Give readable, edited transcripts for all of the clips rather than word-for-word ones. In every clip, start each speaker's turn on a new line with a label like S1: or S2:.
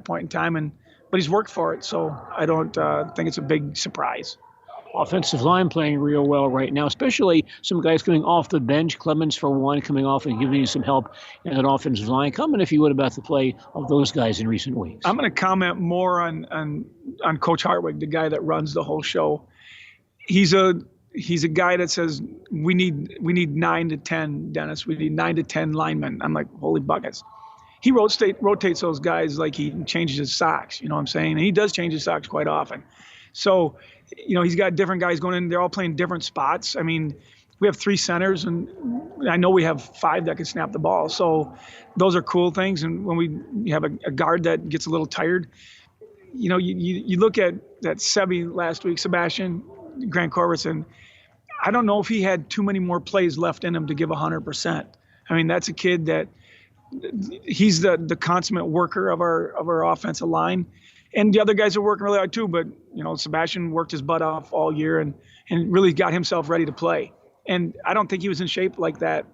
S1: point in time, but he's worked for it, so I don't think it's a big surprise.
S2: Offensive line playing real well right now, especially some guys coming off the bench. Clemens, for one, coming off and giving you some help in that offensive line. Comment, if you would, about the play of those guys in recent weeks.
S1: I'm going to comment more on Coach Hartwig, the guy that runs the whole show. He's a guy that says we need 9 to 10, Dennis. We need 9 to 10 linemen. I'm like, holy buckets. He rotates those guys like he changes his socks. You know what I'm saying? And he does change his socks quite often. So, he's got different guys going in. They're all playing different spots. I mean, we have 3 centers, and I know we have 5 that can snap the ball. So those are cool things. And when we have a guard that gets a little tired, you look at that Sebi last week, Sebastian Grant Corvus, and I don't know if he had too many more plays left in him to give 100%. I mean, that's a kid that he's the consummate worker of our offensive line. And the other guys are working really hard too, but Sebastian worked his butt off all year and really got himself ready to play. And I don't think he was in shape like that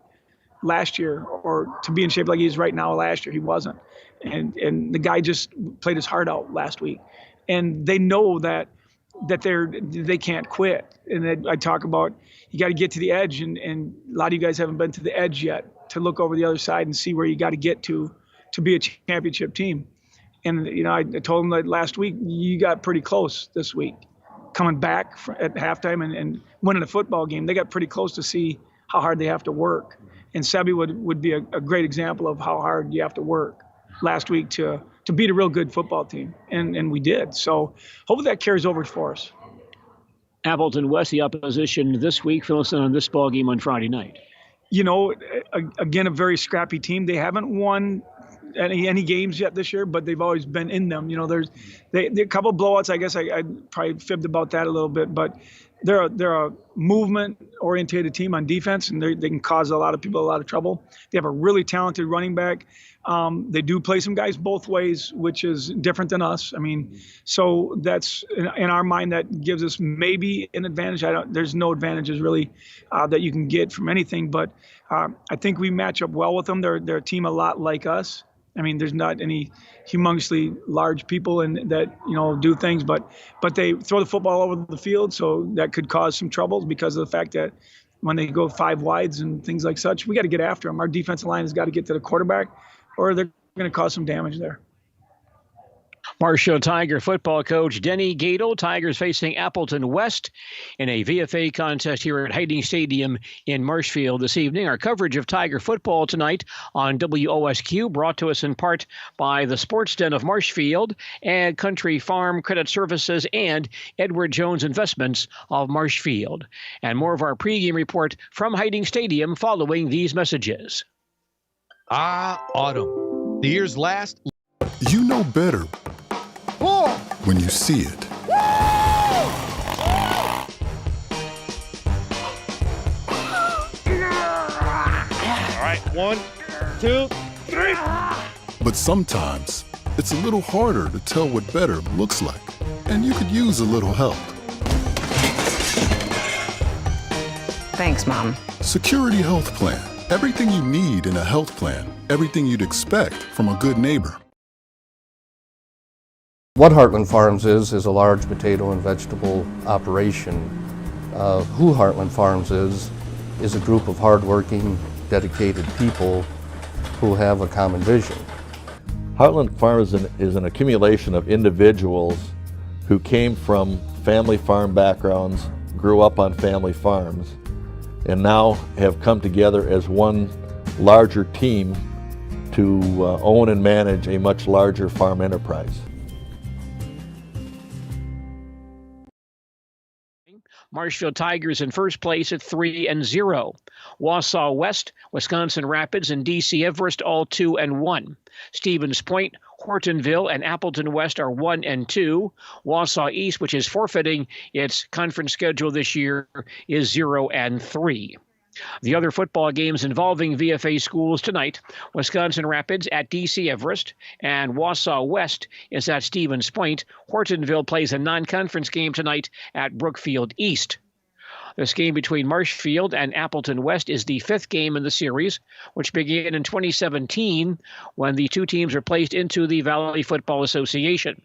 S1: last year, or to be in shape like he is right now last year. He wasn't. And the guy just played his heart out last week. And they know that they can't quit. And I talk about, you got to get to the edge, and a lot of you guys haven't been to the edge yet to look over the other side and see where you got to get to be a championship team. And, I told him that last week, you got pretty close this week. Coming back at halftime and winning a football game, they got pretty close to see how hard they have to work. And Sebi would be a great example of how hard you have to work last week to beat a real good football team. And we did. So hopefully that carries over for us.
S2: Appleton West, the opposition this week, fill us in on this ball game on Friday night.
S1: Again, a very scrappy team. They haven't won any games yet this year, but they've always been in them. There's a couple of blowouts. I guess I probably fibbed about that a little bit, but they're a movement-oriented team on defense, and they can cause a lot of people a lot of trouble. They have a really talented running back. They do play some guys both ways, which is different than us. I mean, so that's in our mind, that gives us maybe an advantage. There's no advantages really that you can get from anything, but I think we match up well with them. They're a team a lot like us. I mean, there's not any humongously large people that do things, but they throw the football all over the field, so that could cause some troubles because of the fact that when they go 5 wides and things like such, we got to get after them. Our defensive line has got to get to the quarterback, or they're going to cause some damage there.
S2: Marshfield Tiger football coach Denny Gadel. Tigers facing Appleton West in a VFA contest here at Hiding Stadium in Marshfield this evening. Our coverage of Tiger football tonight on WOSQ, brought to us in part by the Sports Den of Marshfield, and Country Farm Credit Services, and Edward Jones Investments of Marshfield. And more of our pregame report from Hiding Stadium following these messages.
S3: Autumn. The year's last.
S4: You know better when you see it.
S3: All right, 1, 2, 3.
S4: But sometimes it's a little harder to tell what better looks like, and you could use a little help.
S5: Thanks, Mom.
S4: Security Health Plan. Everything you need in a health plan. Everything you'd expect from a good neighbor.
S6: What Heartland Farms is a large potato and vegetable operation. Who Heartland Farms is a group of hardworking, dedicated people who have a common vision.
S7: Heartland Farms is an accumulation of individuals who came from family farm backgrounds, grew up on family farms, and now have come together as one larger team to own and manage a much larger farm enterprise.
S2: Marshfield Tigers in first place at 3-0. Wausau West, Wisconsin Rapids, and DC Everest all 2-1. Stevens Point, Hortonville, and Appleton West are 1-2. Wausau East, which is forfeiting its conference schedule this year, is 0-3. The other football games involving VFA schools tonight: Wisconsin Rapids at DC Everest, and Wausau West is at Stevens Point. Hortonville plays a non-conference game tonight at Brookfield East. This game between Marshfield and Appleton West is the 5th game in the series, which began in 2017 when the two teams were placed into the Valley Football Association.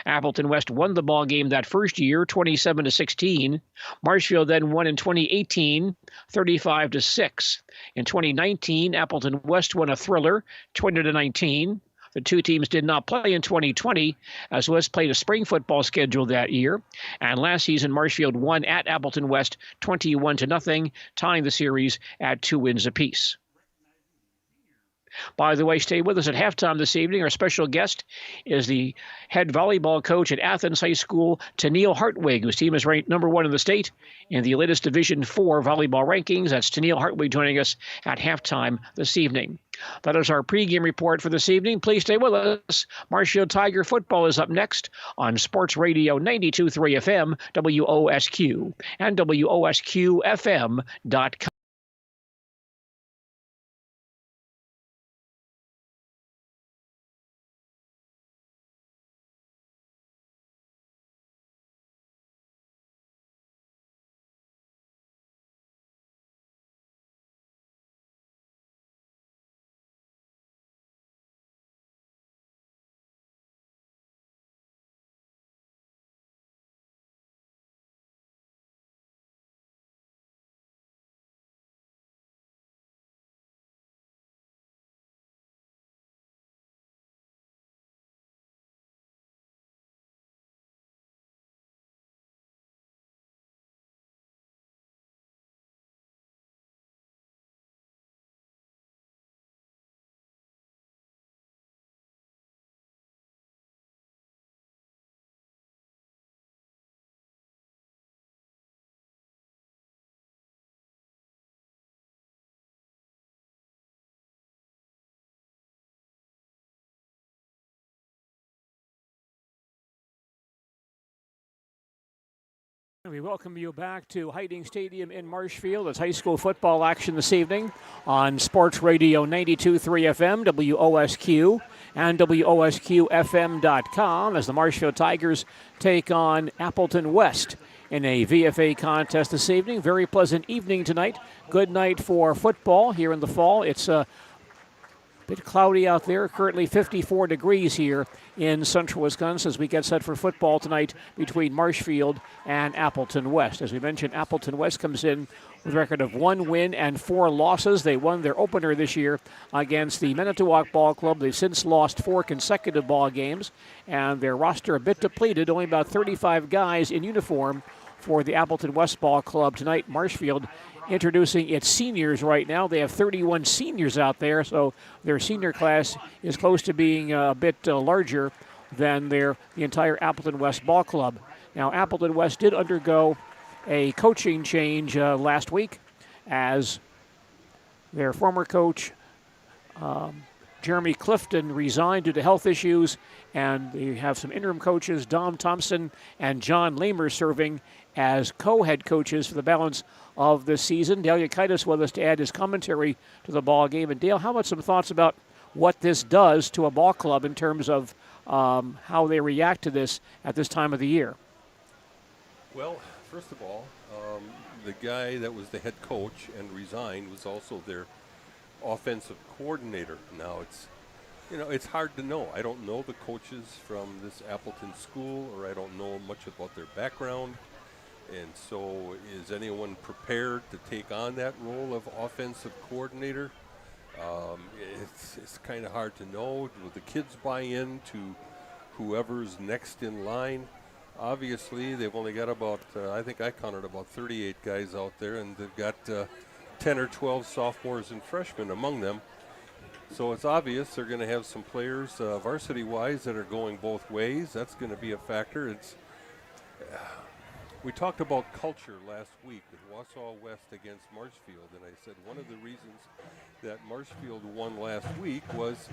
S2: Appleton West won the ball game that first year, 27-16. Marshfield then won in 2018, 35-6. In 2019, Appleton West won a thriller, 20-19. The two teams did not play in 2020, as West played a spring football schedule that year. And last season, Marshfield won at Appleton West 21-0, tying the series at 2 wins apiece. By the way, stay with us at halftime this evening. Our special guest is the head volleyball coach at Athens High School, Tennille Hartwig, whose team is ranked number 1 in the state in the latest Division IV volleyball rankings. That's Tennille Hartwig joining us at halftime this evening. That is our pregame report for this evening. Please stay with us. Marshfield Tiger football is up next on Sports Radio 92.3 FM, WOSQ, and WOSQFM.com. We welcome you back to Hiding Stadium in Marshfield. It's high school football action this evening on Sports Radio 92.3 FM, WOSQ, and WOSQFM.com as the Marshfield Tigers take on Appleton West in a VFA contest this evening. Very pleasant evening tonight. Good night for football here in the fall. It's a bit cloudy out there. Currently 54 degrees here in central Wisconsin as we get set for football tonight between Marshfield and Appleton West. As we mentioned, Appleton West comes in with a record of 1 win and 4 losses. They won their opener this year against the Manitowoc Ball Club. They've since lost 4 consecutive ball games, and their roster a bit depleted, only about 35 guys in uniform for the Appleton West Ball Club tonight. Marshfield introducing its seniors right now. They have 31 seniors out there, so their senior class is close to being a bit larger than the entire Appleton West Ball Club. Now, Appleton West did undergo a coaching change last week as their former coach, Jeremy Clifton, resigned due to health issues, and they have some interim coaches, Dom Thompson and John Lamer, serving as co-head coaches for the balance of this season. Dale Yukaitis with us to add his commentary to the ball game. And Dale, how about some thoughts about what this does to a ball club in terms of how they react to this at this time of the year?
S8: Well, first of all, the guy that was the head coach and resigned was also their offensive coordinator. Now it's hard to know. I don't know the coaches from this Appleton school, or I don't know much about their background. And so is anyone prepared to take on that role of offensive coordinator? It's kind of hard to know. Will the kids buy in to whoever's next in line? Obviously, they've only got about, I think I counted about 38 guys out there, and they've got 10 or 12 sophomores and freshmen among them. So it's obvious they're going to have some players varsity-wise that are going both ways. That's going to be a factor. We talked about culture last week with Wausau West against Marshfield, and I said one of the reasons that Marshfield won last week was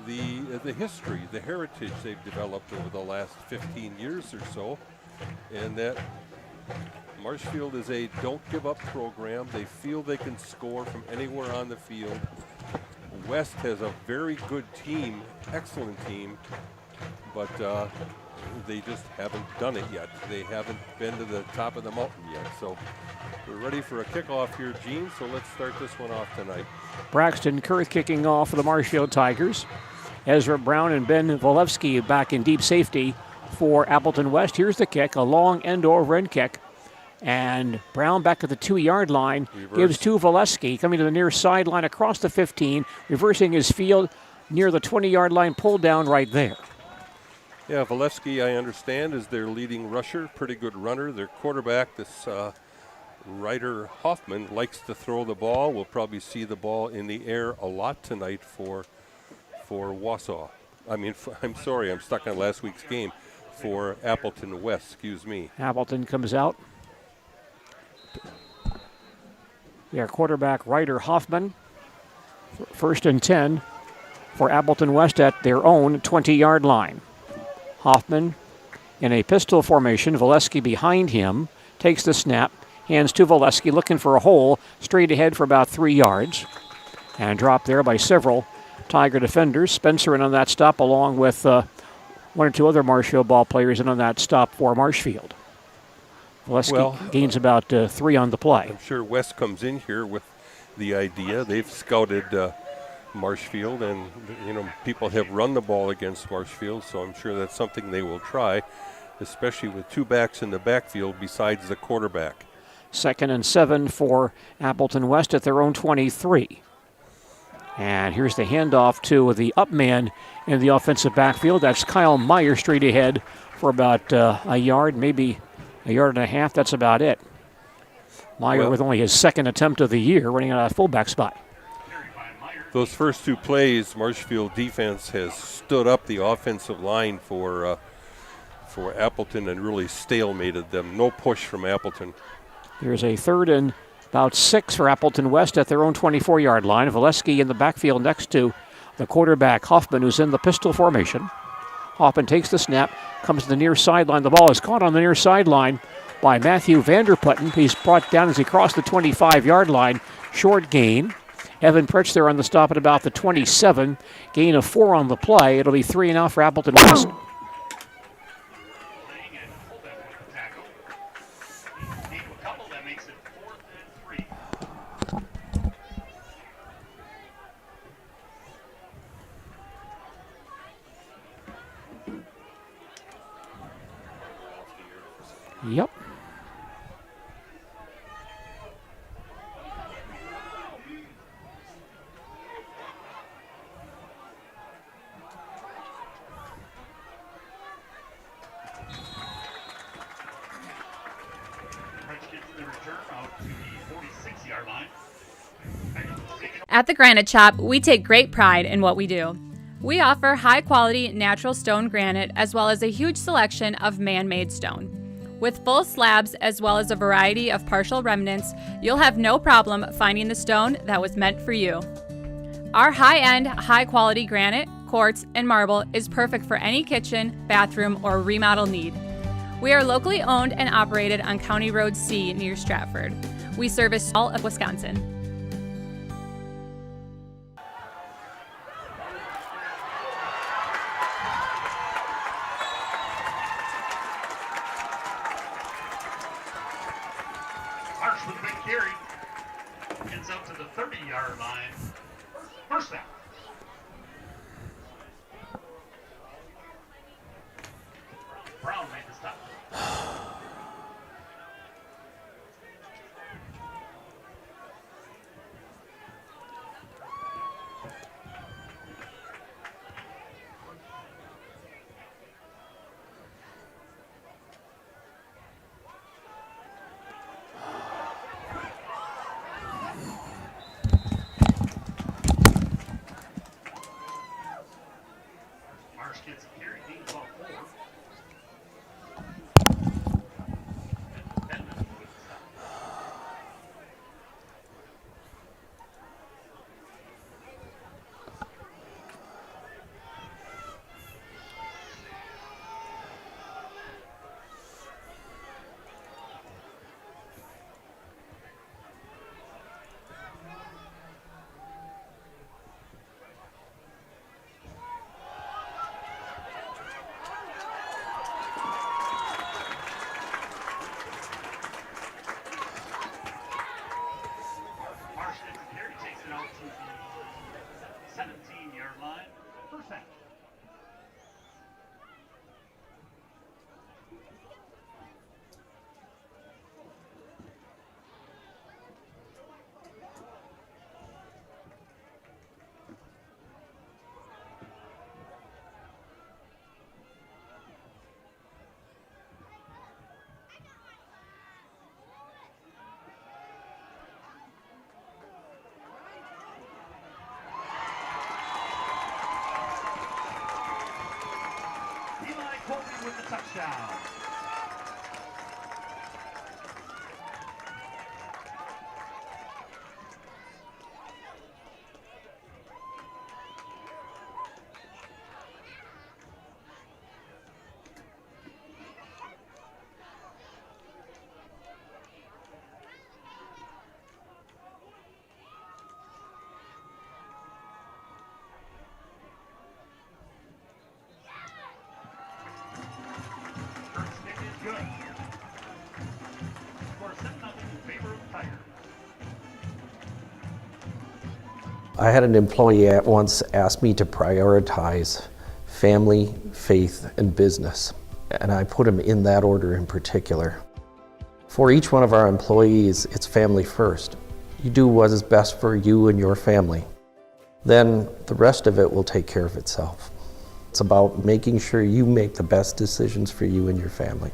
S8: the history, the heritage they've developed over the last 15 years or so, and that Marshfield is a don't-give-up program. They feel they can score from anywhere on the field. West has a very good team, excellent team, but they just haven't done it yet. They haven't been to the top of the mountain yet. So We're ready for a kickoff here, Gene, so let's start this one off tonight.
S2: Braxton Kurth kicking off for the Marshfield Tigers. Ezra Brown and Ben Volevsky back in deep safety for Appleton West. Here's the kick, a long end-over end kick. And Brown back at the 2-yard line. Reverse. Gives to Volevsky, coming to the near sideline across the 15, reversing his field near the 20-yard line, pulled down right there.
S8: Yeah, Volevsky, I understand, is their leading rusher, pretty good runner. Their quarterback, this Ryder Hoffman, likes to throw the ball. We'll probably see the ball in the air a lot tonight for Wausau. I'm sorry, I'm stuck on last week's game. For Appleton West, excuse me.
S2: Appleton comes out. Their quarterback, Ryder Hoffman. 1st and 10 for Appleton West at their own 20-yard line. Hoffman in a pistol formation. Volevsky behind him. Takes the snap. Hands to Volevsky, looking for a hole. Straight ahead for about 3 yards. And dropped there by several Tiger defenders. Spencer in on that stop, along with 1 or 2 other Marshfield ball players in on that stop for Marshfield. Volevsky gains about 3 on the play.
S8: I'm sure West comes in here with the idea. They've scouted Marshfield, and people have run the ball against Marshfield, so I'm sure that's something they will try, especially with 2 backs in the backfield besides the quarterback.
S2: 2nd and 7 for Appleton West at their own 23. And here's the handoff to the up man in the offensive backfield. That's Kyle Meyer straight ahead for about a yard, maybe a yard and a half. That's about it. Meyer with only his 2nd attempt of the year, running out of fullback spot.
S8: Those first 2 plays, Marshfield defense has stood up the offensive line for Appleton and really stalemated them. No push from Appleton.
S2: There's a 3rd and about 6 for Appleton West at their own 24-yard line. Volevsky in the backfield next to the quarterback, Hoffman, who's in the pistol formation. Hoffman takes the snap, comes to the near sideline. The ball is caught on the near sideline by Matthew Vanderputten. He's brought down as he crossed the 25-yard line. Short gain. Evan Pritch there on the stop at about the 27. Gain of 4 on the play. It'll be 3 and out for Appleton West. Yep.
S9: At the Granite Shop, we take great pride in what we do. We offer high-quality natural stone granite as well as a huge selection of man-made stone. With full slabs as well as a variety of partial remnants, you'll have no problem finding the stone that was meant for you. Our high-end, high-quality granite, quartz, and marble is perfect for any kitchen, bathroom, or remodel need. We are locally owned and operated on County Road C near Stratford. We service all of Wisconsin.
S10: Marsh with a big carry. Gets up to the 30-yard line. First down. Brown made the stop. Marsh gets a carry, gains about 4. with the touchdown.
S11: I had an employee at once ask me to prioritize family, faith, and business, and I put them in that order in particular. For each one of our employees, it's family first. You do what is best for you and your family. Then the rest of it will take care of itself. It's about making sure you make the best decisions for you and your family.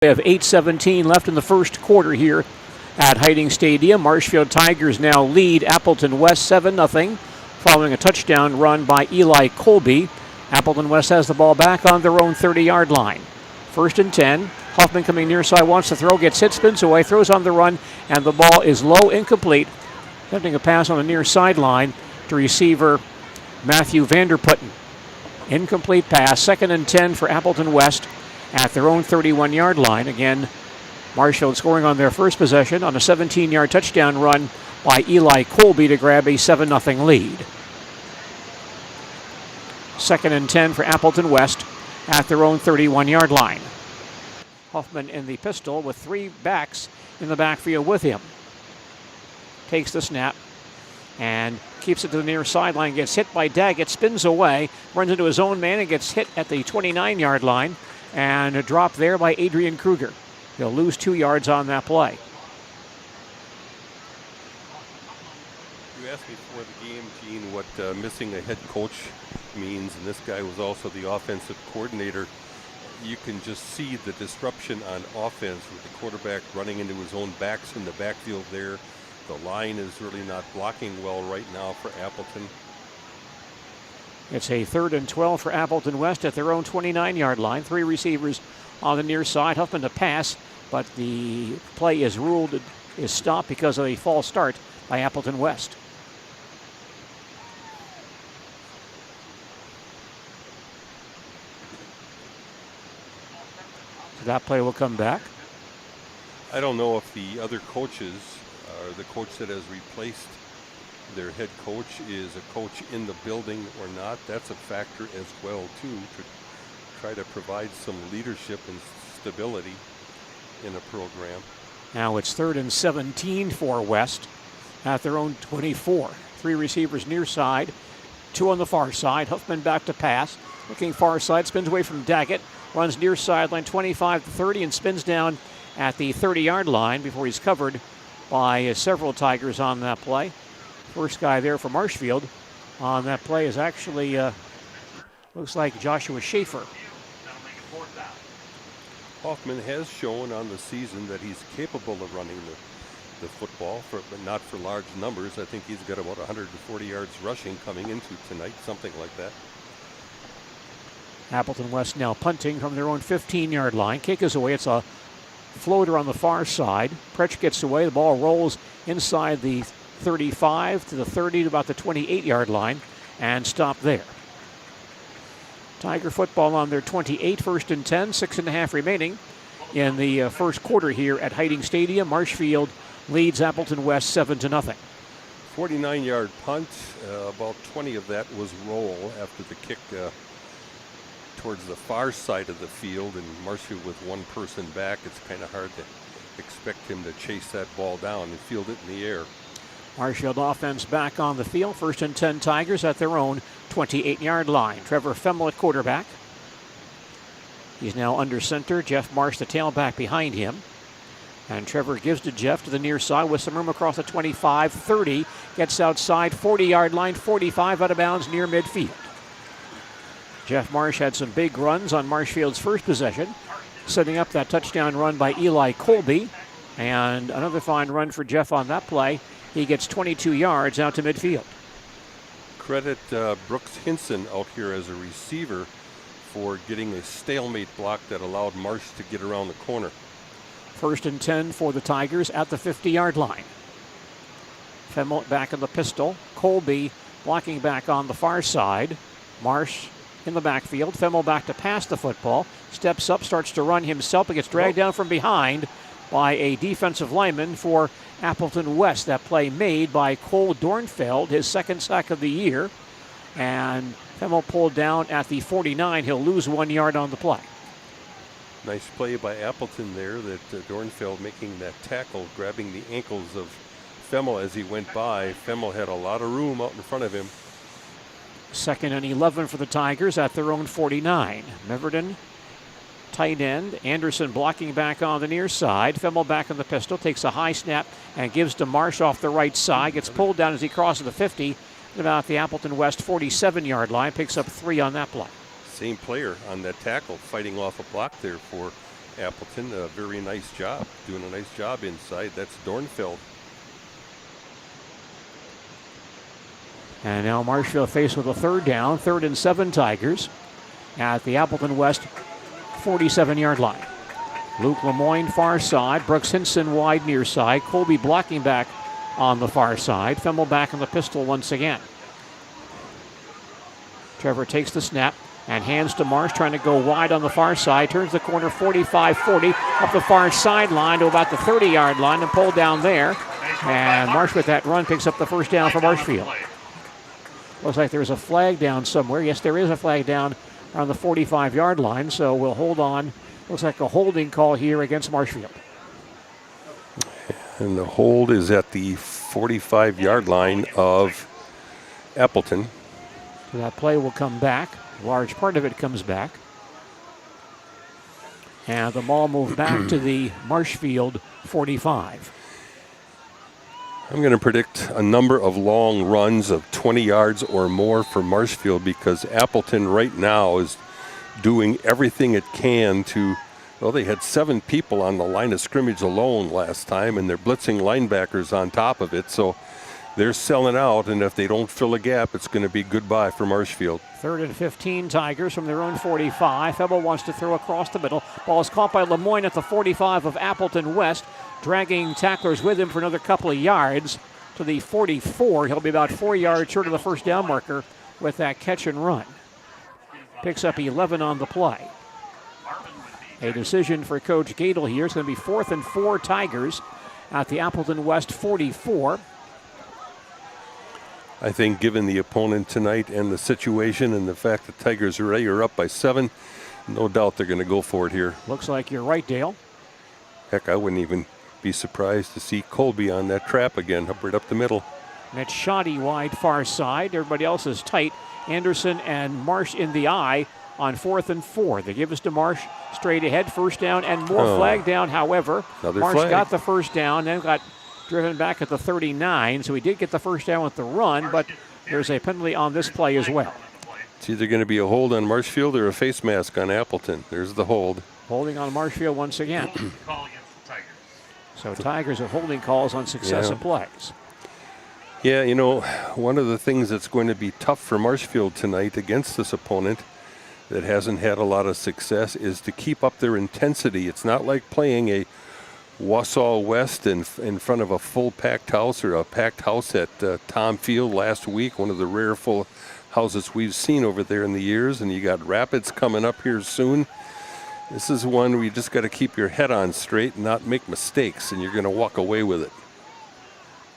S2: We have 8:17 left in the first quarter here at Hiding Stadium. Marshfield Tigers now lead Appleton West 7-0 following a touchdown run by Eli Colby. Appleton West has the ball back on their own 30-yard line. 1st and 10. Hoffman coming near side, wants to throw, gets hit, spins away, throws on the run, and the ball is low, incomplete. Attempting a pass on the near sideline to receiver Matthew Vanderputten. Incomplete pass. 2nd and 10 for Appleton West at their own 31-yard line. Again, Marshfield scoring on their first possession on a 17-yard touchdown run by Eli Colby to grab a 7-0 lead. 2nd and 10 for Appleton West at their own 31-yard line. Hoffman in the pistol with 3 backs in the backfield with him. Takes the snap and keeps it to the near sideline, gets hit by Daggett, spins away, runs into his own man and gets hit at the 29-yard line, and a drop there by Adrian Kruger. He'll lose 2 yards on that play.
S8: You asked me before the game, Gene, what missing a head coach means, and this guy was also the offensive coordinator. You can just see the disruption on offense with the quarterback running into his own backs in the backfield there. The line is really not blocking well right now for Appleton.
S2: It's a 3rd and 12 for Appleton West at their own 29-yard line. 3 receivers on the near side. Huffman to pass, but the play is stopped because of a false start by Appleton West. So that play will come back.
S8: I don't know if the other coaches, the coach that has replaced their head coach, is a coach in the building or not. That's a factor as well, too, to try to provide some leadership and stability in a program.
S2: Now it's 3rd and 17 for West at their own 24. 3 receivers near side, 2 on the far side. Huffman back to pass. Looking far side, spins away from Daggett. Runs near sideline 25 to 30 and spins down at the 30-yard line before he's covered by several Tigers on that play. First guy there for Marshfield on that play is actually, looks like Joshua Schaefer.
S8: Hoffman has shown on the season that he's capable of running the football, but not for large numbers. I think he's got about 140 yards rushing coming into tonight, something like that.
S2: Appleton West now punting from their own 15-yard line. Kick is away. It's a floater on the far side. Pretch gets away. The ball rolls inside the 35 to the 30 to about the 28-yard line and stop there. Tiger football on their 28, 1st and 10, 6.5 remaining in the first quarter here at Hiding Stadium. Marshfield leads Appleton West 7-0.
S8: 49-yard punt, about 20 of that was roll after the kick towards the far side of the field, and Marshfield with one person back, it's kind of hard to expect him to chase that ball down and field it in the air.
S2: Marshfield offense back on the field. 1st and 10 Tigers at their own 28-yard line. Trevor Femmel at quarterback. He's now under center. Jeff Marsh, the tailback, behind him. And Trevor gives to Jeff to the near side with some room across the 25, 30. Gets outside, 40-yard line, 45 out of bounds near midfield. Jeff Marsh had some big runs on Marshfield's first possession, setting up that touchdown run by Eli Colby. And another fine run for Jeff on that play. He gets 22 yards out to midfield.
S8: Credit Brooks Hinson out here as a receiver for getting a stalemate block that allowed Marsh to get around the corner.
S2: 1st and 10 for the Tigers at the 50-yard line. Femmel back in the pistol. Colby blocking back on the far side. Marsh in the backfield. Femmel back to pass the football. Steps up, starts to run himself, but gets dragged down from behind by a defensive lineman for Appleton West. That play made by Cole Dornfeld, his 2nd sack of the year. And Femmel pulled down at the 49. He'll lose 1 yard on the play.
S8: Nice play by Appleton there, that Dornfeld making that tackle, grabbing the ankles of Femmel as he went by. Femmel had a lot of room out in front of him.
S2: 2nd and 11 for the Tigers at their own 49. Meverton, tight end. Anderson blocking back on the near side. Femmel back in the pistol, takes a high snap and gives to Marsh off the right side. Gets pulled down as he crosses the 50 at about the Appleton West 47-yard line. Picks up 3 on that play.
S8: Same player on that tackle, fighting off a block there for Appleton. A very nice job, doing a nice job inside. That's Dornfeld.
S2: And now Marshfield faced with a 3rd down, 3rd and 7 Tigers at the Appleton West 47-yard line. Luke Lemoyne far side, Brooks Hinson wide near side, Colby blocking back on the far side, Femmel back in the pistol once again. Trevor takes the snap and hands to Marsh, trying to go wide on the far side, turns the corner 45-40 up the far sideline to about the 30-yard line and pulled down there. And Marsh with that run picks up the 1st down for Marshfield. Looks like there's a flag down somewhere. Yes, there is a flag down on the 45-yard line, so we'll hold on. Looks like a holding call here against Marshfield.
S8: And the hold is at the 45-yard line of Appleton.
S2: So that play will come back. A large part of it comes back. And the ball moved back to the Marshfield 45.
S8: I'm going to predict a number of long runs of 20 yards or more for Marshfield, because Appleton right now is doing everything it can to, well, they had 7 people on the line of scrimmage alone last time, and they're blitzing linebackers on top of it. So they're selling out, and if they don't fill a gap, it's going to be goodbye for Marshfield.
S2: 3rd and 15 Tigers from their own 45. Femmel wants to throw across the middle. Ball is caught by Lemoyne at the 45 of Appleton West, dragging tacklers with him for another couple of yards to the 44. He'll be about 4 yards short of the 1st down marker with that catch and run. Picks up 11 on the play. A decision for Coach Gadel here. It's going to be 4th and 4 Tigers at the Appleton West 44.
S8: I think given the opponent tonight and the situation and the fact that Tigers already are up by 7, No doubt they're going to go for it here.
S2: Looks like you're right, Dale.
S8: Heck, I wouldn't even be surprised to see Colby on that trap again, right up the middle.
S2: Mitch Shoddy wide far side. Everybody else is tight. Anderson and Marsh in the eye on 4th and 4. They give us to Marsh straight ahead, first down and more. Flag down, however. Marsh
S8: flag.
S2: got the first down, then got driven back at the 39, so he did get the first down with the run, but there's a penalty on this play as well.
S8: It's either going to be a hold on Marshfield or a face mask on Appleton. There's the hold.
S2: Holding on Marshfield once again. So Tigers are holding calls on successive plays.
S8: Yeah, you know, one of the things that's going to be tough for Marshfield tonight against this opponent that hasn't had a lot of success is to keep up their intensity. It's not like playing a Wausau West in front of a full packed house or a packed house at Tom Field last week, one of the rare full houses we've seen over there in the years, and you got Rapids coming up here soon. This is one where you just got to keep your head on straight and not make mistakes, and you're going to walk away with it.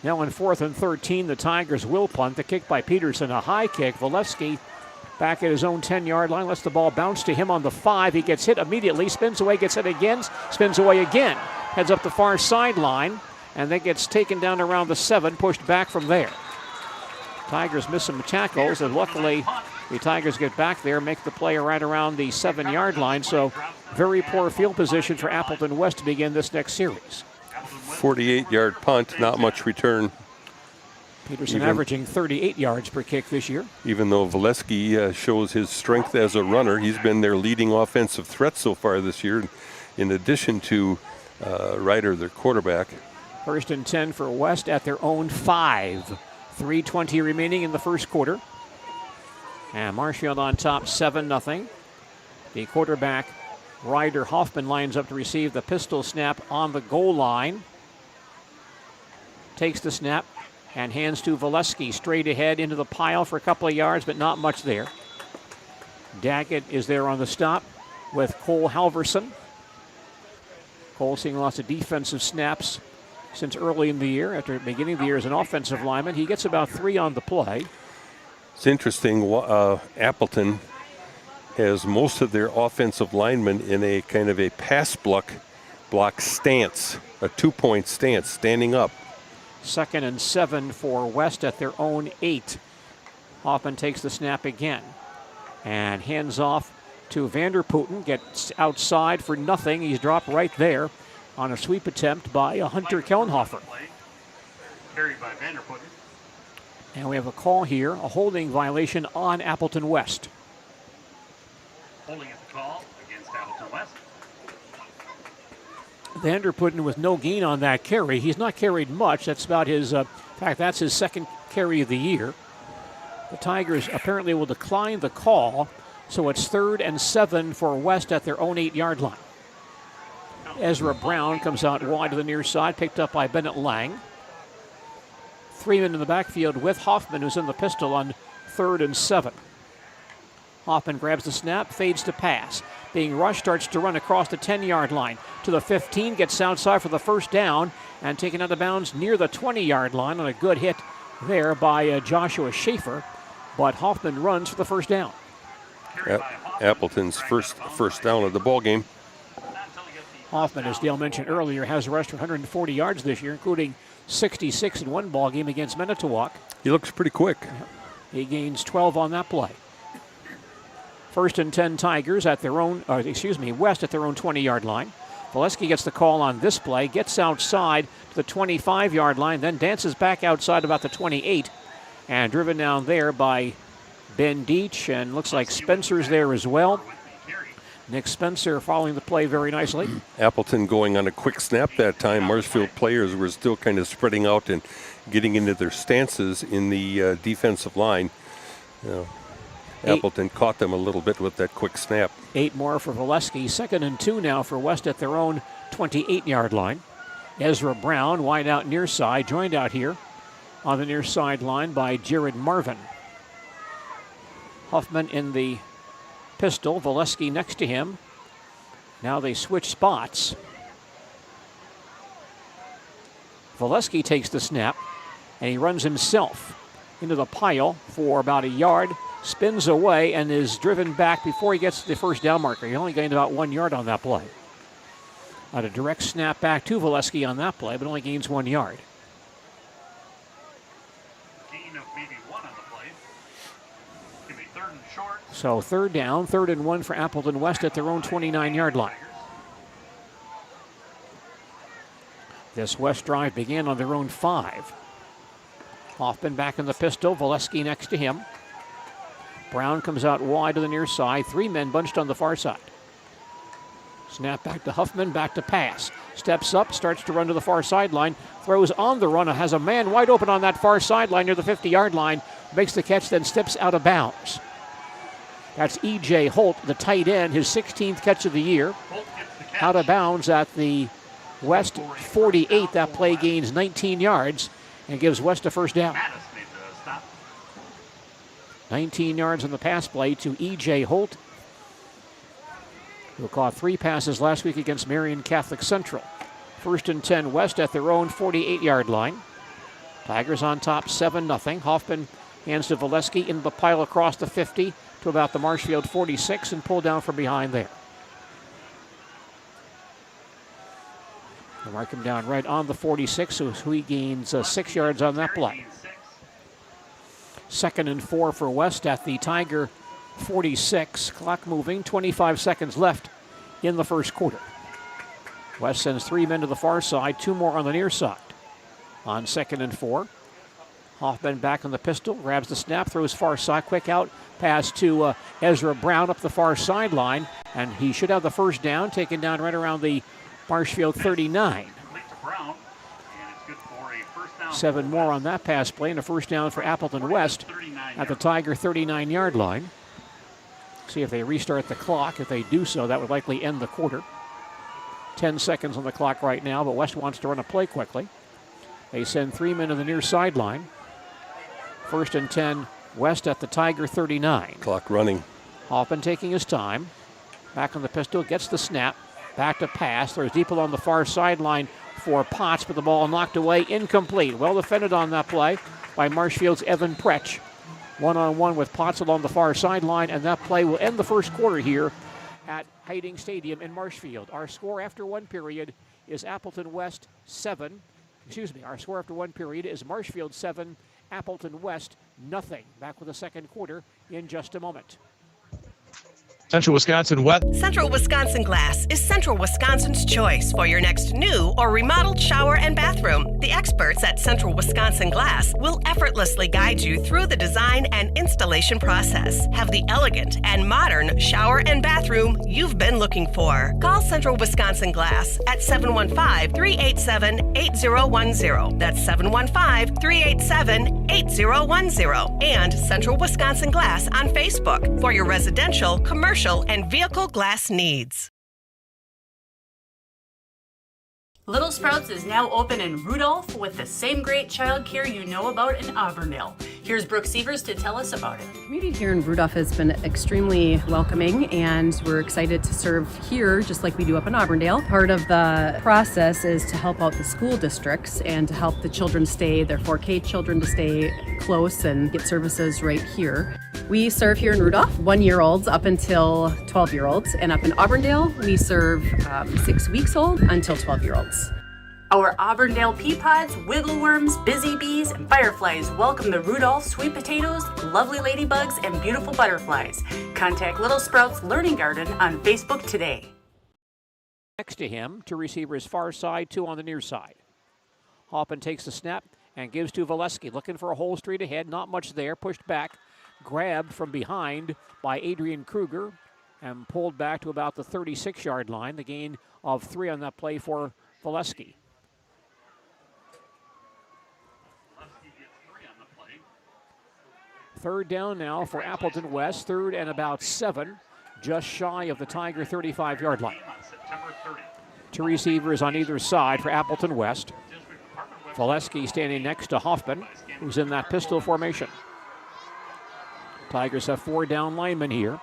S2: Now on 4th and 13, the Tigers will punt. The kick by Peterson, a high kick. Valesky back at his own 10-yard line, lets the ball bounce to him on the 5. He gets hit immediately, spins away, gets hit again, spins away again. Heads up the far sideline, and then gets taken down around the 7, pushed back from there. Tigers miss some tackles, and luckily the Tigers get back there, make the play right around the 7-yard line. So very poor field position for Appleton West to begin this next series.
S8: 48-yard punt, not much return.
S2: Peterson averaging 38 yards per kick this year.
S8: Even though Valesky shows his strength as a runner, he's been their leading offensive threat so far this year, in addition to Ryder, their quarterback.
S2: 1st and 10 for West at their own 5. 3:20 remaining in the first quarter. And Marshfield on top, 7-0. The quarterback, Ryder Hoffman, lines up to receive the pistol snap on the goal line. Takes the snap and hands to Valesky straight ahead into the pile for a couple of yards, but not much there. Daggett is there on the stop with Cole Halverson. Cole seeing lots of defensive snaps since early in the year. After beginning of the year as an offensive lineman, he gets about 3 on the play.
S8: It's interesting, Appleton has most of their offensive linemen in a kind of a pass block stance, a 2-point stance, standing up.
S2: 2nd and 7 for West at their own 8. Hoffman takes the snap again and hands off to Vanderputten, gets outside for nothing. He's dropped right there on a sweep attempt by Hunter Kellenhofer.
S10: Carried by Vanderputten.
S2: And we have a call here, a holding violation on Appleton West.
S10: Holding at the call against Appleton West.
S2: Vanderputten with no gain on that carry. He's not carried much. That's about his, in fact, that's his 2nd carry of the year. The Tigers apparently will decline the call, so it's 3rd and 7 for West at their own 8-yard line. Ezra Brown comes out wide to the near side, picked up by Bennett Lang. 3 men in the backfield with Hoffman, who's in the pistol on 3rd and 7. Hoffman grabs the snap, fades to pass. Being rushed, starts to run across the 10-yard line to the 15, gets outside for the first down, and taken out of bounds near the 20-yard line on a good hit there by Joshua Schaefer. But Hoffman runs for the first down.
S8: Appleton's first down of the ball game.
S2: Hoffman, as Dale mentioned earlier, has rushed for 140 yards this year, including 66 in one ball game against Manitowoc.
S8: He looks pretty quick.
S2: He gains 12 on that play. 1st and 10 Tigers at their own, West at their own 20-yard line. Valesky gets the call on this play, gets outside to the 25-yard line, then dances back outside about the 28, and driven down there by Ben Deach, and looks like Spencer's there as well. Nick Spencer following the play very nicely.
S8: Appleton going on a quick snap that time. Marshfield players were still kind of spreading out and getting into their stances in the defensive line. Appleton caught them a little bit with that quick snap.
S2: 8 more for Valesky. 2nd and 2 now for West at their own 28-yard line. Ezra Brown wide out near side, joined out here on the near sideline by Jared Marvin. Huffman in the pistol, Valesky next to him. Now they switch spots. Valesky takes the snap, and he runs himself into the pile for about a yard spins away and is driven back before he gets to the first down marker. He only gained about 1 yard on that play. Had a direct snap back to Valesky on that play, but only gains 1 yard.
S10: Gain of maybe 1 on the play. Give me 3rd and short.
S2: So 3rd down, 3rd and 1 for Appleton West at their own 29-yard line. This West drive began on their own 5. Hoffman back in the pistol, Valesky next to him. Brown comes out wide to the near side, 3 men bunched on the far side. Snap back to Huffman, back to pass. Steps up, starts to run to the far sideline, throws on the run, has a man wide open on that far sideline near the 50-yard line, makes the catch, then steps out of bounds. That's E.J. Holt, the tight end, his 16th catch of the year. Out of bounds at the West 48. That play gains 19 yards and gives West a first down. 19 yards on the pass play to E.J. Holt, who caught 3 passes last week against Marion Catholic Central. 1st and 10 West at their own 48-yard line. Tigers on top 7-0. Hoffman hands to Valesky in the pile across the 50 to about the Marshfield 46 and pulled down from behind there. They mark him down right on the 46, so he gains 6 yards on that play. 2nd and 4 for West at the Tiger 46. Clock moving, 25 seconds left in the first quarter. West sends 3 men to the far side, 2 more on the near side. On 2nd and 4, Hoffman back on the pistol, grabs the snap, throws far side, quick out pass to Ezra Brown up the far sideline, and he should have the first down, taken down right around the Marshfield 39. 7 more on that pass play, and a first down for Appleton West at the Tiger 39-yard line. See if they restart the clock. If they do so, that would likely end the quarter. 10 seconds on the clock right now, but West wants to run a play quickly. They send 3 men to the near sideline. 1st and 10, West at the Tiger 39.
S8: Clock running.
S2: Hoffman taking his time. Back on the pistol, gets the snap. Back to pass, throws deep along the far sideline for Potts, but the ball knocked away, incomplete. Well defended on that play by Marshfield's Evan Pretch. One-on-one with Potts along the far sideline, and that play will end the first quarter here at Hiding Stadium in Marshfield. Our score after 1 period is Appleton West 7. Our score after 1 period is Marshfield 7, Appleton West nothing. Back with the second quarter in just a moment.
S3: Central Wisconsin West.
S12: Central Wisconsin Glass is Central Wisconsin's choice for your next new or remodeled shower and bathroom. The experts at Central Wisconsin Glass will effortlessly guide you through the design and installation process. Have the elegant and modern shower and bathroom you've been looking for. Call Central Wisconsin Glass at 715-387-8010. That's 715-387-8010. And Central Wisconsin Glass on Facebook for your residential, commercial, and vehicle glass needs.
S13: Little Sprouts is now open in Rudolph with the same great childcare you know about in Auburndale. Here's Brooke Sievers to tell us about it.
S14: The community here in Rudolph has been extremely welcoming, and we're excited to serve here just like we do up in Auburndale. Part of the process is to help out the school districts and to help the children stay, their 4K children to stay close and get services right here. We serve here in Rudolph 1-year-olds up until 12-year-olds, and up in Auburndale we serve 6 weeks old until 12-year-olds.
S13: Our Auburndale pea pods, wiggle worms, busy bees, and fireflies welcome the Rudolph sweet potatoes, lovely ladybugs, and beautiful butterflies. Contact Little Sprouts Learning Garden on Facebook today.
S2: Next to him to receiver's far side, 2 on the near side. Hoffman takes the snap and gives to Valesky, looking for a hole straight ahead, not much there, pushed back, grabbed from behind by Adrian Kruger and pulled back to about the 36-yard line. The gain of 3 on that play for Valesky. Third down now for Appleton West, 3rd and about 7, just shy of the Tiger 35-yard line. 2 receivers on either side for Appleton West. Valesky standing next to Hoffman, who's in that pistol formation. Tigers have 4 down linemen here.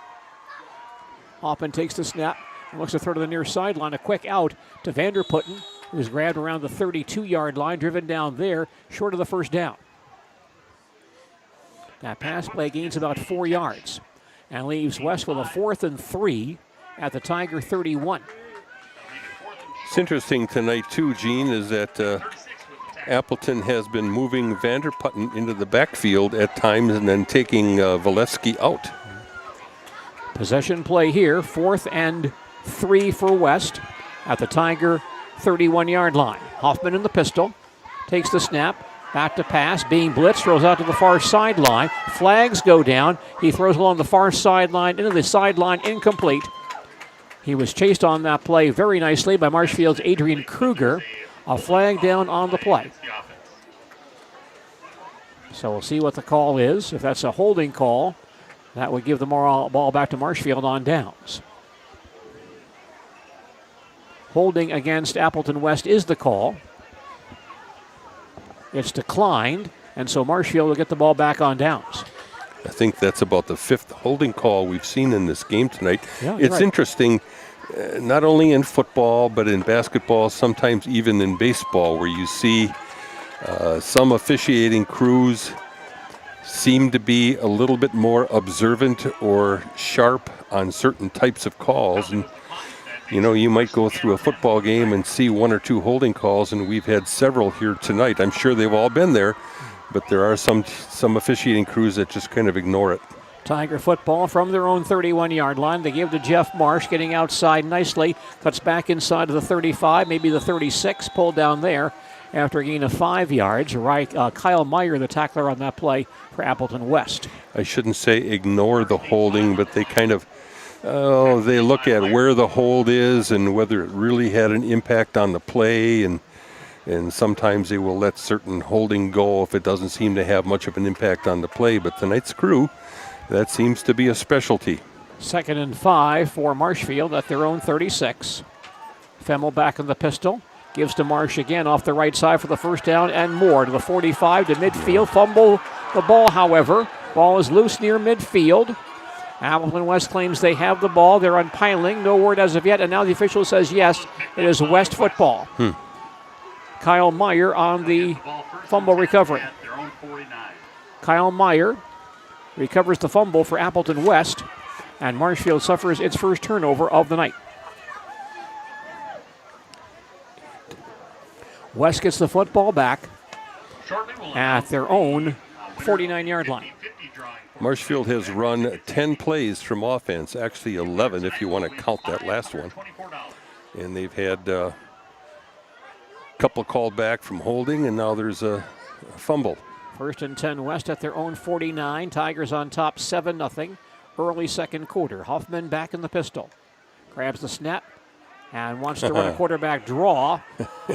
S2: Hoffman takes the snap and looks to throw to the near sideline. A quick out to Vanderputten, who's grabbed around the 32-yard line, driven down there, short of the first down. That pass play gains about 4 yards and leaves West with a 4th and 3 at the Tiger 31.
S8: It's interesting tonight, too, Gene, is that Appleton has been moving Vanderputten into the backfield at times and then taking Valesky out.
S2: Possession play here, 4th and 3 for West at the Tiger 31-yard line. Hoffman in the pistol, takes the snap, back to pass, being blitzed, throws out to the far sideline. Flags go down. He throws along the far sideline, into the sideline, incomplete. He was chased on that play very nicely by Marshfield's Adrian Kruger. A flag down on the play. So we'll see what the call is. If that's a holding call, that would give the ball back to Marshfield on downs. Holding against Appleton West is the call. It's declined, and so Marshfield will get the ball back on downs.
S8: I think that's about the 5th holding call we've seen in this game tonight.
S2: Yeah,
S8: it's
S2: right.
S8: Interesting, not only in football, but in basketball, sometimes even in baseball, where you see some officiating crews seem to be a little bit more observant or sharp on certain types of calls. And, you know, you might go through a football game and see 1 or 2 holding calls, and we've had several here tonight. I'm sure they've all been there, but there are some officiating crews that just kind of ignore it.
S2: Tiger football from their own 31-yard line. They give to Jeff Marsh, getting outside nicely. Cuts back inside of the 35, maybe the 36, pulled down there after a gain of 5 yards. Kyle Meyer, the tackler on that play for Appleton West.
S8: I shouldn't say ignore the holding, but they kind of, they look at where the hold is and whether it really had an impact on the play, and sometimes they will let certain holding go if it doesn't seem to have much of an impact on the play. But tonight's crew, that seems to be a specialty.
S2: 2nd and 5 for Marshfield at their own 36. Femmel back in the pistol. Gives to Marsh again off the right side for the first down and more to the 45 to midfield. Fumble the ball, however. Ball is loose near midfield. Appleton West claims they have the ball. They're unpiling. No word as of yet. And now the official says yes, it is West football. Kyle Meyer on the fumble recovery. Kyle Meyer recovers the fumble for Appleton West, and Marshfield suffers its first turnover of the night. West gets the football back at their own 49-yard line.
S8: Marshfield has run 10 plays from offense, actually 11 if you want to count that last one. And they've had a couple called back from holding, and now there's a fumble.
S2: 1st and 10 West at their own 49. Tigers on top 7-0. Early second quarter. Hoffman back in the pistol. Grabs the snap and wants to run a quarterback draw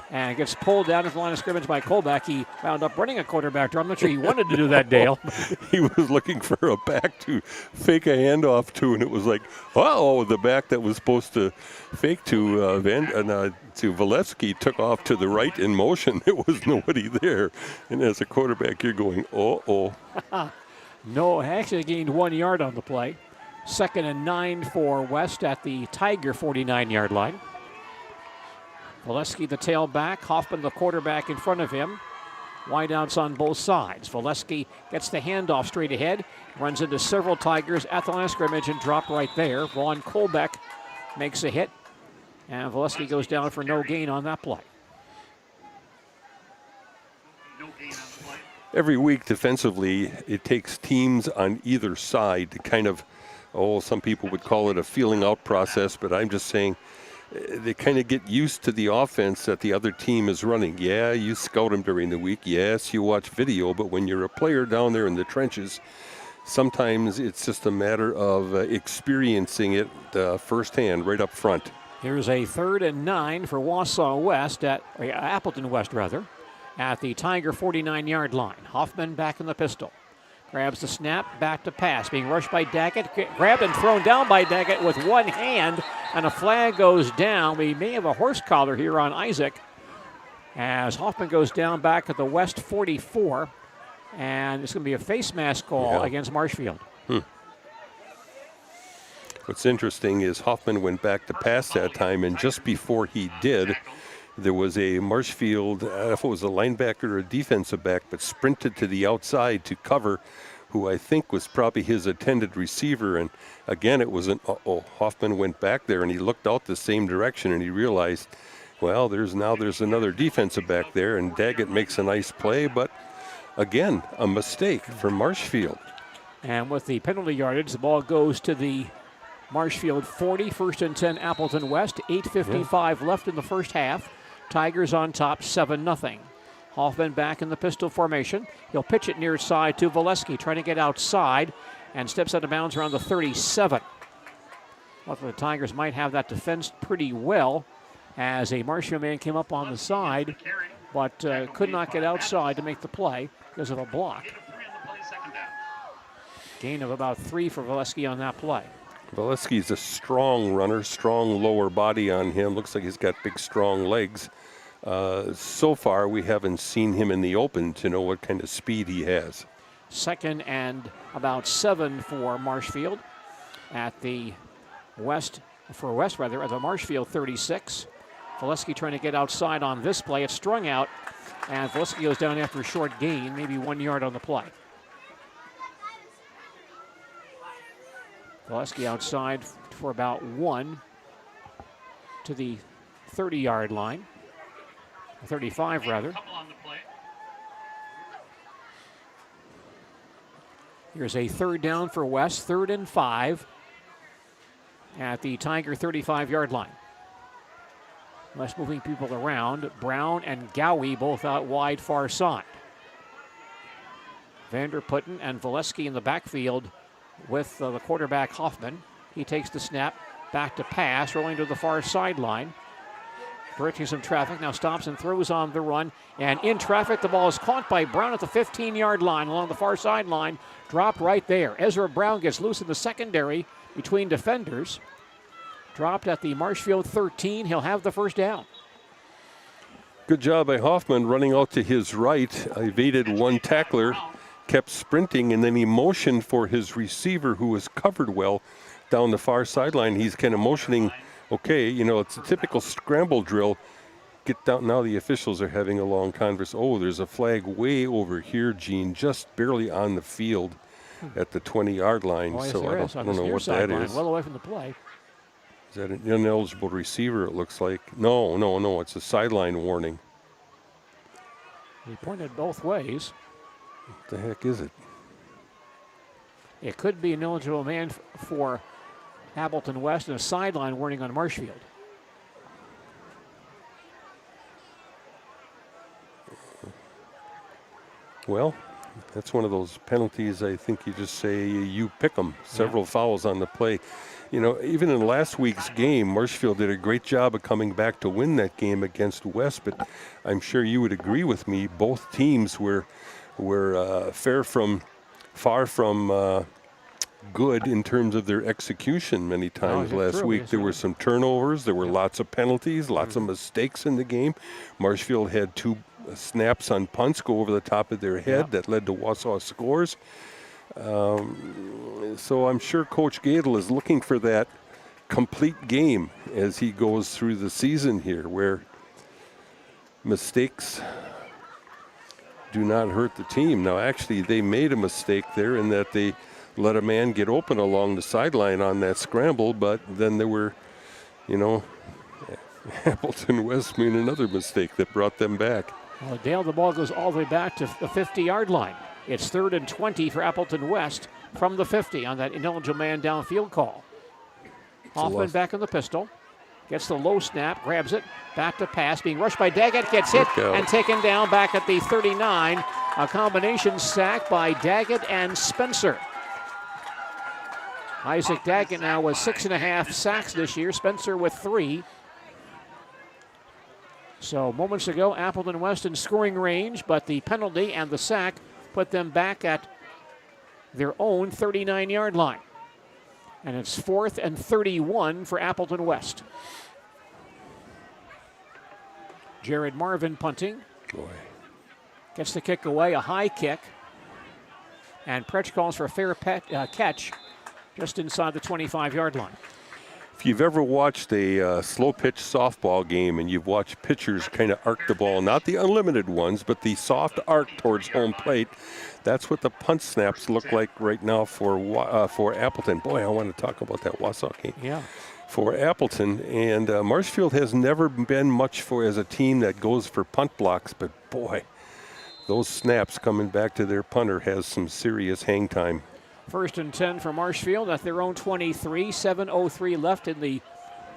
S2: and gets pulled down at the line of scrimmage by Kolbeck. He wound up running a quarterback draw. I'm not sure he wanted to do that, Dale.
S8: He was looking for a back to fake a handoff to, and it was like, the back that was supposed to fake to Valesky took off to the right in motion. There was nobody there. And as a quarterback, you're going,
S2: No, actually gained 1 yard on the play. 2nd and 9 for West at the Tiger 49-yard line. Valesky the tailback, Hoffman the quarterback in front of him. Wideouts on both sides. Valesky gets the handoff straight ahead, runs into several Tigers at the line of scrimmage and dropped right there. Vaughn Kolbeck makes a hit, and Valesky goes down for no gain on that play.
S8: Every week defensively, it takes teams on either side to kind of, some people would call it a feeling out process, but I'm just saying they kind of get used to the offense that the other team is running. Yeah, you scout them during the week. Yes, you watch video, but when you're a player down there in the trenches, sometimes it's just a matter of experiencing it firsthand right up front.
S2: Here's a 3rd and 9 for Appleton West, at the Tiger 49-yard line. Hoffman back in the pistol. Grabs the snap, back to pass. Being rushed by Daggett. Grabbed and thrown down by Daggett with one hand, and a flag goes down. We may have a horse collar here on Isaac as Hoffman goes down back at the West 44, and it's going to be a face mask call against Marshfield.
S8: What's interesting is Hoffman went back to pass that time, and just before he did, there was a Marshfield, I don't know if it was a linebacker or a defensive back, but sprinted to the outside to cover who I think was probably his intended receiver. And again, it was Hoffman went back there and he looked out the same direction and he realized, well, there's another defensive back there, and Daggett makes a nice play, but again, a mistake from Marshfield.
S2: And with the penalty yardage, the ball goes to the Marshfield 40, 1st and 10 Appleton West, 8:55 left in the first half. Tigers on top, 7-0. Hoffman back in the pistol formation. He'll pitch it near side to Valesky, trying to get outside, and steps out of bounds around the 37. Luckily, the Tigers might have that defensed pretty well, as a Marshfield man came up on the side, but could not get outside to make the play because of a block. Gain of about 3 for Valesky on that play.
S8: Valesky's a strong runner, strong lower body on him. Looks like he's got big, strong legs. So far, we haven't seen him in the open to know what kind of speed he has.
S2: 2nd and about 7 for Marshfield at the West, at the Marshfield 36. Valesky trying to get outside on this play. It's strung out, and Valesky goes down after a short gain, maybe 1 yard on the play. Valesky outside for about 1 to the 30-yard line. 35, rather. Here's a 3rd down for West, 3rd and 5 at the Tiger 35-yard line. West moving people around. Brown and Gowie both out wide far side. Vanderputten and Valesky in the backfield with the quarterback Hoffman. He takes the snap, back to pass, rolling to the far sideline. Directing some traffic, now stops and throws on the run. And in traffic, the ball is caught by Brown at the 15-yard line along the far sideline. Dropped right there. Ezra Brown gets loose in the secondary between defenders. Dropped at the Marshfield 13. He'll have the first down.
S8: Good job by Hoffman running out to his right. Evaded one tackler, kept sprinting, and then he motioned for his receiver, who was covered well down the far sideline. He's kind of motioning, okay, it's a typical scramble drill. Get down. Now the officials are having a long conversation. Oh, there's a flag way over here, Gene, just barely on the field at the 20-yard line.
S2: Oh, yes,
S8: so I don't know what that is.
S2: Well away from the play.
S8: Is that an ineligible receiver, it looks like? No. It's a sideline warning.
S2: He pointed both ways.
S8: What the heck is it?
S2: It could be an ineligible man for Appleton West and a sideline warning on Marshfield.
S8: Well, that's one of those penalties. I think you just say you pick them. Several fouls on the play. Even in last week's game, Marshfield did a great job of coming back to win that game against West, but I'm sure you would agree with me, both teams were far from good in terms of their execution many times last week. There were some turnovers, there were lots of penalties, lots of mistakes in the game. Marshfield had 2 snaps on punts go over the top of their head that led to Wausau scores. So I'm sure Coach Gadel is looking for that complete game as he goes through the season here, where mistakes do not hurt the team. Now, actually, they made a mistake there in that they let a man get open along the sideline on that scramble, but then there were, Appleton West made another mistake that brought them back.
S2: Well, Dale, the ball goes all the way back to the 50-yard line. It's 3rd and 20 for Appleton West from the 50 on that ineligible man downfield call. Hoffman back in the pistol. Gets the low snap, grabs it, back to pass, being rushed by Daggett, gets hit and taken down back at the 39. A combination sack by Daggett and Spencer. Isaac Daggett now with 6.5 sacks this year, Spencer with 3. So moments ago, Appleton West in scoring range, but the penalty and the sack put them back at their own 39-yard line. And it's 4th and 31 for Appleton West. Jared Marvin punting. Gets the kick away, a high kick. And Pretsch calls for a fair catch just inside the 25-yard line.
S8: If you've ever watched a slow pitch softball game and you've watched pitchers kind of arc the ball, not the unlimited ones, but the soft arc towards home plate, that's what the punt snaps look like right now for Appleton. Boy, I want to talk about that Wausau game.
S2: Yeah.
S8: For Appleton, and Marshfield has never been much as a team that goes for punt blocks, but boy, those snaps coming back to their punter has some serious hang time.
S2: 1st and 10 for Marshfield at their own 23. 7:03 left in the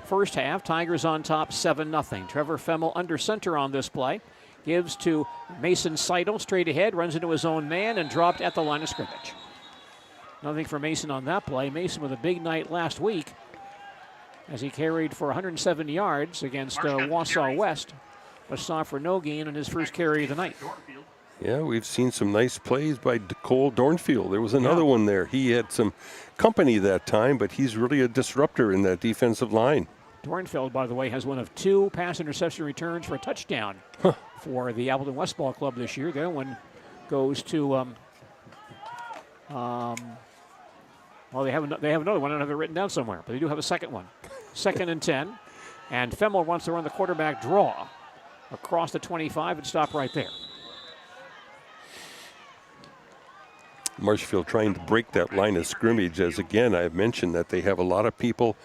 S2: first half. Tigers on top 7-0. Trevor Femmel under center on this play. Gives to Mason Seidel straight ahead, runs into his own man and dropped at the line of scrimmage. Nothing for Mason on that play. Mason with a big night last week as he carried for 107 yards against Wausau West, but saw for no gain on his first carry of the night.
S8: Yeah, we've seen some nice plays by Cole Dornfield. There was another one there. He had some company that time, but he's really a disruptor in that defensive line.
S2: Dornfield, by the way, has one of 2 pass interception returns for a touchdown for the Appleton West Ball Club this year. The other one goes to, well, they have another one. I don't have it written down somewhere, but they do have a second one. 2nd and 10, and Femmel wants to run the quarterback draw across the 25 and stop right there.
S8: Marshfield trying to break that line of scrimmage, as again I've mentioned that they have a lot of people,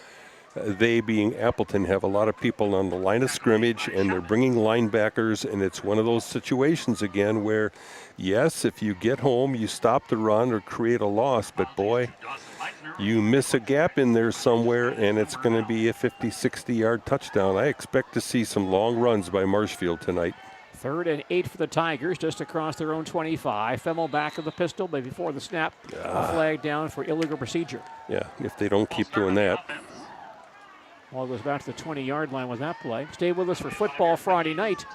S8: they being Appleton, have a lot of people on the line of scrimmage, and they're bringing linebackers, and it's one of those situations again where, yes, if you get home, you stop the run or create a loss, but boy, you miss a gap in there somewhere, and it's going to be a 50, 60-yard touchdown. I expect to see some long runs by Marshfield tonight.
S2: 3rd and 8 for the Tigers, just across their own 25. Femmel back of the pistol, but before the snap, a flag down for illegal procedure.
S8: Yeah, if they don't keep doing that.
S2: Ball goes back to the 20-yard line with that play. Stay with us for Football Friday night.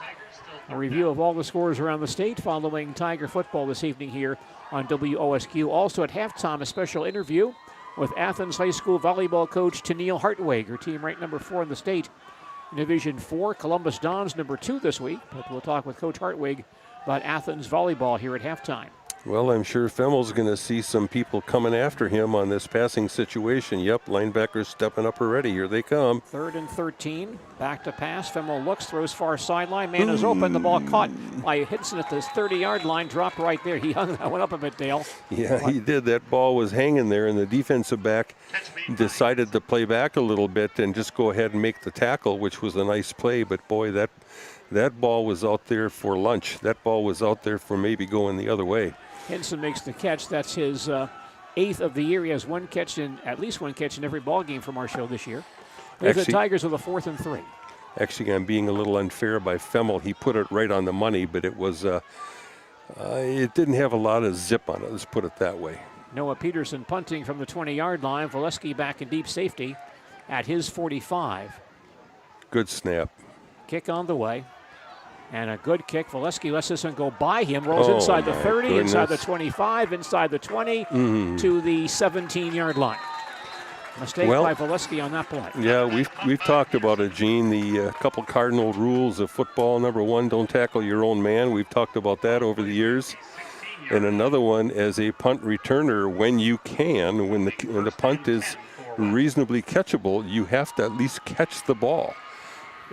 S2: A review of all the scores around the state following Tiger football this evening here on WOSQ. Also at halftime, a special interview with Athens High School volleyball coach Tennille Hartwig, her team ranked number 4 in the state. Division 4, Columbus Dons number 2 this week, but we'll talk with Coach Hartwig about Athens volleyball here at halftime.
S8: Well, I'm sure Femmel's going to see some people coming after him on this passing situation. Yep, linebackers stepping up already. Here they come.
S2: 3rd and 13, back to pass. Femmel looks, throws far sideline. Man is open. The ball caught by Hinson at this 30-yard line, dropped right there. He hung that one up a bit, Dale.
S8: Yeah, he did. That ball was hanging there, and the defensive back decided to play back a little bit and just go ahead and make the tackle, which was a nice play. But, boy, that ball was out there for lunch. That ball was out there for maybe going the other way.
S2: Henson makes the catch. That's his 8th of the year. He has at least one catch in every ball game for Marshfield this year. The Tigers with a 4th and 3.
S8: Actually, I'm being a little unfair by Femmel. He put it right on the money, but it was it didn't have a lot of zip on it. Let's put it that way.
S2: Noah Peterson punting from the 20-yard line. Valesky back in deep safety at his 45.
S8: Good snap.
S2: Kick on the way. And a good kick. Valesky lets this one go by him. Rolls inside the 30, inside the 25, inside the 20, to the 17-yard line. Mistake by Valesky on that play.
S8: Yeah, we've talked about it, Gene. The couple cardinal rules of football. Number 1, don't tackle your own man. We've talked about that over the years. And another one, as a punt returner, when you can, when the punt is reasonably catchable, you have to at least catch the ball.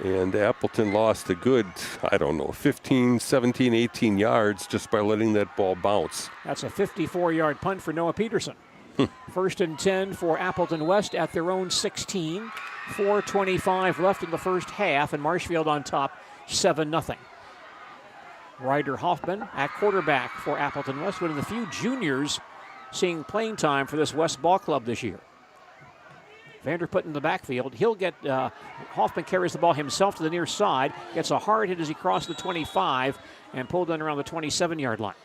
S8: And Appleton lost a good, 15, 17, 18 yards just by letting that ball bounce.
S2: That's a 54-yard punt for Noah Peterson. 1st and 10 for Appleton West at their own 16. 4:25 left in the first half, and Marshfield on top, 7-0. Ryder Hoffman at quarterback for Appleton West, one of the few juniors seeing playing time for this West Ball Club this year. Vanderput in the backfield. He'll get, Hoffman carries the ball himself to the near side, gets a hard hit as he crosses the 25 and pulled in around the 27-yard line.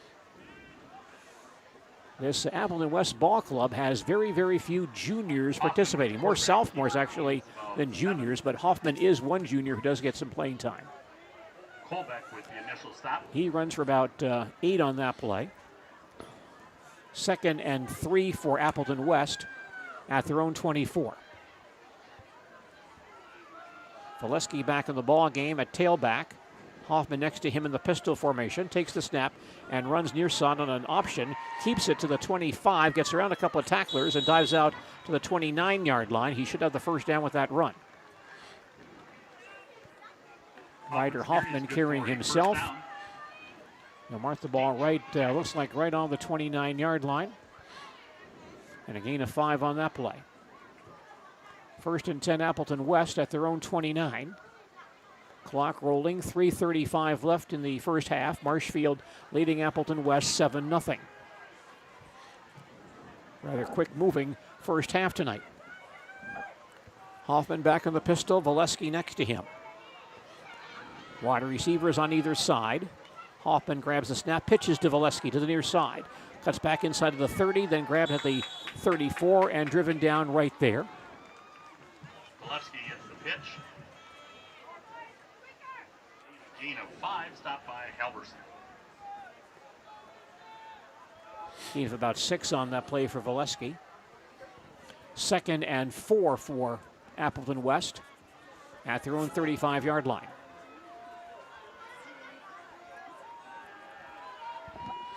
S2: This Appleton West Ball Club has very, very few juniors participating. More sophomores, actually, than juniors, but Hoffman is one junior who does get some playing time.
S10: Colbeck with the initial stop.
S2: He runs for about 8 on that play. 2nd and 3 for Appleton West at their own 24. Valesky back in the ball game at tailback. Hoffman next to him in the pistol formation, takes the snap and runs near side on an option, keeps it to the 25, gets around a couple of tacklers and dives out to the 29-yard line. He should have the first down with that run. Ryder Hoffman carrying himself. He'll mark the ball right, looks like right on the 29-yard line. And a gain of 5 on that play. 1st and 10 Appleton West at their own 29. Clock rolling, 3:35 left in the first half. Marshfield leading Appleton West 7-0. Rather quick moving first half tonight. Hoffman back in the pistol, Valesky next to him. Wide receivers on either side. Hoffman grabs the snap, pitches to Valesky to the near side. Cuts back inside of the 30, then grabbed at the 34 and driven down right there.
S10: Valesky gets the pitch. Gain of 5, stopped by Halverson.
S2: Gain of about 6 on that play for Valesky. 2nd and 4 for Appleton West at their own 35-yard line.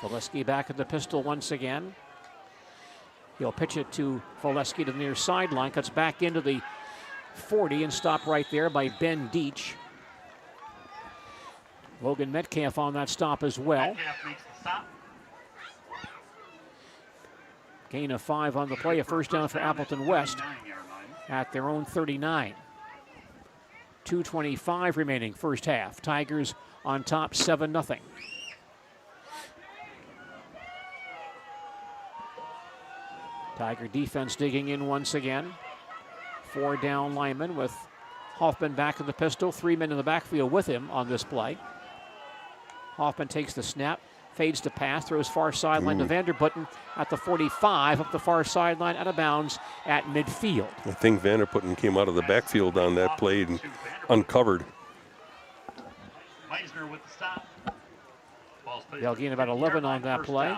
S2: Valesky back at the pistol once again. He'll pitch it to Valesky to the near sideline, cuts back into the 40 and stopped right there by Ben Deach. Logan Metcalf on that stop as well.
S10: Metcalf makes the stop.
S2: Gain of 5 on the play, a first down for Appleton West at their own 39. 2:25 remaining first half. Tigers on top 7-0. Tiger defense digging in once again. 4 down linemen with Hoffman back in the pistol. 3 men in the backfield with him on this play. Hoffman takes the snap, fades to pass, throws far sideline to Vanderputten at the 45, up the far sideline, out of bounds at midfield.
S8: I think Vanderputten came out of the backfield on that play and uncovered.
S10: Meisner with the stop.
S2: They'll gain about 11 on that play.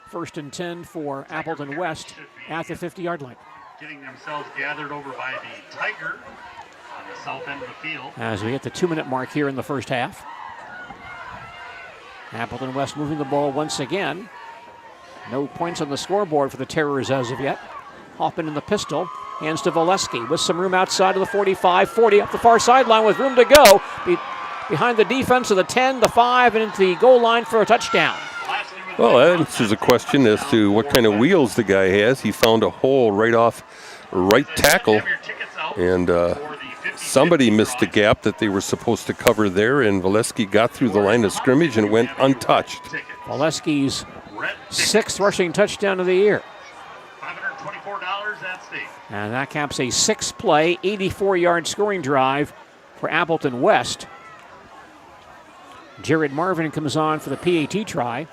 S2: 1st and 10 for Appleton West at the 50-yard line.
S10: Getting themselves gathered over by the Tiger on the south end of the field.
S2: As we hit the 2-minute mark here in the first half. Appleton West moving the ball once again. No points on the scoreboard for the Terrors as of yet. Hoffman in the pistol, hands to Valesky with some room outside of the 45, 40 up the far sideline with room to go. Behind the defense of the 10, the 5, and into the goal line for a touchdown.
S8: Well, that answers a question as to what kind of wheels the guy has. He found a hole right off right tackle, and somebody missed the gap that they were supposed to cover there, and Valesky got through the line of scrimmage and went untouched.
S2: Valesky's 6th rushing touchdown of the year.
S10: $524 at stake.
S2: And that caps a 6-play, 84-yard scoring drive for Appleton West. Jared Marvin comes on for the PAT try.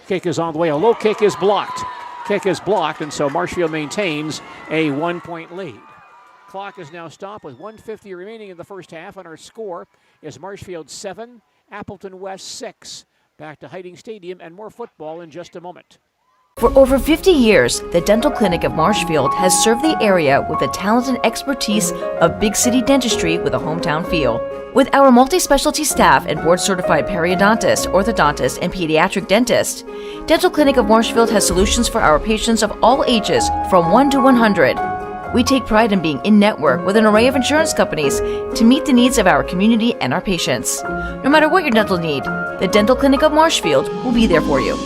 S2: Kick is on the way. A low kick is blocked. Kick is blocked, and so Marshfield maintains a 1-point lead. Clock is now stopped with 1:50 remaining in the first half, and our score is Marshfield 7, Appleton West 6. Back to Hiding Stadium and more football in just a moment.
S15: For over 50 years, the Dental Clinic of Marshfield has served the area with the talent and expertise of big city dentistry with a hometown feel. With our multi-specialty staff and board-certified periodontist, orthodontist, and pediatric dentist, Dental Clinic of Marshfield has solutions for our patients of all ages from 1 to 100. We take pride in being in-network with an array of insurance companies to meet the needs of our community and our patients. No matter what your dental need, the Dental Clinic of Marshfield will be there for you.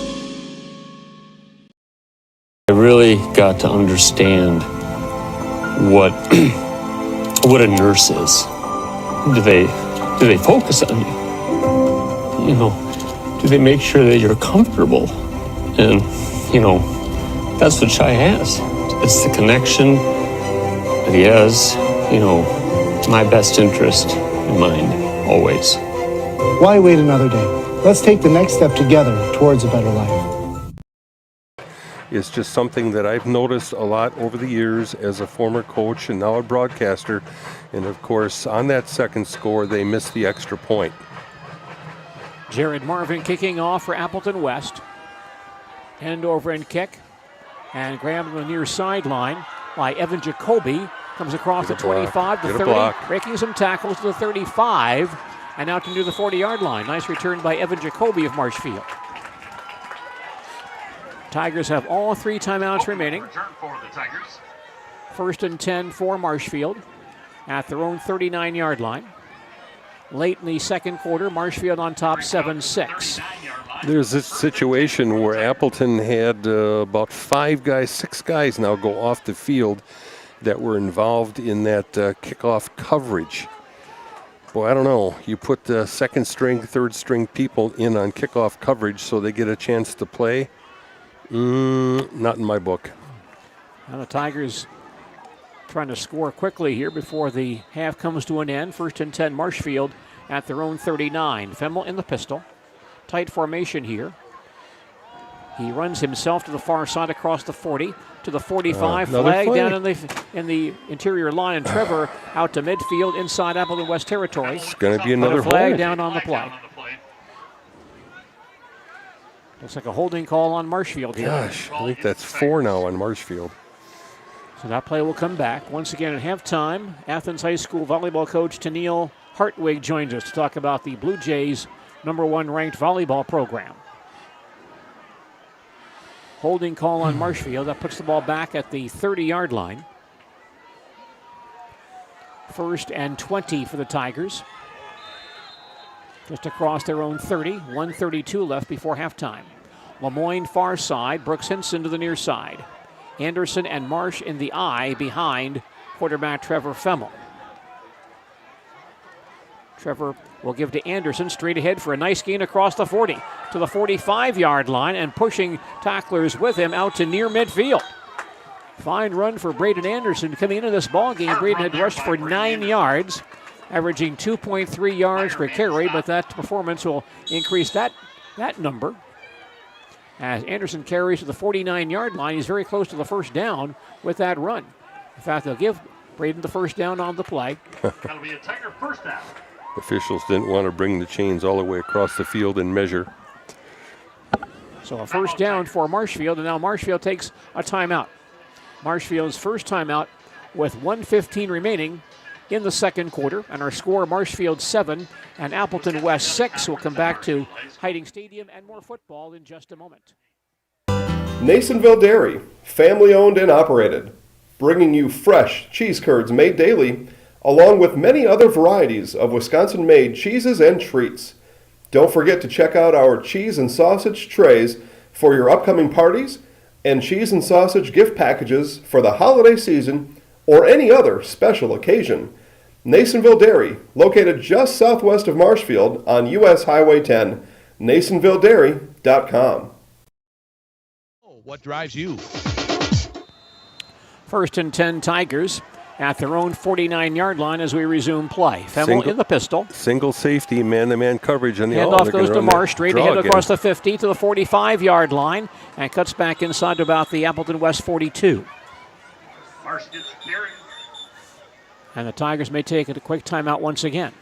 S16: I really got to understand what a nurse is. Do they focus on you? You know, do they make sure that you're comfortable? And, you know, that's what Shai has. It's the connection that he has, you know, my best interest in mind, always.
S17: Why wait another day? Let's take the next step together towards a better life.
S8: It's just something that I've noticed a lot over the years as a former coach and now a broadcaster. And of course, on that second score, they missed the extra point.
S2: Jared Marvin kicking off for Appleton West. End over and kick. And grabbed on the near sideline by Evan Jacoby. Comes across the 25, the 30, breaking some tackles to the 35. and out to near the 40-yard line. Nice return by Evan Jacoby of Marshfield. Tigers have all 3 timeouts remaining.
S10: Return for the Tigers.
S2: 1st and 10 for Marshfield at their own 39-yard line. Late in the second quarter, Marshfield on top 7-6.
S8: There's this situation where Appleton had about 6 guys now go off the field that were involved in that kickoff coverage. Boy, I don't know. You put the second string, third string people in on kickoff coverage so they get a chance to play. Not in my book.
S2: Now the Tigers trying to score quickly here before the half comes to an end. 1st and 10 Marshfield at their own 39. Femmel in the pistol. Tight formation here. He runs himself to the far side across the 40 to the 45. Flag
S8: play.
S2: down in the interior line, and Trevor out to midfield inside Appleton West territory.
S8: It's going to be another
S2: flag
S8: hold.
S2: down on the play. Looks like a holding call on Marshfield here.
S8: Gosh, I think that's 4 now on Marshfield.
S2: So that play will come back. Once again at halftime, Athens High School volleyball coach Tennille Hartwig joins us to talk about the Blue Jays' #1 ranked volleyball program. Holding call on Marshfield. That puts the ball back at the 30-yard line. 1st and 20 for the Tigers. Just across their own 30. 1:32 left before halftime. Lemoyne far side. Brooks Hinson to the near side. Anderson and Marsh in the eye behind quarterback Trevor Femmel. Trevor will give to Anderson straight ahead for a nice gain across the 40 to the 45-yard line and pushing tacklers with him out to near midfield. Fine run for Braden Anderson coming into this ball game. Braden had rushed for 9 yards, averaging 2.3 yards per carry, but that performance will increase that number. As Anderson carries to the 49-yard line, he's very close to the first down with that run. In fact, they'll give Braden the first down on the play.
S10: That'll be a Tiger first down.
S8: Officials didn't want to bring the chains all the way across the field and measure.
S2: So a first down for Marshfield, and now Marshfield takes a timeout. Marshfield's first timeout with 1:15 remaining in the second quarter, and our score Marshfield 7 and Appleton West 6. We'll come back to Hiding Stadium and more football in just a moment.
S18: Nasonville Dairy, family owned and operated, bringing you fresh cheese curds made daily, along with many other varieties of Wisconsin-made cheeses and treats. Don't forget to check out our cheese and sausage trays for your upcoming parties and cheese and sausage gift packages for the holiday season or any other special occasion. Nasonville Dairy, located just southwest of Marshfield on U.S. Highway 10, NasonvilleDairy.com.
S3: What drives you?
S2: 1st and 10 Tigers at their own 49-yard line as we resume play. Femmel in the pistol.
S8: Single safety, man-to-man coverage. And
S2: handoff goes to Marsh, straight ahead across the 50 to the 45-yard line, and cuts back inside to about the Appleton West 42.
S10: Marsh gets carry.
S2: And the Tigers may take a quick timeout once again.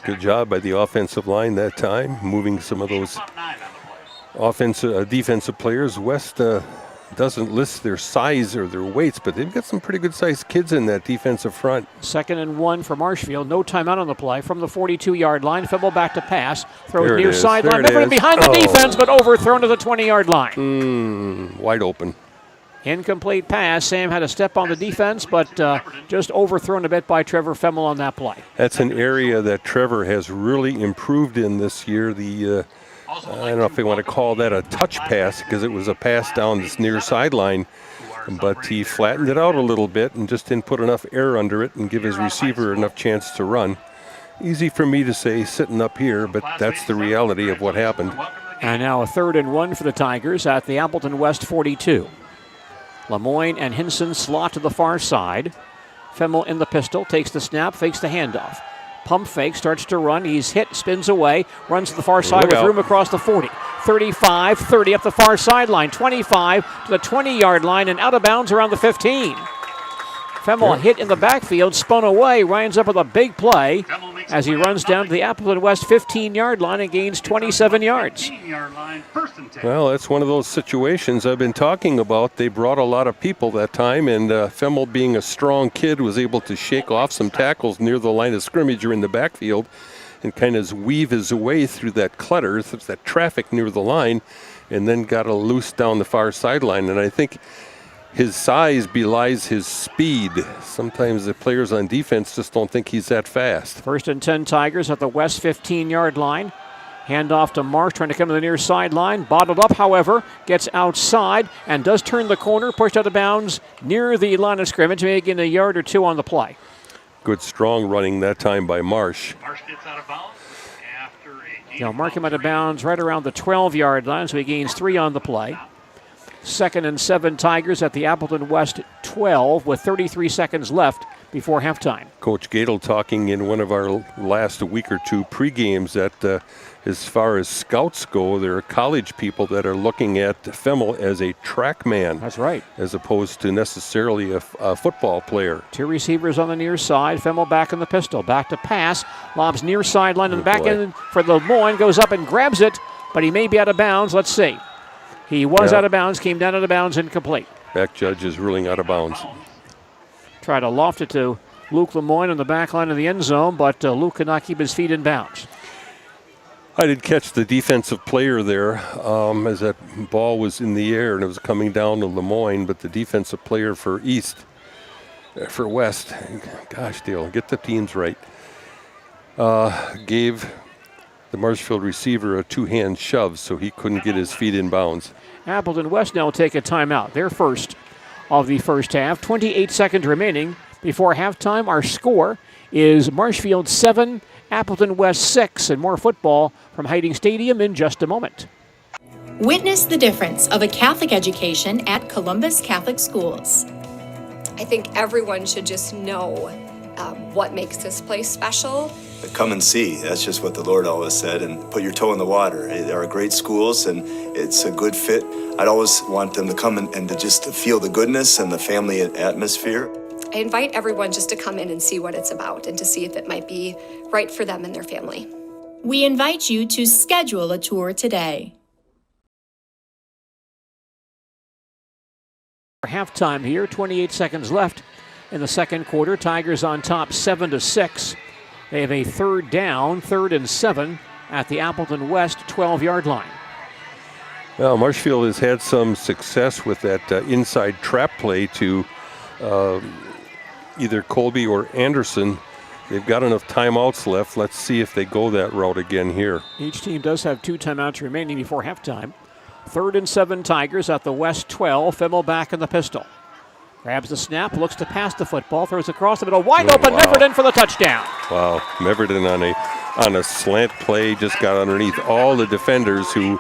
S8: Good job by the offensive line that time, moving some of those defensive players. West doesn't list their size or their weights, but they've got some pretty good-sized kids in that defensive front.
S2: 2nd and 1 for Marshfield. No timeout on the play from the 42-yard line. Femmel back to pass. Throws near sideline. Behind the defense, but overthrown to the 20-yard line.
S8: Wide open.
S2: Incomplete pass. Sam had a step on the defense, but just overthrown a bit by Trevor Femmel on that play.
S8: That's an area that Trevor has really improved in this year. I don't know if they want to call that a touch pass because it was a pass down this near sideline, but he flattened it out a little bit and just didn't put enough air under it and give his receiver enough chance to run. Easy for me to say sitting up here, but that's the reality of what happened.
S2: And now a 3rd and 1 for the Tigers at the Appleton West 42. Lemoyne and Hinson slot to the far side. Femmel in the pistol, takes the snap, fakes the handoff. Pump fake, starts to run. He's hit, spins away, runs to the far side with room across the 40. 35, 30 up the far sideline. 25 to the 20-yard line and out of bounds around the 15. Femmel hit in the backfield, spun away, winds up with a big play as he runs down to the Appleton West 15-yard line and gains 27 yards.
S8: Well, that's one of those situations I've been talking about. They brought a lot of people that time, and Femmel, being a strong kid, was able to shake off some tackles near the line of scrimmage or in the backfield. and kind of weave his way through that clutter, that traffic near the line, and then got a loose down the far sideline. And I think his size belies his speed. Sometimes the players on defense just don't think he's that fast.
S2: 1st and 10 Tigers at the West 15-yard line. Hand off to Marsh, trying to come to the near sideline. Bottled up, however, gets outside and does turn the corner, pushed out of bounds near the line of scrimmage, making a yard or two on the play.
S8: Good strong running that time by Marsh.
S10: Marsh gets out of bounds after a
S2: They'll mark him out of bounds right around the 12-yard line, so he gains 3 on the play. 2nd and 7 Tigers at the Appleton West 12 with 33 seconds left before halftime.
S8: Coach Gadel talking in one of our last week or two pre-games that as far as scouts go, there are college people that are looking at Femmel as a track man.
S2: That's right.
S8: As opposed to necessarily a football player.
S2: 2 receivers on the near side. Femmel back in the pistol. Back to pass. Lobs near sideline and back in for Lemoyne. Goes up and grabs it, but he may be out of bounds. Let's see. He was out of bounds, came down out of bounds, incomplete.
S8: Back judge is ruling out of bounds.
S2: Tried to loft it to Luke Lemoyne on the back line of the end zone, but Luke could not keep his feet in bounds.
S8: I did catch the defensive player there as that ball was in the air and it was coming down to Lemoyne, but the defensive player for West, gosh, Dale, get the teams right, gave the Marshfield receiver a 2-hand shove so he couldn't get his feet in bounds.
S2: Appleton West now take a timeout. Their first of the first half. 28 seconds remaining before halftime. Our score is Marshfield 7, Appleton West 6, and more football from Hiding Stadium in just a moment.
S19: Witness the difference of a Catholic education at Columbus Catholic Schools.
S20: I think everyone should just know what makes this place special.
S21: Come and see. That's just what the Lord always said, and put your toe in the water. There are great schools, and it's a good fit. I'd always want them to come and to just feel the goodness and the family atmosphere.
S20: I invite everyone just to come in and see what it's about and to see if it might be right for them and their family.
S19: We invite you to schedule a tour today.
S2: Halftime here, 28 seconds left in the second quarter. Tigers on top 7-6. They have a 3rd down, 3rd and 7 at the Appleton West 12-yard line.
S8: Well, Marshfield has had some success with that inside trap play to either Colby or Anderson. They've got enough timeouts left. Let's see if they go that route again here.
S2: Each team does have 2 timeouts remaining before halftime. 3rd and 7 Tigers at the West 12. Femmel back in the pistol. Grabs the snap, looks to pass the football, throws across the middle, wide open, Meverden for the touchdown.
S8: Wow, Meverden on a slant play just got underneath all the defenders who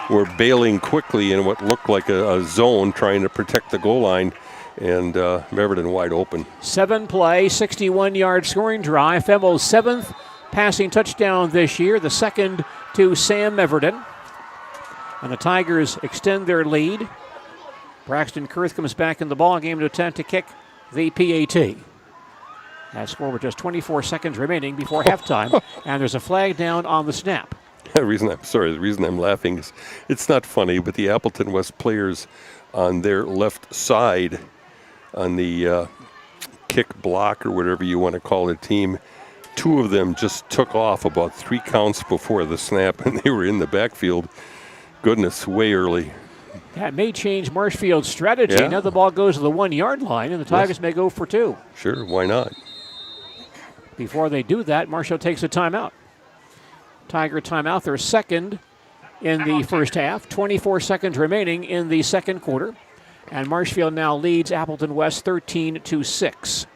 S8: were bailing quickly in what looked like a zone trying to protect the goal line, and Meverden wide open.
S2: 7-play, 61-yard scoring drive. Femmel's 7th passing touchdown this year, the 2nd to Sam Meverden. And the Tigers extend their lead. Braxton Kurth comes back in the ball game to attempt to kick the PAT. That score with just 24 seconds remaining before halftime, and there's a flag down on the snap.
S8: The reason I'm laughing is it's not funny, but the Appleton West players on their left side on the kick block or whatever you want to call the team, 2 of them just took off about 3 counts before the snap, and they were in the backfield. Goodness, way early.
S2: That may change Marshfield's strategy.
S8: Yeah.
S2: Now the ball goes to the 1-yard line, and the Tigers may go for 2.
S8: Sure, why not?
S2: Before they do that, Marshall takes a timeout. Tiger timeout, their 2nd in the first half. 24 seconds remaining in the second quarter. And Marshfield now leads Appleton West 13-6.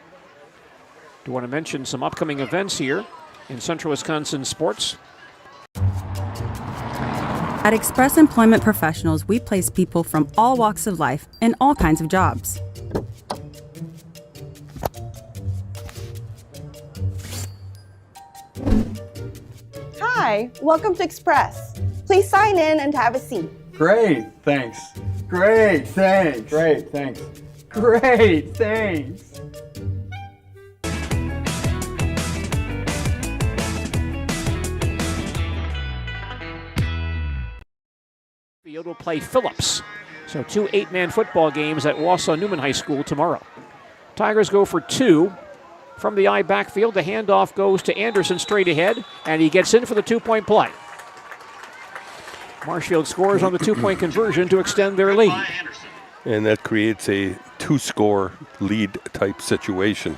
S2: Do want to mention some upcoming events here in Central Wisconsin sports.
S22: At Express Employment Professionals, we place people from all walks of life in all kinds of jobs.
S23: Hi, welcome to Express. Please sign in and have a seat.
S24: Great, thanks. Great, thanks. Great, thanks. Great, thanks.
S2: Field will play Phillips. So 2 8-man football games at Wausau Newman High School tomorrow. Tigers go for 2 From the I backfield, the handoff goes to Anderson straight ahead, and he gets in for the 2-point play. Marshfield scores on the 2-point conversion to extend their lead.
S8: And that creates a 2-score lead type situation.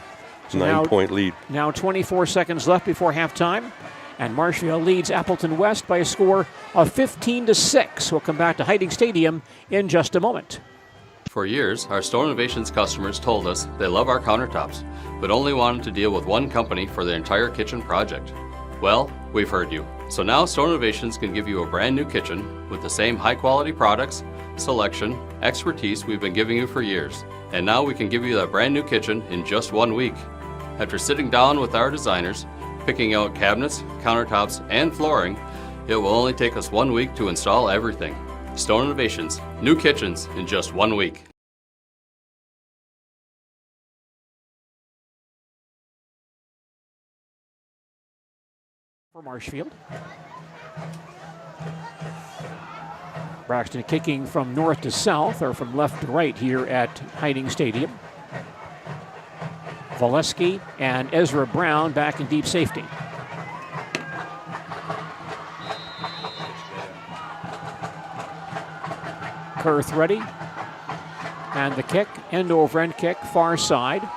S8: 9-point lead.
S2: Now 24 seconds left before halftime, and Marshfield leads Appleton West by a score of 15-6. We'll come back to Hiding Stadium in just a moment.
S1: For years, our Stone Innovations customers told us they love our countertops, but only wanted to deal with one company for their entire kitchen project. Well, we've heard you. So now Stone Innovations can give you a brand new kitchen with the same high-quality products, selection, expertise we've been giving you for years. And now we can give you that brand new kitchen in just 1 week. After sitting down with our designers, picking out cabinets, countertops, and flooring, it will only take us 1 week to install everything. Stone Innovations, new kitchens in just 1 week.
S2: For Marshfield. Braxton kicking from north to south, or from left to right here at Hiding Stadium. Valesky and Ezra Brown back in deep safety. Kurth ready. And the kick, end over end kick, far side.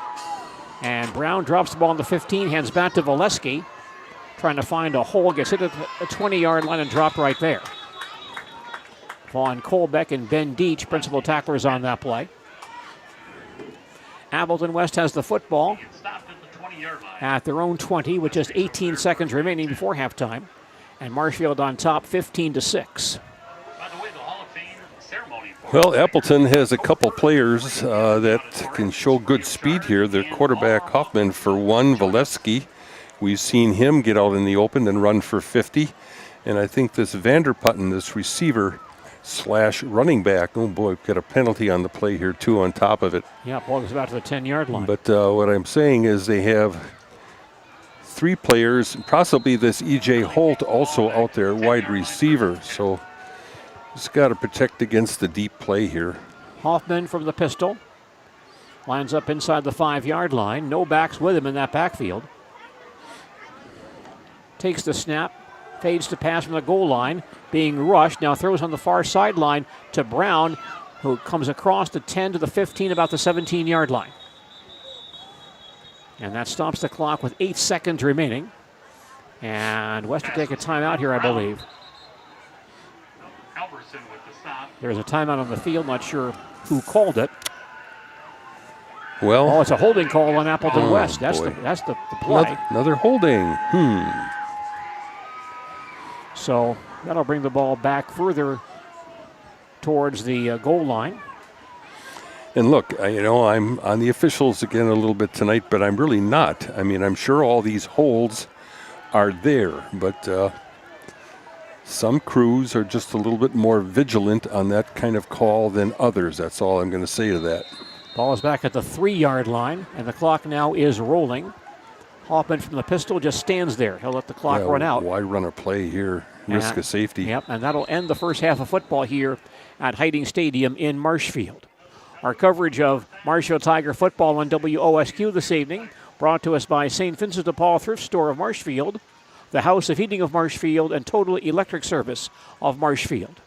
S2: And Brown drops the ball on the 15, hands back to Valesky. Trying to find a hole, gets hit at the 20-yard line and dropped right there. Vaughn Colbeck and Ben Deach, principal tacklers on that play. Appleton West has the football at their own 20 with just 18 seconds remaining before halftime. And Marshfield on top 15-6.
S8: Well, Appleton has a couple players that can show good speed here. Their quarterback, Hoffman, for one. Valesky, we've seen him get out in the open and run for 50. And I think this Vanderputten, this receiver / running back, oh boy, got a penalty on the play here too on top of it.
S2: Yeah, ball goes about to the 10-yard line.
S8: But what I'm saying is they have 3 players, possibly this E.J. Holt also out there, wide receiver. So just got to protect against the deep play here.
S2: Hoffman from the pistol. Lines up inside the 5-yard line. No backs with him in that backfield. Takes the snap. Fades to pass from the goal line. Being rushed. Now throws on the far sideline to Brown, who comes across the 10 to the 15, about the 17-yard line. And that stops the clock with 8 seconds remaining. And West will take a timeout here, I believe. There's a timeout on the field. Not sure who called it.
S8: Well,
S2: it's a holding call on Appleton West. That's the play.
S8: Another holding.
S2: So that'll bring the ball back further towards the goal line.
S8: And look, I'm on the officials again a little bit tonight, but I'm really not. I mean, I'm sure all these holds are there, but some crews are just a little bit more vigilant on that kind of call than others. That's all I'm going to say to that.
S2: Ball is back at the 3-yard line, and the clock now is rolling. Hoffman from the pistol just stands there. He'll let the clock run out.
S8: Why run a play here? Risk of safety.
S2: Yep, and that'll end the first half of football here at Hiding Stadium in Marshfield. Our coverage of Marshfield Tiger football on WOSQ this evening brought to us by St. Vincent de Paul Thrift Store of Marshfield, the House of Heating of Marshfield, and Total Electric Service of Marshfield.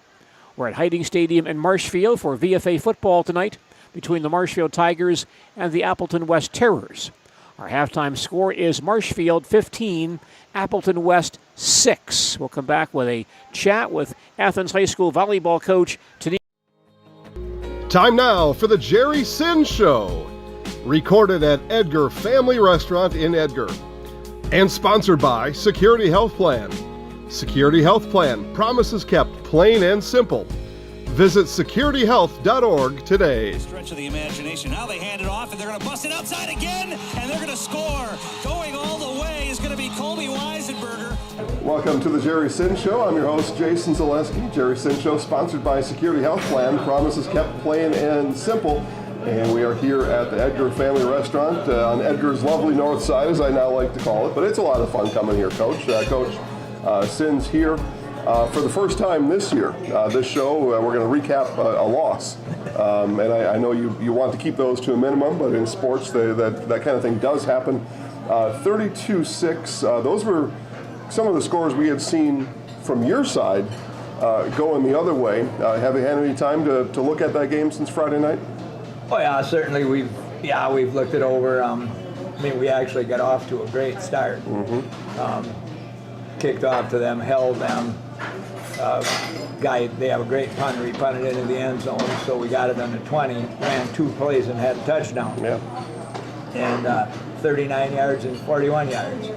S2: We're at Hiding Stadium in Marshfield for VFA football tonight between the Marshfield Tigers and the Appleton West Terrors. Our halftime score is Marshfield 15, Appleton West 6. We'll come back with a chat with Athens High School volleyball coach Denise.
S18: Time now for the Jerry Sin Show, recorded at Edgar Family Restaurant in Edgar, and sponsored by Security Health Plan. Security Health Plan, promises kept, plain and simple. Visit securityhealth.org today.
S4: Stretch of the imagination. Now they hand it off, and they're going to bust it outside again, and they're going to score. Going all the way is going to be Colby Weisenberger.
S18: Welcome to the Jerry Sin Show. I'm your host, Jason Zaleski. Jerry Sin Show, sponsored by Security Health Plan, promises kept, plain and simple. And we are here at the Edgar Family Restaurant on Edgar's lovely north side, as I now like to call it. But it's a lot of fun coming here, Coach. Coach Sin's here. For the first time this year, this show, we're going to recap a loss. And I know you want to keep those to a minimum, but in sports, that kind of thing does happen. 32-6, those were some of the scores we had seen from your side going the other way. Have you had any time to look at that game since Friday night?
S5: Oh yeah, certainly we've looked it over. We actually got off to a great start. Kicked off to them, held them. They have a great punter. He punted into the end zone, so we got it under 20. Ran 2 plays and had a touchdown.
S18: Yeah.
S5: And 39 yards and 41 yards.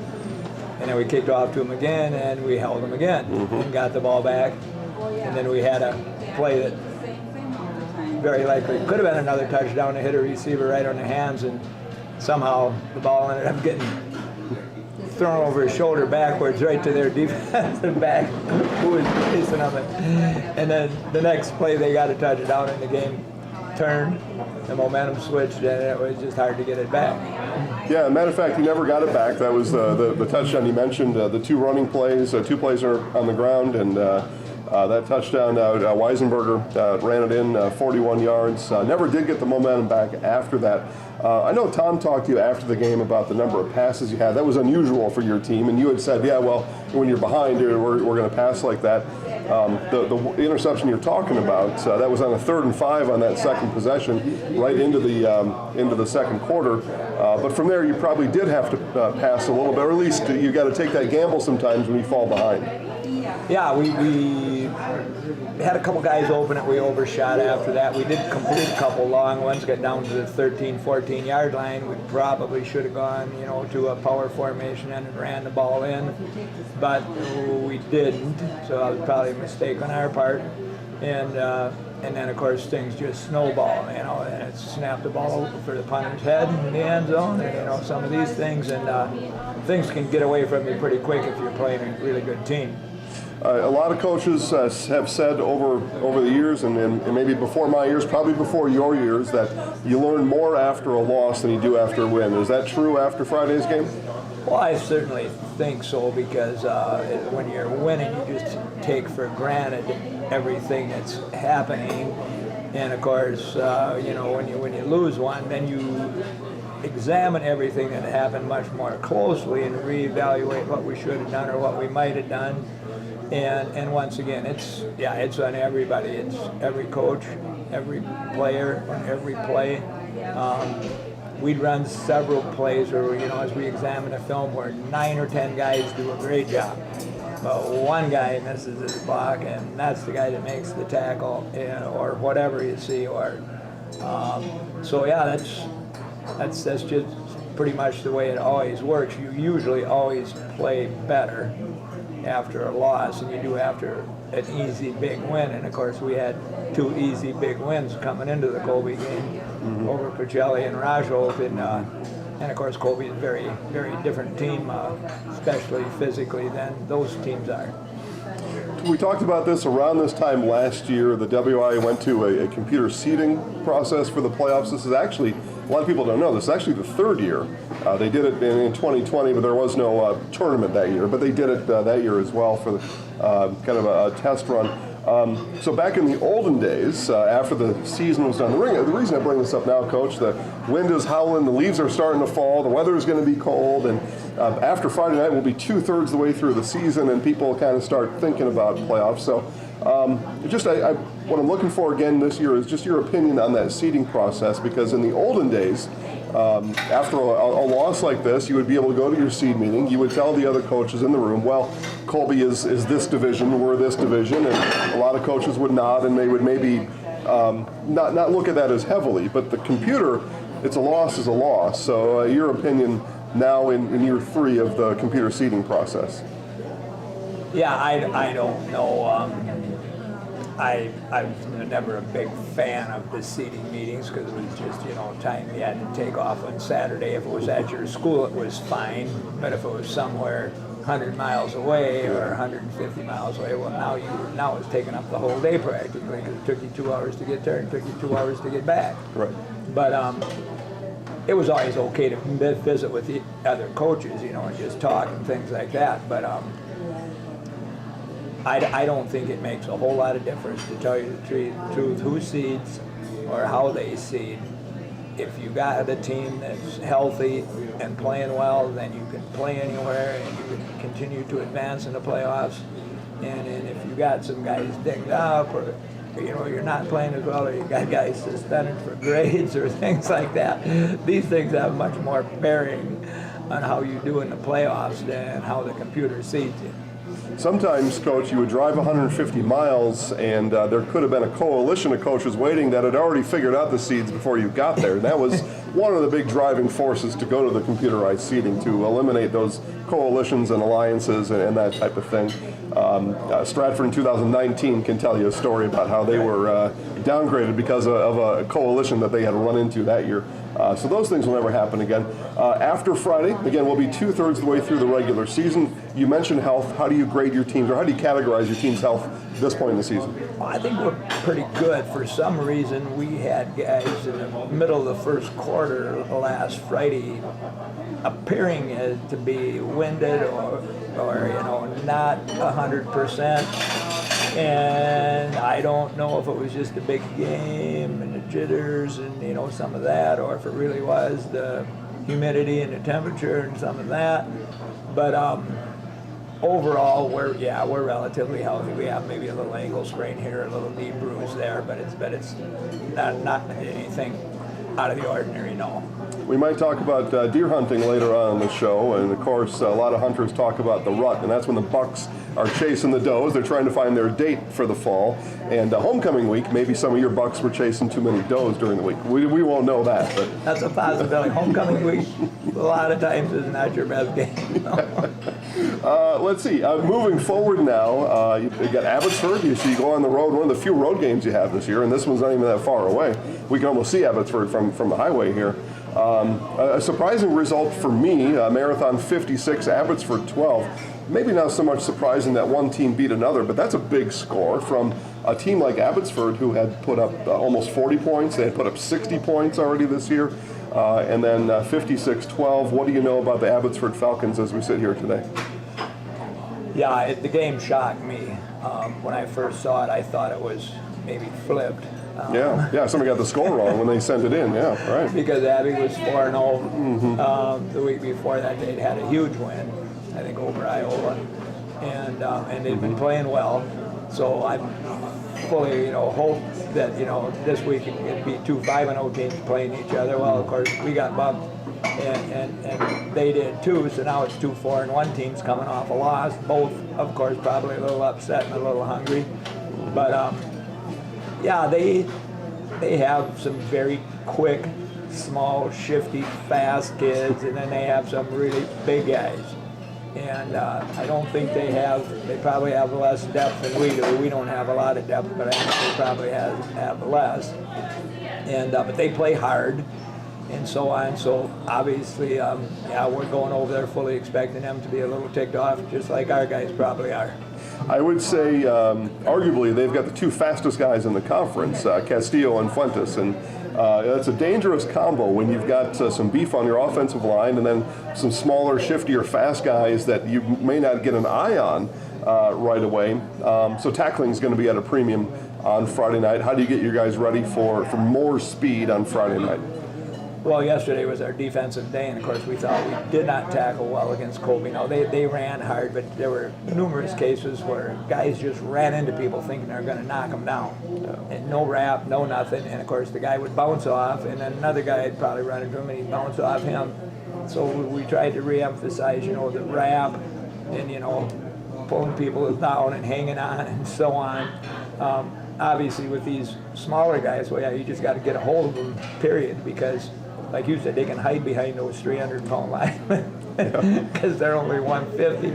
S5: And then we kicked off to him again, and we held him again and got the ball back. And then we had a play that very likely could have been another touchdown to hit a receiver right on the hands, and somehow the ball ended up getting thrown over his shoulder backwards right to their defensive back who was chasing them. And then the next play they got a touchdown and the game turned, the momentum switched, and it was just hard to get it back.
S18: Yeah, matter of fact, he never got it back. That was the touchdown you mentioned, the 2 running plays, 2 plays are on the ground, and that touchdown, Weisenberger ran it in 41 yards. Never did get the momentum back after that. I know Tom talked to you after the game about the number of passes you had. That was unusual for your team, and you had said, yeah, well, when you're behind, we're going to pass like that. The interception you're talking about, that was on a 3rd and 5 on that second possession, right into the second quarter. But from there, you probably did have to pass a little bit, or at least you got to take that gamble sometimes when you fall behind.
S5: Yeah, we had a couple guys open it. We overshot after that. We did complete a couple long ones, got down to the 13, 14-yard line. We probably should have gone, to a power formation and ran the ball in, but we didn't. So that was probably a mistake on our part. And then, of course, things just snowball, and it snapped the ball for the punter's head in the end zone, and, some of these things, and things can get away from you pretty quick if you're playing a really good team.
S18: A lot of coaches have said over the years, and maybe before my years, probably before your years, that you learn more after a loss than you do after a win. Is that true after Friday's game?
S5: Well, I certainly think so, because when you're winning, you just take for granted everything that's happening. And of course, when you lose one, then you examine everything that happened much more closely and reevaluate what we should have done or what we might have done. And once again, it's on everybody. It's every coach, every player, every play. We'd run several plays where, as we examine the film, where 9 or 10 guys do a great job. But one guy misses his block, and that's the guy that makes the tackle, or whatever you see. That's just pretty much the way it always works. You usually always play better after a loss than you do after an easy big win. And of course, we had 2 easy big wins coming into the Colby game over Pacelli and Rajholt, and of course Colby is a very, very different team, especially physically, than those teams are.
S18: We talked about this around this time last year. The WIAA went to a computer seeding process for the playoffs. This is actually, a lot of people don't know, this is actually the 3rd year. They did it in 2020, but there was no tournament that year. But they did it that year as well for kind of a test run. So back in the olden days, after the season was done, the reason I bring this up now, Coach, the wind is howling, the leaves are starting to fall, the weather is going to be cold, and after Friday night we'll be 2/3 the way through the season, and people kind of start thinking about playoffs. So what I'm looking for again this year is just your opinion on that seeding process, because in the olden days, after a loss like this, you would be able to go to your seed meeting. You would tell the other coaches in the room, well, Colby is this division, we're this division, and a lot of coaches would nod, and they would maybe not look at that as heavily. But the computer, it's a loss is a loss. So your opinion now in year 3 of the computer seeding process?
S5: Yeah, I don't know. I was never a big fan of the seating meetings, because it was just, time you had to take off on Saturday. If it was at your school, it was fine. But if it was somewhere 100 miles away or 150 miles away, well, now it's taking up the whole day practically, because it took you 2 hours to get there and it took you 2 hours to get back.
S18: Right.
S5: But it was always okay to visit with the other coaches, and just talk and things like that. But I don't think it makes a whole lot of difference, to tell you the truth, who seeds or how they seed. If you got a team that's healthy and playing well, then you can play anywhere and you can continue to advance in the playoffs. And if you got some guys dinged up, or you're not playing as well, or you got guys suspended for grades or things like that, these things have much more bearing on how you do in the playoffs than how the computer seeds you.
S18: Sometimes, Coach, you would drive 150 miles and there could have been a coalition of coaches waiting that had already figured out the seeds before you got there. And that was one of the big driving forces to go to the computerized seeding, to eliminate those coalitions and alliances and that type of thing. Stratford in 2019 can tell you a story about how they were downgraded because of a coalition that they had run into that year. So those things will never happen again. After Friday, again, we'll be 2/3 of the way through the regular season. You mentioned health. How do you grade your teams, or how do you categorize your team's health at this point in the season?
S5: Well, I think we're pretty good. For some reason, we had guys in the middle of the first quarter last Friday appearing to be winded or not 100%. And I don't know if it was just a big game and the jitters and some of that, or if it really was the humidity and the temperature and some of that. But overall, we're relatively healthy. We have maybe a little ankle sprain here, a little knee bruise there, but it's not anything out of the ordinary, no.
S18: We might talk about deer hunting later on in the show, and of course a lot of hunters talk about the rut, and that's when the bucks are chasing the does. They're trying to find their date for the fall. And homecoming week, maybe some of your bucks were chasing too many does during the week. We won't know that, but
S5: that's a possibility. Homecoming week a lot of times is not your best game.
S18: Let's see. Moving forward now, you got Abbotsford. You go on the road. One of the few road games you have this year, and this one's not even that far away. We can almost see Abbotsford from the highway here. A surprising result for me, Marathon 56, Abbotsford 12. Maybe not so much surprising that one team beat another, but that's a big score from a team like Abbotsford, who had put up almost 40 points. They had put up 60 points already this year. And then 56-12. What do you know about the Abbotsford Falcons as we sit here today?
S5: Yeah, the game shocked me. When I first saw it, I thought it was maybe flipped.
S18: Somebody got the score wrong when they sent it in. Yeah, right.
S5: Because Abby was 4-0. The week before that, they'd had a huge win, I think, over Iowa, and they'd been playing well. So I fully, hope that this week it'd be two 5-0 teams playing each other. Well, of course, we got bumped, and they did too. So now it's two 4-1 teams coming off a loss. Both, of course, probably a little upset and a little hungry, but. They have some very quick, small, shifty, fast kids, and then they have some really big guys. And I don't think they probably have less depth than we do. We don't have a lot of depth, but I think they probably have less. And but they play hard and so on. So obviously, we're going over there fully expecting them to be a little ticked off, just like our guys probably are.
S18: I would say, arguably, they've got the two fastest guys in the conference, Castillo and Fuentes, and that's a dangerous combo when you've got some beef on your offensive line and then some smaller, shiftier, fast guys that you may not get an eye on right away. So tackling is going to be at a premium on Friday night. How do you get your guys ready for more speed on Friday night?
S5: Well, yesterday was our defensive day, and of course we thought we did not tackle well against Colby. No, they ran hard, but there were numerous cases where guys just ran into people thinking they're going to knock them down. And no wrap, no nothing, and of course the guy would bounce off, and then another guy had probably run into him, and he'd bounce off him. So we tried to re-emphasize, the wrap, and, pulling people down and hanging on and so on. Obviously with these smaller guys, you just got to get a hold of them, period, because like you said, they can hide behind those 300-pound linemen because they're only 150,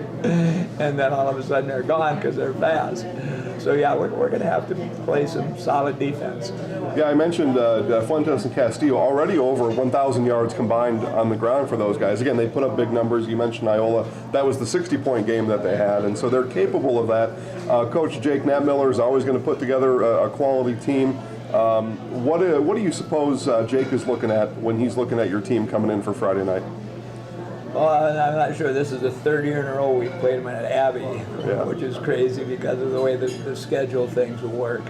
S5: and then all of a sudden they're gone because they're fast. So we're going to have to play some solid defense.
S18: Yeah, I mentioned Fuentes and Castillo already over 1,000 yards combined on the ground for those guys. Again, they put up big numbers. You mentioned Iola. That was the 60-point game that they had, and so they're capable of that. Coach Jake Knappmiller is always going to put together a quality team. What do you suppose Jake is looking at when he's looking at your team coming in for Friday night?
S5: Well, I'm not sure. This is the third year in a row we played them at Abbey, which is crazy because of the way the schedule things will work.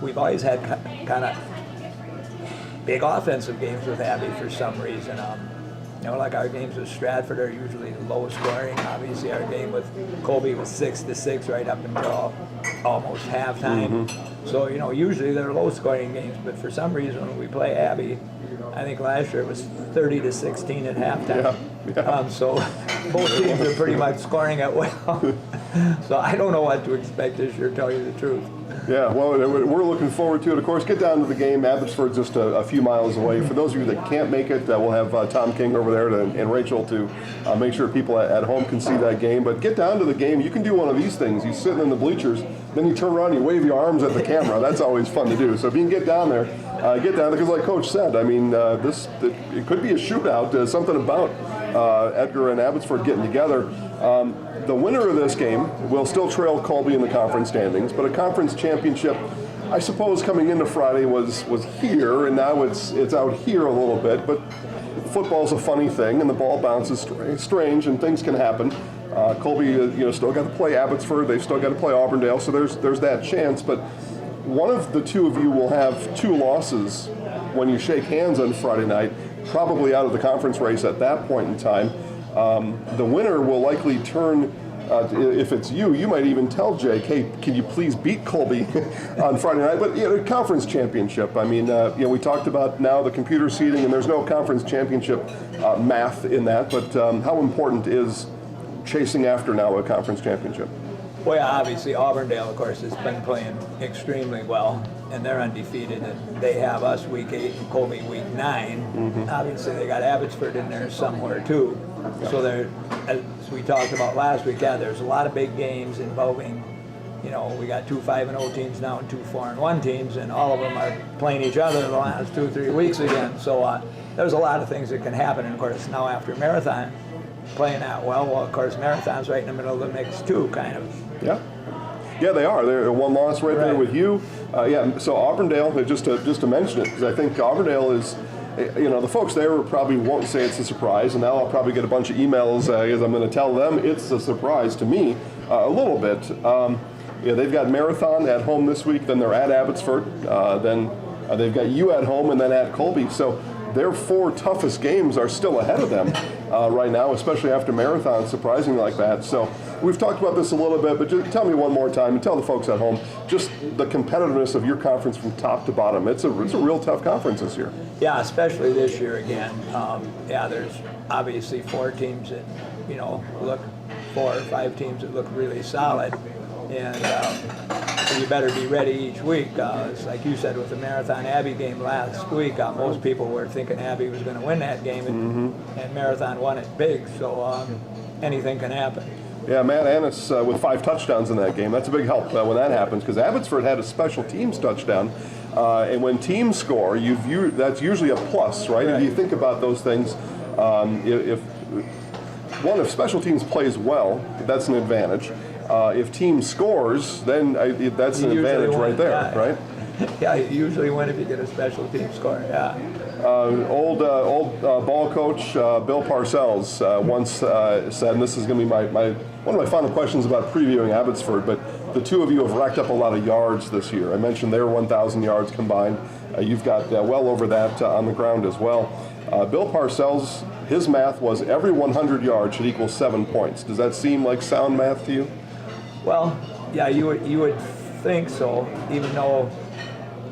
S5: We've always had kind of big offensive games with Abbey for some reason. Like our games with Stratford are usually low scoring. Obviously, our game with Colby was 6-6 right up until almost halftime. So, usually they're low scoring games, but for some reason when we play Abbey, I think last year it was 30-16 at halftime. So both teams are pretty much scoring at will. So I don't know what to expect this year, to tell you the truth.
S18: Yeah, well, we're looking forward to it. Of course, get down to the game. Abbotsford's just a few miles away. For those of you that can't make it, we'll have Tom King over there and Rachel to make sure people at home can see that game. But get down to the game. You can do one of these things. You're sitting in the bleachers, then you turn around and you wave your arms at the camera. That's always fun to do. So if you can get down there, because like Coach said, I mean, it could be a shootout. Something about Edgar and Abbotsford getting together. The winner of this game will still trail Colby in the conference standings, but a conference championship, I suppose, coming into Friday was here, and now it's out here a little bit. But football's a funny thing, and the ball bounces strange, and things can happen. Colby, still got to play Abbotsford. They've still got to play Auburndale, so there's that chance. But one of the two of you will have two losses when you shake hands on Friday night, probably out of the conference race at that point in time. The winner will likely turn, if it's you might even tell Jake, hey, can you please beat Colby on Friday night? But, conference championship, I mean, we talked about now the computer seeding, and there's no conference championship math in that, but how important is chasing after now a conference championship?
S5: Well, yeah, obviously Auburndale, of course, has been playing extremely well, and they're undefeated, and they have us week 8 and Colby week 9. Obviously, they got Abbotsford in there somewhere too. So there, as we talked about last week, there's a lot of big games involving, we got 2 5-0 teams now and 2 4-1 teams, and all of them are playing each other the last 2 or 3 weeks again. So there's a lot of things that can happen, and of course now after Marathon playing that well, of course Marathon's right in the middle of the mix too, kind of.
S18: Yeah, they are. They're one loss right there with you. So Auburndale, just to mention it, because I think Auburndale is, the folks there probably won't say it's a surprise, and now I'll probably get a bunch of emails as I'm going to tell them it's a surprise to me a little bit. They've got Marathon at home this week, then they're at Abbotsford, then they've got you at home, and then at Colby. So their 4 toughest games are still ahead of them right now, especially after Marathon, surprisingly like that. So we've talked about this a little bit, but just tell me one more time and tell the folks at home just the competitiveness of your conference from top to bottom. It's a real tough conference this year.
S5: Yeah, especially this year again. There's obviously 4 teams that, look 4 or 5 teams that look really solid. And you better be ready each week. It's like you said with the Marathon Abbey game last week, most people were thinking Abbey was going to win that game, and Marathon won it big, so anything can happen.
S18: Yeah, Matt Annis with 5 touchdowns in that game. That's a big help when that happens, because Abbotsford had a special teams touchdown, and when teams score, that's usually a plus, right? If you think about those things, if special teams plays well, that's an advantage. If team scores, then that's an advantage right there, right?
S5: Yeah, you usually win if you get a special team score,
S18: Old ball coach Bill Parcells once said, and this is going to be one of my final questions about previewing Abbotsford, but the two of you have racked up a lot of yards this year. I mentioned their 1,000 yards combined. You've got well over that on the ground as well. Bill Parcells, his math was every 100 yards should equal 7 points. Does that seem like sound math to you?
S5: Well, yeah, you would think so, even though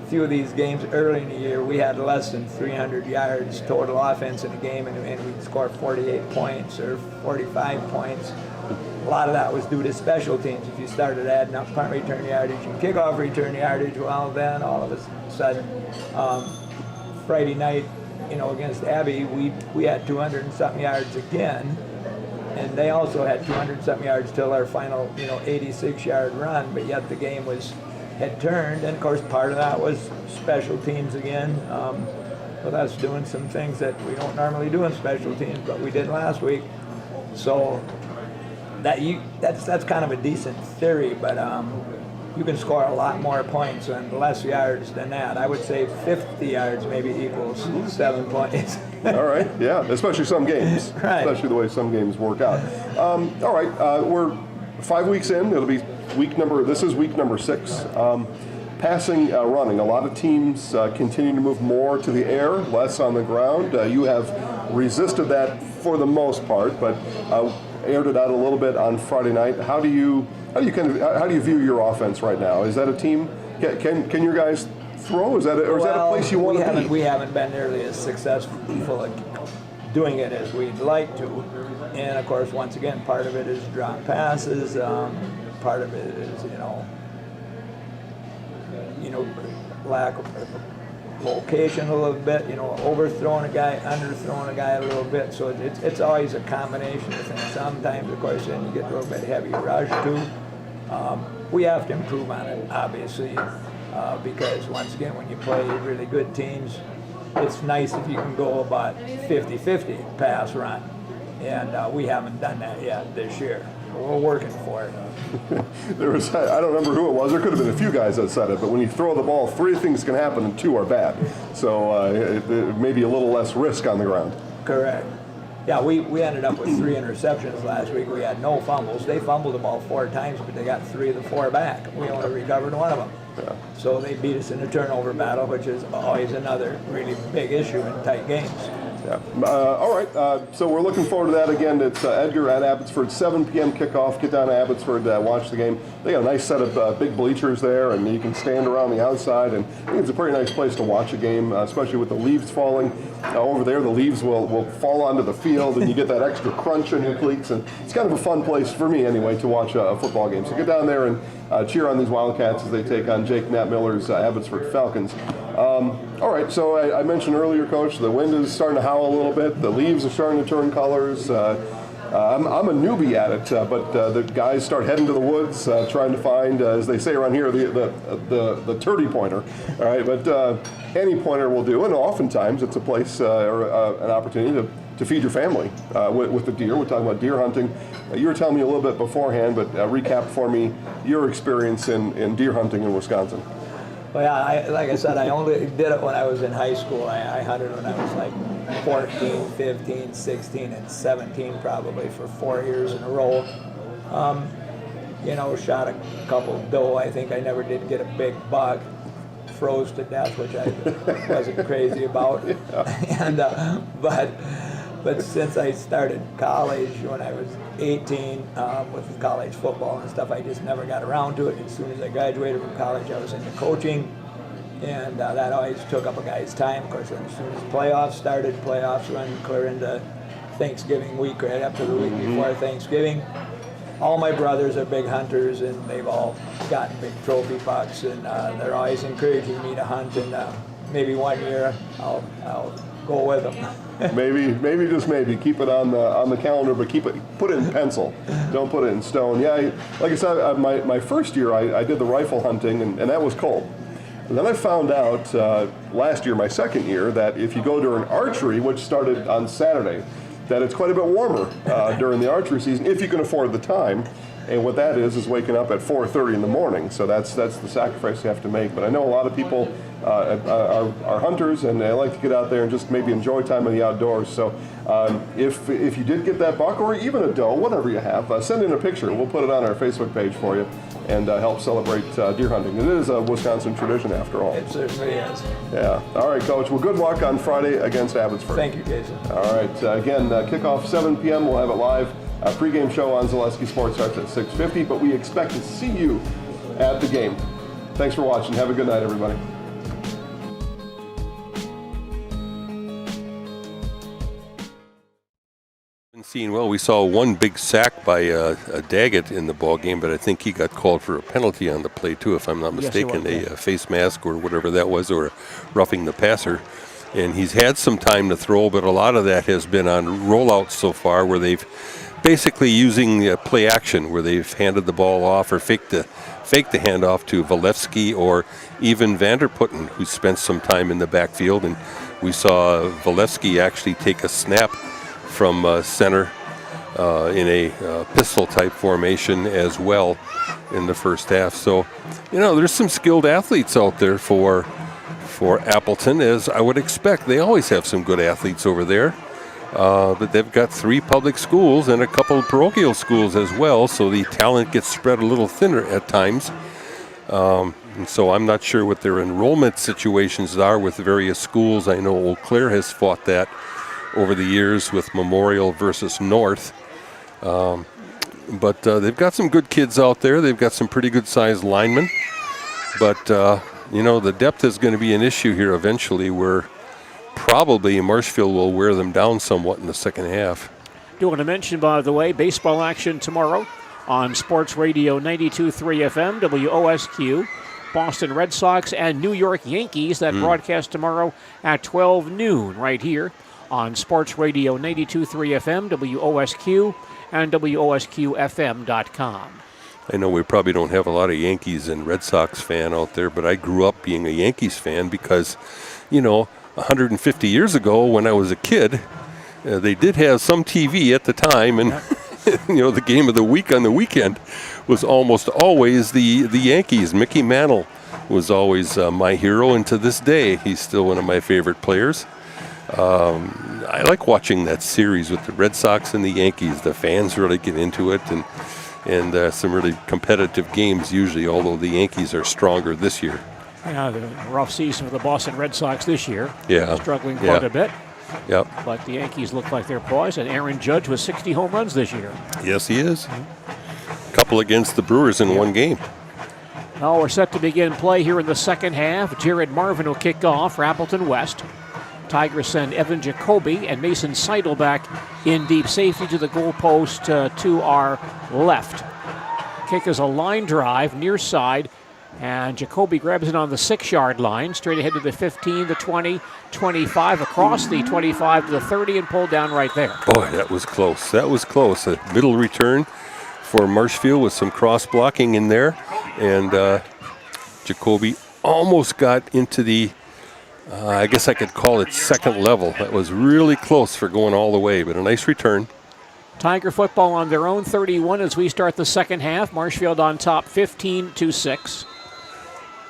S5: a few of these games early in the year we had less than 300 yards total offense in a game, and we'd score 48 points or 45 points. A lot of that was due to special teams. If you started adding up punt return yardage and kickoff return yardage, well, then all of a sudden, Friday night, against Abbey, we had 200 and something yards again. And they also had 200-something yards till our final, 86-yard run, but yet the game had turned. And of course, part of that was special teams again, with us doing some things that we don't normally do in special teams, but we did last week. So that's kind of a decent theory, but you can score a lot more points and less yards than that. I would say 50 yards maybe equals 7 points.
S18: All right, yeah, especially some games.
S5: Right.
S18: Especially the way some games work out. All right, we're 5 weeks in. It'll be this is week number 6. Passing, running. A lot of teams continue to move more to the air, less on the ground. You have resisted that for the most part, but aired it out a little bit on Friday night. How do you view your offense right now? Is that a team? Can your guys throw? Is that a place you want to be?
S5: We haven't been nearly as successful at doing it as we'd like to, and of course, once again, part of it is drop passes. Part of it is lack of location a little bit, overthrowing a guy, underthrowing a guy a little bit. So it's always a combination of things. Sometimes, of course, then you get a little bit heavy rush too. We have to improve on it, obviously, because once again, when you play really good teams, it's nice if you can go about 50-50 pass run, and we haven't done that yet this year. We're working for it.
S18: I don't remember who it was. There could have been a few guys that said it, but when you throw the ball, 3 things can happen and 2 are bad. So it may be a little less risk on the ground.
S5: Correct. Yeah, we ended up with 3 interceptions last week. We had no fumbles. They fumbled the ball 4 times, but they got 3 of the 4 back. We only recovered 1 of them.
S18: Yeah.
S5: So they beat us in the turnover battle, which is always another really big issue in tight games.
S18: Yeah. All right. So we're looking forward to that again. It's Edgar at Abbotsford, 7 p.m. kickoff. Get down to Abbotsford, watch the game. They got a nice set of big bleachers there, and you can stand around the outside. And I think it's a pretty nice place to watch a game, especially with the leaves falling. Over there, the leaves will fall onto the field, and you get that extra crunch on your cleats. And it's kind of a fun place for me, anyway, to watch a football game. So get down there and cheer on these Wildcats as they take on Jake Nat Miller's Abbotsford Falcons. All right, so I mentioned earlier, Coach, the wind is starting to howl a little bit. The leaves are starting to turn colors. I'm a newbie at it, but the guys start heading to the woods, trying to find, as they say around here, the turdy pointer. All right, but any pointer will do, and oftentimes it's a place or an opportunity to feed your family with the deer. We're talking about deer hunting. You were telling me a little bit beforehand, but recap for me your experience in deer hunting in Wisconsin.
S5: Well, yeah, like I said, I only did it when I was in high school. I hunted when I was like 14, 15, 16, and 17 probably for 4 years in a row. Shot a couple doe. I think I never did get a big buck. Froze to death, which I wasn't crazy about. And but since I started college when I was 18 with college football and stuff, I just never got around to it. As soon as I graduated from college, I was into coaching, and that always took up a guy's time. Of course, as soon as playoffs run clear into Thanksgiving week, right up to the week before Thanksgiving. All my brothers are big hunters, and they've all gotten big trophy bucks, and they're always encouraging me to hunt. And maybe one year I'll go with them.
S18: maybe just maybe keep it on the calendar, but put it in pencil. Don't put it in stone. Yeah, like I said, my first year I did the rifle hunting, and that was cold. And then I found out last year, my second year, that if you go during archery, which started on Saturday, that it's quite a bit warmer during the archery season if you can afford the time. And what that is waking up at 4:30 in the morning. So that's the sacrifice you have to make. But I know a lot of people are hunters, and they like to get out there and just maybe enjoy time in the outdoors. So if you did get that buck, or even a doe, whatever you have, send in a picture. We'll put it on our Facebook page for you and help celebrate deer hunting. It is a Wisconsin tradition after all.
S5: It certainly is.
S18: Yeah. All right, Coach. Well, good luck on Friday against Abbotsford.
S5: Thank you, Jason.
S18: All right. Again, kickoff 7 p.m. We'll have it live. Pregame show on Zaleski Sports starts at 6:50, but we expect to see you at the game. Thanks for watching. Have a good night, everybody.
S8: Well, we saw one big sack by Daggett in the ball game, but I think he got called for a penalty on the play too, if I'm not mistaken. A face mask or whatever that was, or roughing the passer. And he's had some time to throw, but a lot of that has been on rollouts so far, where they've basically using play action, where they've handed the ball off or faked the handoff to Valevsky or even Vanderputten, who spent some time in the backfield. And we saw Valevsky actually take a snap from center in a pistol-type formation as well in the first half. So, there's some skilled athletes out there for Appleton, as I would expect. They always have some good athletes over there. But they've got 3 public schools and a couple of parochial schools as well, so the talent gets spread a little thinner at times. And so I'm not sure what their enrollment situations are with various schools. I know Eau Claire has fought that over the years with Memorial versus North. But they've got some good kids out there. They've got some pretty good-sized linemen. But, the depth is going to be an issue here eventually, where probably Marshfield will wear them down somewhat in the second half.
S2: Do want to mention, by the way, baseball action tomorrow on Sports Radio 92.3 FM, WOSQ, Boston Red Sox and New York Yankees. That broadcast tomorrow at 12 noon right here on Sports Radio 92.3 FM, WOSQ, and WOSQFM.com.
S8: I know we probably don't have a lot of Yankees and Red Sox fan out there, but I grew up being a Yankees fan because, 150 years ago when I was a kid, they did have some TV at the time, and the game of the week on the weekend was almost always the Yankees. Mickey Mantle was always my hero, and to this day, he's still one of my favorite players. I like watching that series with the Red Sox and the Yankees. The fans really get into it, and some really competitive games usually, although the Yankees are stronger this year.
S2: Yeah, the rough season for the Boston Red Sox this year.
S8: Yeah.
S2: Struggling quite a bit.
S8: Yep.
S2: But the Yankees look like they're poised, and Aaron Judge with 60 home runs this year.
S8: Yes, he is. Couple against the Brewers in one game.
S2: Well, we're set to begin play here in the second half. Jared Marvin will kick off for Appleton West. Tigers send Evan Jacoby and Mason Seidel back in deep safety to the goalpost to our left. Kick is a line drive near side, and Jacoby grabs it on the 6-yard line, straight ahead to the 15, the 20, 25, across the 25 to the 30, and pulled down right there.
S8: Boy, that was close. That was close. A middle return for Marshfield with some cross blocking in there, and Jacoby almost got into the I guess I could call it second level. That was really close for going all the way, but a nice return.
S2: Tiger football on their own 31 as we start the second half. Marshfield on top 15-6.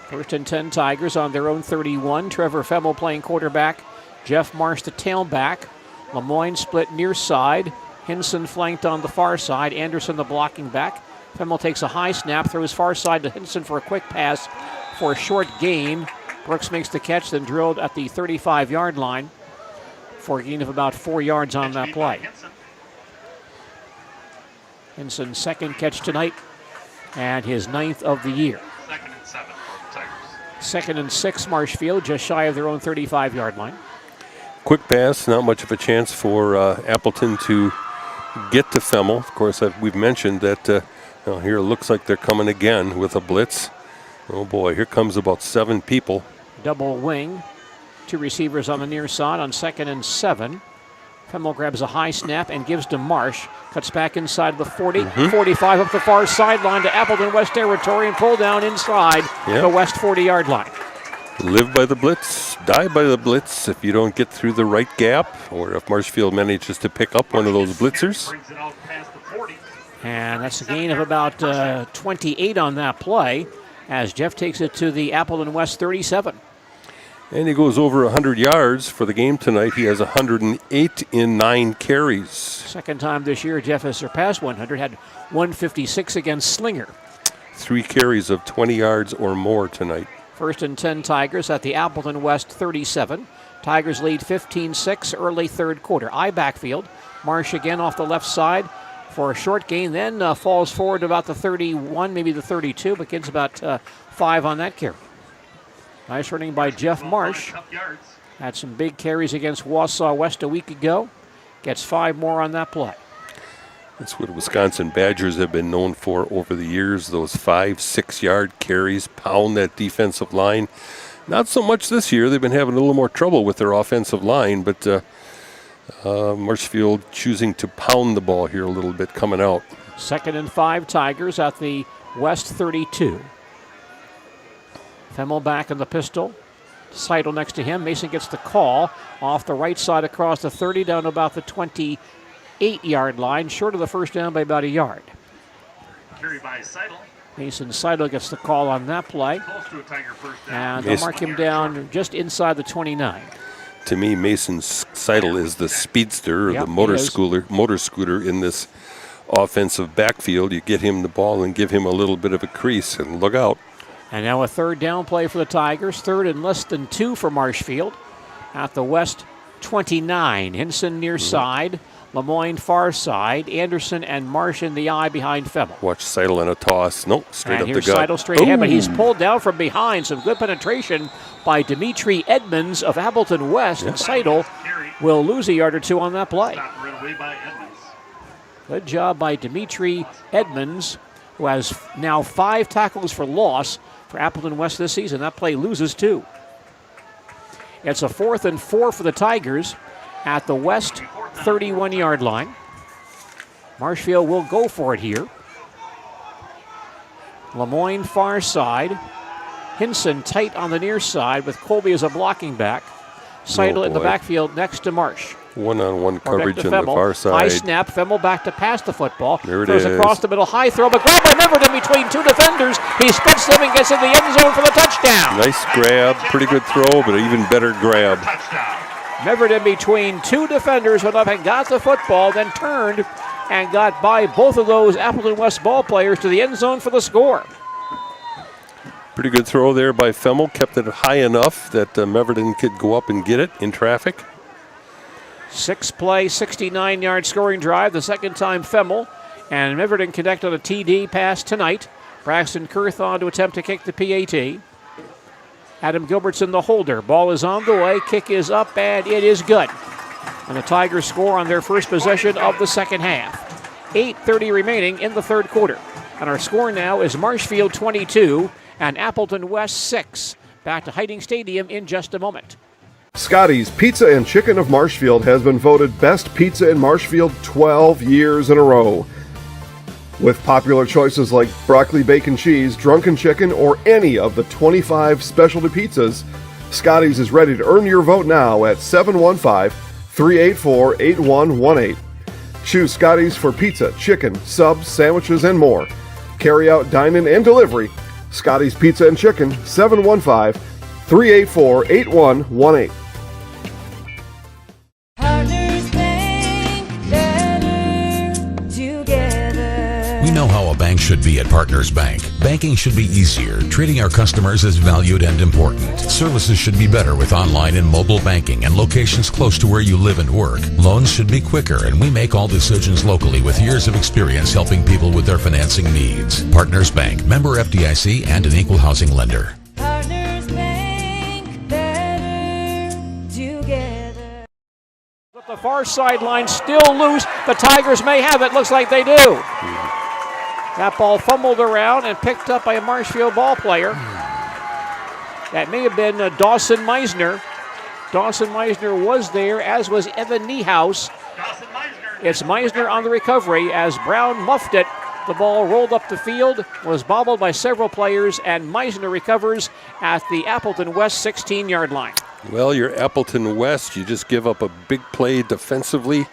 S2: First and 10 Tigers on their own 31. Trevor Femmel playing quarterback. Jeff Marsh the tailback. Lemoyne split near side. Hinson flanked on the far side. Anderson the blocking back. Femmel takes a high snap, throws far side to Hinson for a quick pass for a short gain. Brooks makes the catch, then drilled at the 35-yard line for a gain of about 4 yards on that play. Hinson's second catch tonight and his 9th of the year.
S10: 2nd and 7 for the Tigers.
S2: 2nd and 6 Marshfield, just shy of their own 35-yard line.
S8: Quick pass, not much of a chance for Appleton to get to Femmel. Of course, we've mentioned that here it looks like they're coming again with a blitz. Oh boy, here comes about 7 people.
S2: Double wing. 2 receivers on the near side on 2nd and 7. Femmel grabs a high snap and gives to Marsh. Cuts back inside the 40, 45 up the far sideline to Appleton West territory and pull down inside the West 40-yard line.
S8: Live by the blitz, die by the blitz if you don't get through the right gap, or if Marshfield manages to pick up one of those blitzers.
S2: And that's a gain of about 28 on that play, as Jeff takes it to the Appleton West 37.
S8: And he goes over 100 yards for the game tonight. He has 108 in 9 carries.
S2: Second time this year Jeff has surpassed 100, had 156 against Slinger.
S8: 3 carries of 20 yards or more tonight.
S2: First and 10 Tigers at the Appleton West 37. Tigers lead 15-6 early third quarter. I backfield. Marsh again off the left side for a short gain, then falls forward to about the 31, maybe the 32, but gets about 5 on that carry. Nice running by Jeff Marsh. Had some big carries against Wausau West a week ago. Gets 5 more on that play.
S8: That's what Wisconsin Badgers have been known for over the years, those 5-6-yard carries, pound that defensive line. Not so much this year. They've been having a little more trouble with their offensive line, but Marshfield choosing to pound the ball here a little bit coming out.
S2: 2nd and 5 Tigers at the West 32. Femmel back in the pistol. Seidel next to him. Mason gets the call off the right side across the 30 down to about the 28 8-yard line, short of the first down by about a yard.
S10: Carry by Seidel.
S2: Mason Seidel gets the call on that play.
S10: Close to a Tiger first down.
S2: And they'll mark him down just inside the 29.
S8: To me, Mason Seidel is the speedster or the motor scooter in this offensive backfield. You get him the ball and give him a little bit of a crease, and look out.
S2: And now a third down play for the Tigers. Third and less than 2 for Marshfield. At the West 29. Hinson near side. Lemoyne far side. Anderson and Marsh in the eye behind Femmel.
S8: Watch Seidel in a toss. Nope, straight up the gut.
S2: Seidel straight ahead, but he's pulled down from behind. Some good penetration by Dimitri Edmonds of Appleton West. And Seidel will lose a yard or 2 on that play. Good job by Dimitri Edmonds, who has now 5 tackles for loss for Appleton West this season. That play loses 2. It's a 4th and 4 for the Tigers at the West 31-yard line. Marshfield will go for it here. Lemoyne far side. Hinson tight on the near side with Colby as a blocking back. Seidel in the backfield next to Marsh.
S8: One-on-one coverage on the far side.
S2: High snap. Femmel back to pass the football.
S8: There it
S2: Throws
S8: is.
S2: Across the middle. High throw, but grab by Meverton between 2 defenders. He splits them and gets in the end zone for the touchdown.
S8: Nice grab. Pretty good throw, but an even better grab.
S2: Meverton between 2 defenders went up and got the football, then turned and got by both of those Appleton West ball players to the end zone for the score.
S8: Pretty good throw there by Femmel. Kept it high enough that Meverton could go up and get it in traffic.
S2: 6-play, 69-yard scoring drive, the second time Femmel. And Meverton connect on a TD pass tonight. Braxton Kurthon to attempt to kick the PAT. Adam Gilbertson the holder. Ball is on the way. Kick is up, and it is good. And the Tigers score on their first possession of the second half. 8:30 remaining in the third quarter. And our score now is Marshfield 22 and Appleton West 6. Back to Hiding Stadium in just a moment.
S18: Scotty's Pizza and Chicken of Marshfield has been voted Best Pizza in Marshfield 12 years in a row. With popular choices like broccoli bacon cheese, drunken chicken, or any of the 25 specialty pizzas, Scotty's is ready to earn your vote now at 715-384-8118. Choose Scotty's for pizza, chicken, subs, sandwiches, and more. Carry out, dine-in, and delivery. Scotty's Pizza and Chicken, 715-384-8118.
S6: We know how a bank should be at Partners Bank. Banking should be easier. Treating our customers as valued and important. Services should be better with online and mobile banking and locations close to where you live and work. Loans should be quicker, and we make all decisions locally with years of experience helping people with their financing needs. Partners Bank, member FDIC, and an equal housing lender.
S7: Partners Bank, better together.
S2: The far sideline still loose. The Tigers may have it. Looks like they do. That ball fumbled around and picked up by a Marshfield ball player. That may have been Dawson Meisner. Dawson Meisner was there, as was Evan Niehaus. It's Meisner on the recovery as Brown muffed it. The ball rolled up the field, was bobbled by several players, and Meisner recovers at the Appleton West 16-yard line.
S8: Well, you're Appleton West. You just give up a big play defensively.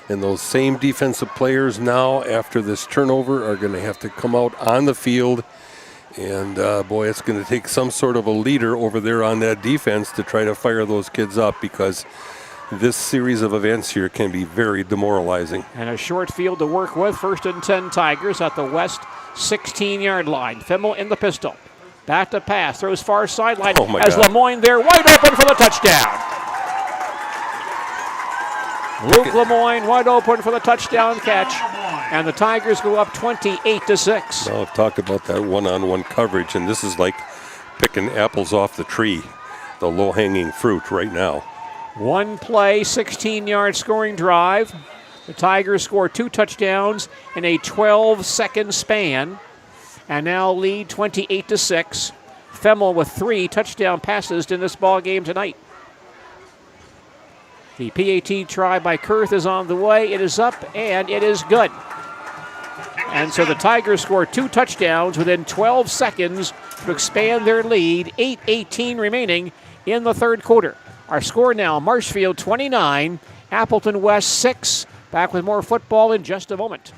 S8: And those same defensive players now, after this turnover, are going to have to come out on the field. And, boy, it's going to take some sort of a leader over there on that defense to try to fire those kids up, because this series of events here can be very demoralizing.
S2: And a short field to work with. 1st and 10 Tigers at the West 16-yard line. Femmel in the pistol. Back to pass. Throws far sideline.
S8: Oh, my
S2: as
S8: God.
S2: Lemoyne there, wide open for the touchdown. Luke Lemoyne wide open for the touchdown catch, and the Tigers go up 28-6.
S8: Now, talk about that one-on-one coverage, and this is like picking apples off the tree, the low-hanging fruit right now.
S2: 1 play, 16-yard scoring drive. The Tigers score 2 touchdowns in a 12-second span, and now lead 28-6. Femmel with 3 touchdown passes in this ball game tonight. The PAT try by Kurth is on the way. It is up, and it is good. And so the Tigers score 2 touchdowns within 12 seconds to expand their lead. 8:18 remaining in the third quarter. Our score now, Marshfield 29, Appleton West 6. Back with more football in just a moment.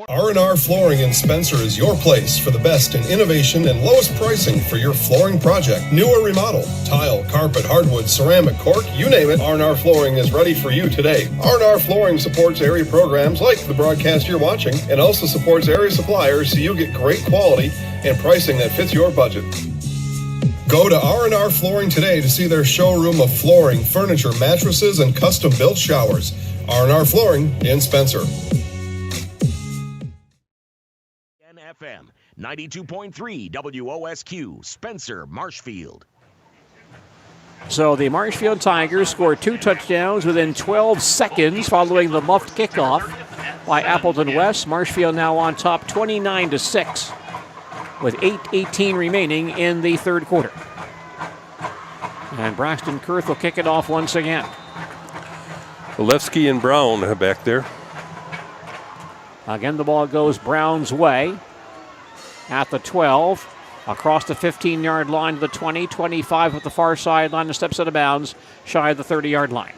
S18: R&R Flooring in Spencer is your place for the best in innovation and lowest pricing for your flooring project. New or remodel, tile, carpet, hardwood, ceramic, cork, you name it, R&R Flooring is ready for you today. R&R Flooring supports area programs like the broadcast you're watching and also supports area suppliers so you get great quality and pricing that fits your budget. Go to R&R Flooring today to see their showroom of flooring, furniture, mattresses, and custom-built showers. R&R Flooring in Spencer.
S3: FM 92.3 WOSQ, Spencer, Marshfield.
S2: So the Marshfield Tigers scored 2 touchdowns within 12 seconds following the muffed kickoff by Appleton West. Marshfield now on top 29-6 with 8:18 remaining in the third quarter. And Braxton Kurth will kick it off once again.
S8: Walewski and Brown back there.
S2: Again, the ball goes Brown's way. At the 12, across the 15-yard line to the 20, 25 at the far sideline, and steps out of bounds, shy of the 30-yard line.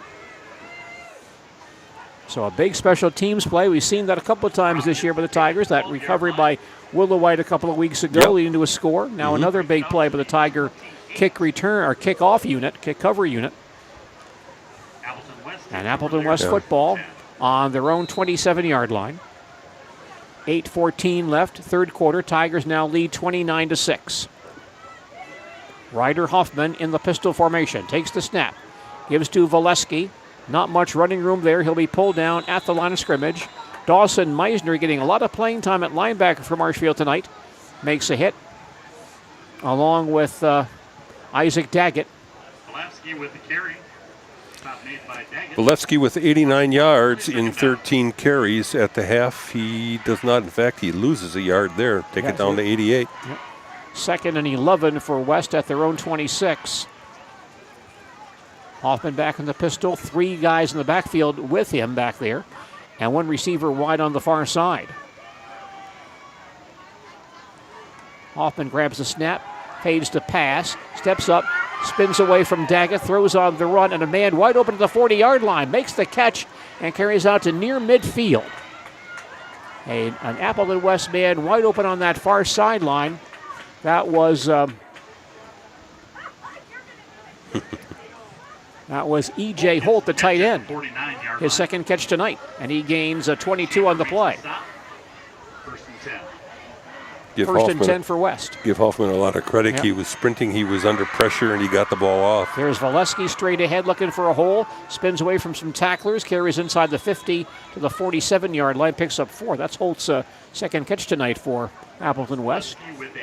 S2: So a big special teams play. We've seen that a couple of times this year by the Tigers. That recovery by Willow White a couple of weeks ago, leading to a score. Now another big play by the Tiger kick return or kick-off unit, kick cover unit. And Appleton West football on their own 27-yard line. 8:14 left, third quarter. Tigers now lead 29-6. Ryder Hoffman in the pistol formation. Takes the snap. Gives to Walewski. Not much running room there. He'll be pulled down at the line of scrimmage. Dawson Meisner getting a lot of playing time at linebacker for Marshfield tonight. Makes a hit. Along with Isaac Daggett.
S10: Walewski with the carry.
S8: Walewski with 89 yards in 13 carries at the half. He does not, in fact, he loses a yard there. Take it down to 88.
S2: Yep. 2nd and 11 for West at their own 26. Hoffman back in the pistol. 3 guys in the backfield with him back there. And 1 receiver wide on the far side. Hoffman grabs the snap. Fades to pass. Steps up. Spins away from Daggett, throws on the run, and a man wide open to the 40-yard line. Makes the catch and carries out to near midfield. An Appleton West man wide open on that far sideline. That was that was E.J. Holt, the tight end. His second catch tonight, and he gains a 22 on the play. First and 10 for West.
S8: Give Hoffman a lot of credit.
S2: Yep.
S8: He was sprinting, he was under pressure, and he got the ball off.
S2: There's Walewski straight ahead looking for a hole. Spins away from some tacklers. Carries inside the 50 to the 47-yard line. Picks up 4. That's Holt's second catch tonight for Appleton West.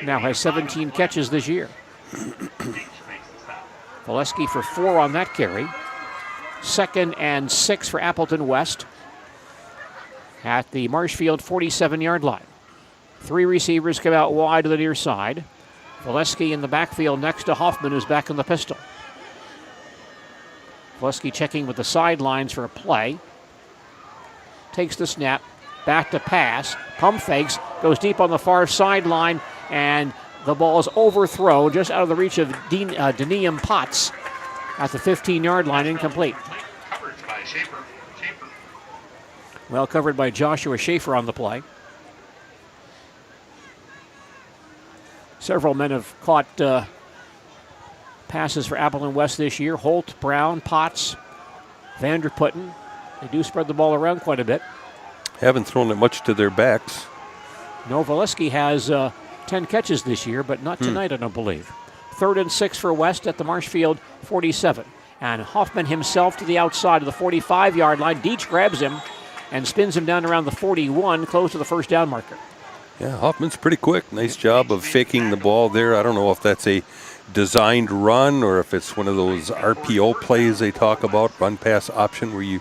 S2: Now has 17 catches this year. Walewski for 4 on that carry. 2nd and 6 for Appleton West at the Marshfield 47-yard line. 3 receivers come out wide to the near side. Walewski in the backfield next to Hoffman, who's back in the pistol. Walewski checking with the sidelines for a play. Takes the snap, back to pass. Pump fakes, goes deep on the far sideline, and the ball is overthrown just out of the reach of Denium Potts at the 15-yard line, incomplete.
S10: Coverage by Schaefer.
S2: Well covered by Joshua Schaefer on the play. Several men have caught passes for Appleton West this year. Holt, Brown, Potts, Vanderputten. They do spread the ball around quite a bit.
S8: Haven't thrown it much to their backs.
S2: No, Walewski has 10 catches this year, but not tonight, I don't believe. 3rd and 6 for West at the Marshfield 47. And Hoffman himself to the outside of the 45-yard line. Deach grabs him and spins him down around the 41, close to the first down marker.
S8: Yeah, Hoffman's pretty quick. Nice job of faking the ball there. I don't know if that's a designed run or if it's one of those RPO plays they talk about, run-pass option, where you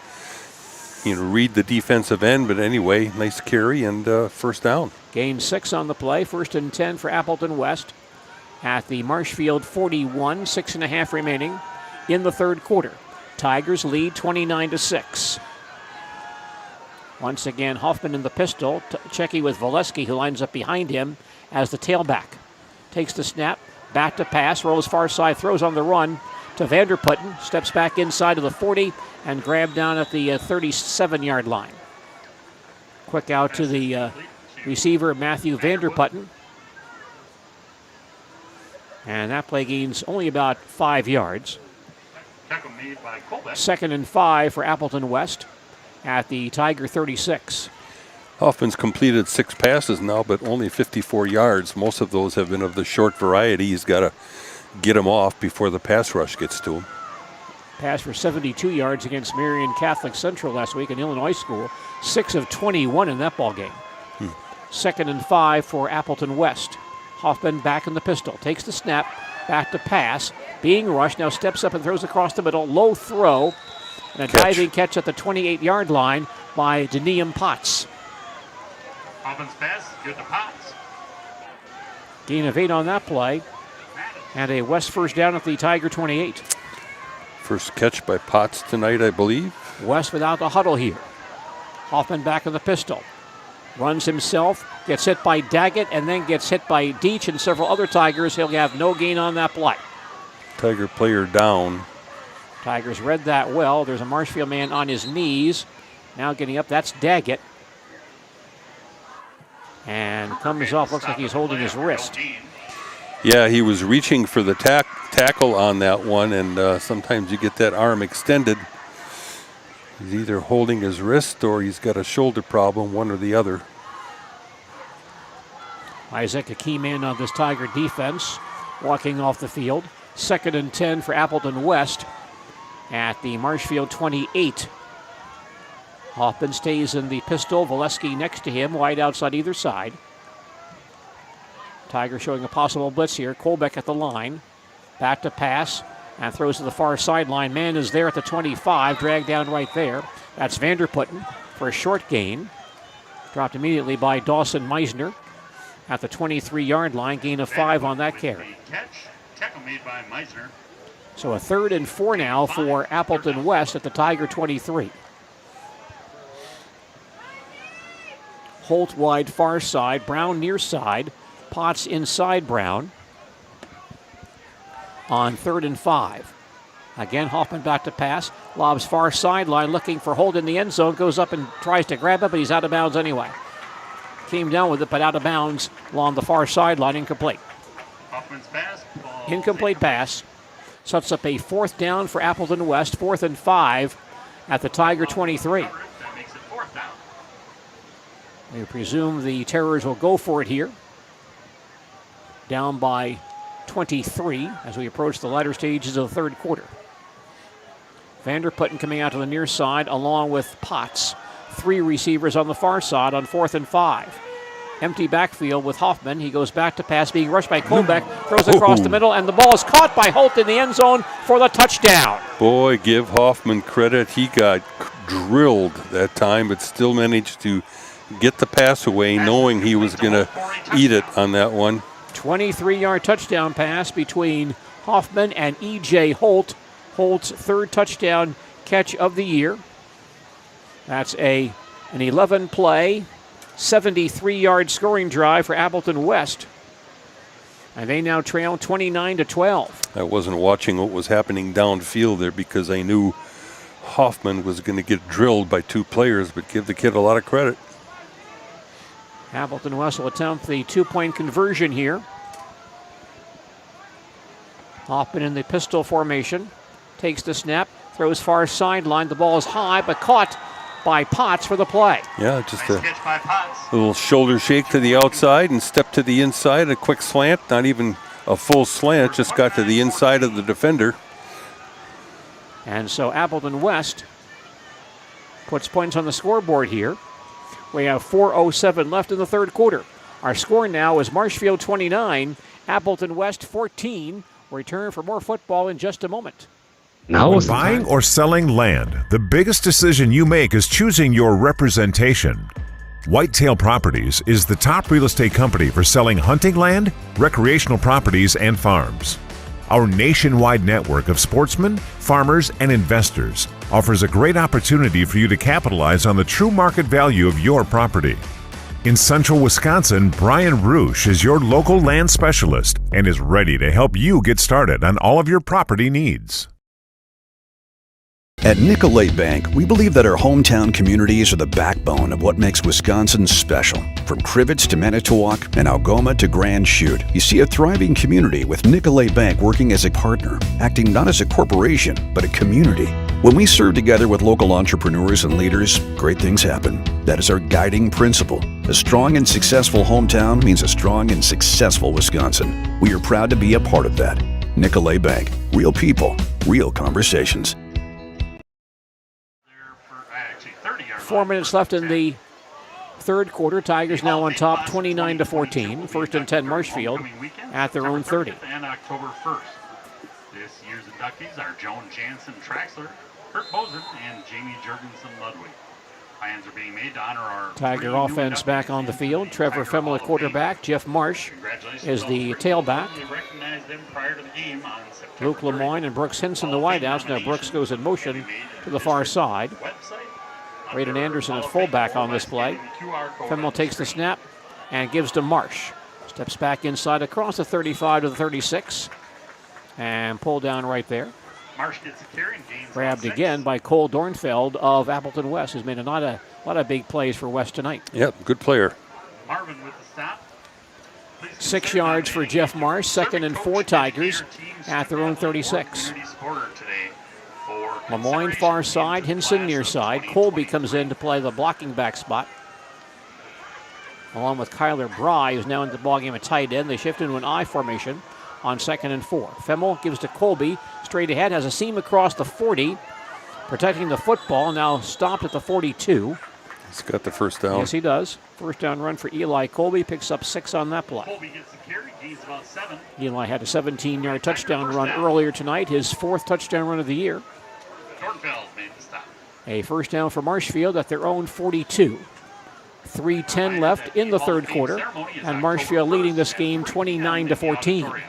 S8: read the defensive end. But anyway, nice carry and first down.
S2: Gain 6 on the play. 1st and 10 for Appleton West at the Marshfield 41, 6.5 remaining in the third quarter. Tigers lead 29-6. Once again, Hoffman in the pistol, checking with Walewski, who lines up behind him as the tailback. Takes the snap, back to pass, rolls far side, throws on the run, to Vanderputten. Steps back inside to the 40 and grabbed down at the 37-yard line. Quick out to the receiver, Matthew Vanderputten. And that play gains only about 5 yards. Second and 5 for Appleton West at the Tiger 36.
S8: Hoffman's completed 6 passes now, but only 54 yards. Most of those have been of the short variety. He's got to get him off before the pass rush gets to him.
S2: Pass for 72 yards against Marion Catholic Central last week in Illinois school. 6 of 21 in that ball game. Second and 5 for Appleton West. Hoffman back in the pistol. Takes the snap. Back to pass. Being rushed. Now steps up and throws across the middle. Low throw. And a diving catch at the 28-yard line by Denium Potts.
S10: Hoffman's pass, good to Potts.
S2: Gain of 8 on that play. And a West first down at the Tiger 28.
S8: First catch by Potts tonight, I believe.
S2: West without the huddle here. Hoffman back in the pistol. Runs himself, gets hit by Daggett, and then gets hit by Deach and several other Tigers. He'll have no gain on that play.
S8: Tiger player down.
S2: Tigers read that well. There's a Marshfield man on his knees. Now getting up, that's Daggett. And comes off, looks like he's holding his wrist.
S8: Yeah, he was reaching for the tackle on that one, and sometimes you get that arm extended. He's either holding his wrist or he's got a shoulder problem, one or the other.
S2: Isaac, a key man on this Tiger defense, walking off the field. Second and 10 for Appleton West at the Marshfield 28. Hoffman stays in the pistol. Valesky next to him, wide outside either side. Tiger showing a possible blitz here. Colbeck at the line. Back to pass and throws to the far sideline. Man is there at the 25, dragged down right there. That's Vanderputten for a short gain. Dropped immediately by Dawson Meisner at the 23-yard line. Gain of 5 on that carry.
S10: Tackle made by Meisner.
S2: So a 3rd and 4 now for Appleton West at the Tiger 23. Holt wide far side, Brown near side, Potts inside Brown on 3rd and 5. Again, Hoffman back to pass, lobs far sideline looking for Holt in the end zone, goes up and tries to grab it, but he's out of bounds anyway. Came down with it, but out of bounds along the far sideline, incomplete.
S10: Hoffman's pass.
S2: Incomplete pass. Sets up a 4th down for Appleton West, 4th and 5 at the Tiger 23.
S10: That makes it 4th down.
S2: We presume the Terrors will go for it here. Down by 23 as we approach the latter stages of the 3rd quarter. Vanderputten coming out to the near side along with Potts. 3 receivers on the far side on 4th and 5. Empty backfield with Hoffman. He goes back to pass, being rushed by Colbeck, throws across the middle, and the ball is caught by Holt in the end zone for the touchdown.
S8: Boy, give Hoffman credit. He got drilled that time, but still managed to get the pass away, knowing he was going to eat it on that one.
S2: 23-yard touchdown pass between Hoffman and E.J. Holt. Holt's 3rd touchdown catch of the year. That's an 11-play, 73-yard scoring drive for Appleton West. And they now trail 29-12.
S8: I wasn't watching what was happening downfield there because I knew Hoffman was going to get drilled by 2 players, but give the kid a lot of credit.
S2: Appleton West will attempt the 2-point conversion here. Hoffman in the pistol formation. Takes the snap, throws far sideline. The ball is high, but caught by Potts for the play.
S8: Yeah, just a little shoulder shake to the outside and step to the inside. A quick slant, not even a full slant, just got to the inside of the defender.
S2: And so Appleton West puts points on the scoreboard here. We have 4:07 left in the 3rd quarter. Our score now is Marshfield 29, Appleton West 14. We'll return for more football in just a moment.
S9: When buying or selling land, the biggest decision you make is choosing your representation. Whitetail Properties is the top real estate company for selling hunting land, recreational properties, and farms. Our nationwide network of sportsmen, farmers, and investors offers a great opportunity for you to capitalize on the true market value of your property. In Central Wisconsin, Brian Roosh is your local land specialist and is ready to help you get started on all of your property needs.
S11: At Nicolay Bank, we believe that our hometown communities are the backbone of what makes Wisconsin special. From Crivets to Manitowoc and Algoma to Grand Chute, you see a thriving community with Nicolay Bank working as a partner, acting not as a corporation, but a community. When we serve together with local entrepreneurs and leaders, great things happen. That is our guiding principle. A strong and successful hometown means a strong and successful Wisconsin. We are proud to be a part of that. Nicolay Bank. Real people, real conversations.
S2: 4 minutes left in the third quarter. Tigers now on top, 29-14. First and 10 Marshfield at their own 30.
S10: And October 1st. This year's inductees are Joan Jansen Traxler, Kurt Bozen, and Jamie Jurgensen Ludwig. Plans are being made to honor our
S2: Tiger offense back on the field. Trevor Fimmel at quarterback. Jeff Marsh is the tailback. Luke Lemoyne and Brooks Hinson the wideouts. Now Brooks goes in motion to the far side. Braden Anderson at fullback on this play. Fimmel takes the snap and gives to Marsh. Steps back inside across the 35 to the 36 and pulled down right there.
S10: Marsh gets a carry and gains
S2: Grabbed again by Cole Dornfeld of Appleton West, who's made a lot of big plays for West tonight.
S8: Yep, good player.
S10: Marvin with the stop.
S2: 6 yards for Jeff Marsh. 2nd and 4 Tigers at their own 36. Lemoyne far side, Hinson near side. Colby comes in to play the blocking back spot, along with Kyler Bry, who's now in the ballgame at tight end. They shift into an I formation on 2nd and 4. Fimmel gives to Colby, straight ahead, has a seam across the 40, protecting the football, now stopped at the 42.
S8: He's got the first down.
S2: Yes, he does. First down run for Eli Colby, picks up 6 on that play.
S10: Colby gets the carry, gains about 7.
S2: Eli had a 17-yard touchdown run earlier tonight, his 4th touchdown run of the year.
S10: Dornfeld made the stop.
S2: A first down for Marshfield at their own 42. 3:10 left in the third quarter, and Marshfield leading this game 29-14.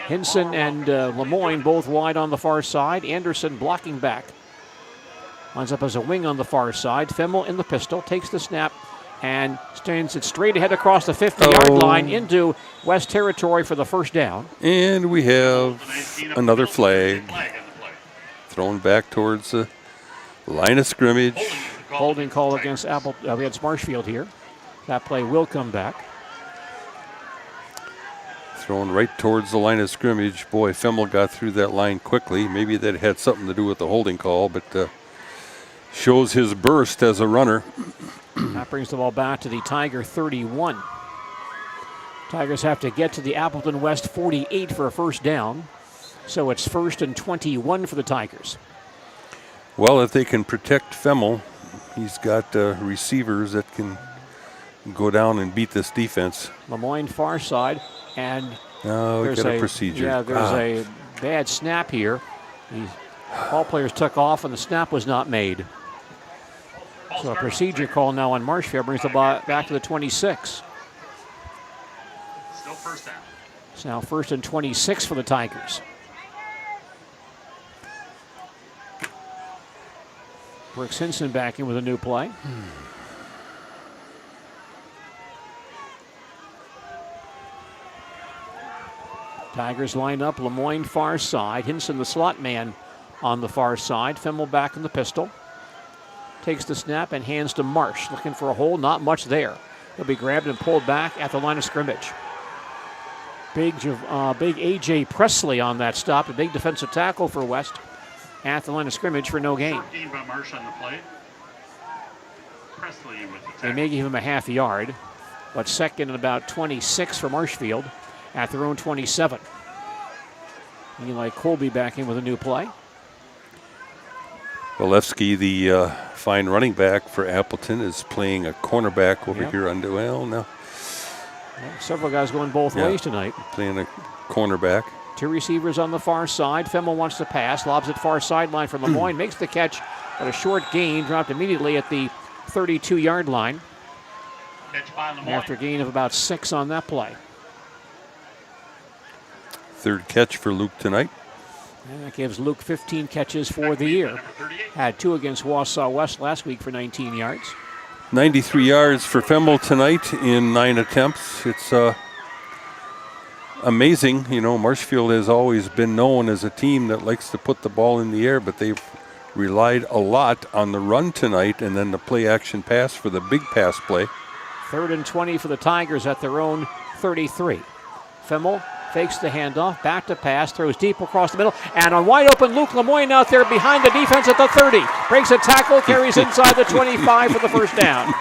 S2: Hinson and Lemoyne both wide on the far side. Anderson blocking back. Lines up as a wing on the far side. Fimmel in the pistol, takes the snap, and stands it straight ahead across the 50-yard line into West territory for the first down.
S8: And we have another flag. Thrown back towards the line of scrimmage.
S2: Holding call against against Marshfield here. That play will come back.
S8: Thrown right towards the line of scrimmage. Boy, Fimmel got through that line quickly. Maybe that had something to do with the holding call, but shows his burst as a runner.
S2: That brings the ball back to the Tiger 31. Tigers have to get to the Appleton West 48 for a first down. So it's 1st and 21 for the Tigers.
S8: Well, if they can protect Fimmel, he's got receivers that can go down and beat this defense.
S2: Lemoyne far side, and
S8: we got a procedure.
S2: Yeah, there's a bad snap here. All players took off, and the snap was not made. So a procedure call now on Marshfield brings the ball back to the 26.
S10: Still first down.
S2: It's now 1st and 26 for the Tigers. Brooks Hinson back in with a new play. Tigers line up. Lemoyne far side. Hinson the slot man on the far side. Fimmel back in the pistol. Takes the snap and hands to Marsh. Looking for a hole. Not much there. He'll be grabbed and pulled back at the line of scrimmage. Big A.J. Presley on that stop. A big defensive tackle for West at the line of scrimmage for no gain.
S10: By Marsh on the play. Presley with the tackle.
S2: They may give him a half yard, but 2nd and about 26 for Marshfield at their own 27. Eli Colby back in with a new play.
S8: Walewski, the fine running back for Appleton, is playing a cornerback over here on Well,
S2: several guys going both ways tonight.
S8: Playing a cornerback.
S2: 2 receivers on the far side. Fimmel wants to pass, lobs it far sideline for Lemoyne, makes the catch, but a short gain, dropped immediately at the 32-yard line.
S10: Catch by Lemoyne.
S2: After a gain of about 6 on that play.
S8: 3rd catch for Luke tonight.
S2: And that gives Luke 15 catches for the year. Had 2 against Wausau West last week for 19 yards.
S8: 93 yards for Femmel tonight in 9 attempts. It's amazing. You know, Marshfield has always been known as a team that likes to put the ball in the air, but they've relied a lot on the run tonight and then the play action pass for the big pass play.
S2: 3rd and 20 for the Tigers at their own 33. Femmel fakes the handoff, back to pass, throws deep across the middle, and on wide open, Luke Lemoyne out there behind the defense at the 30. Breaks a tackle, carries inside the 25 for the first down.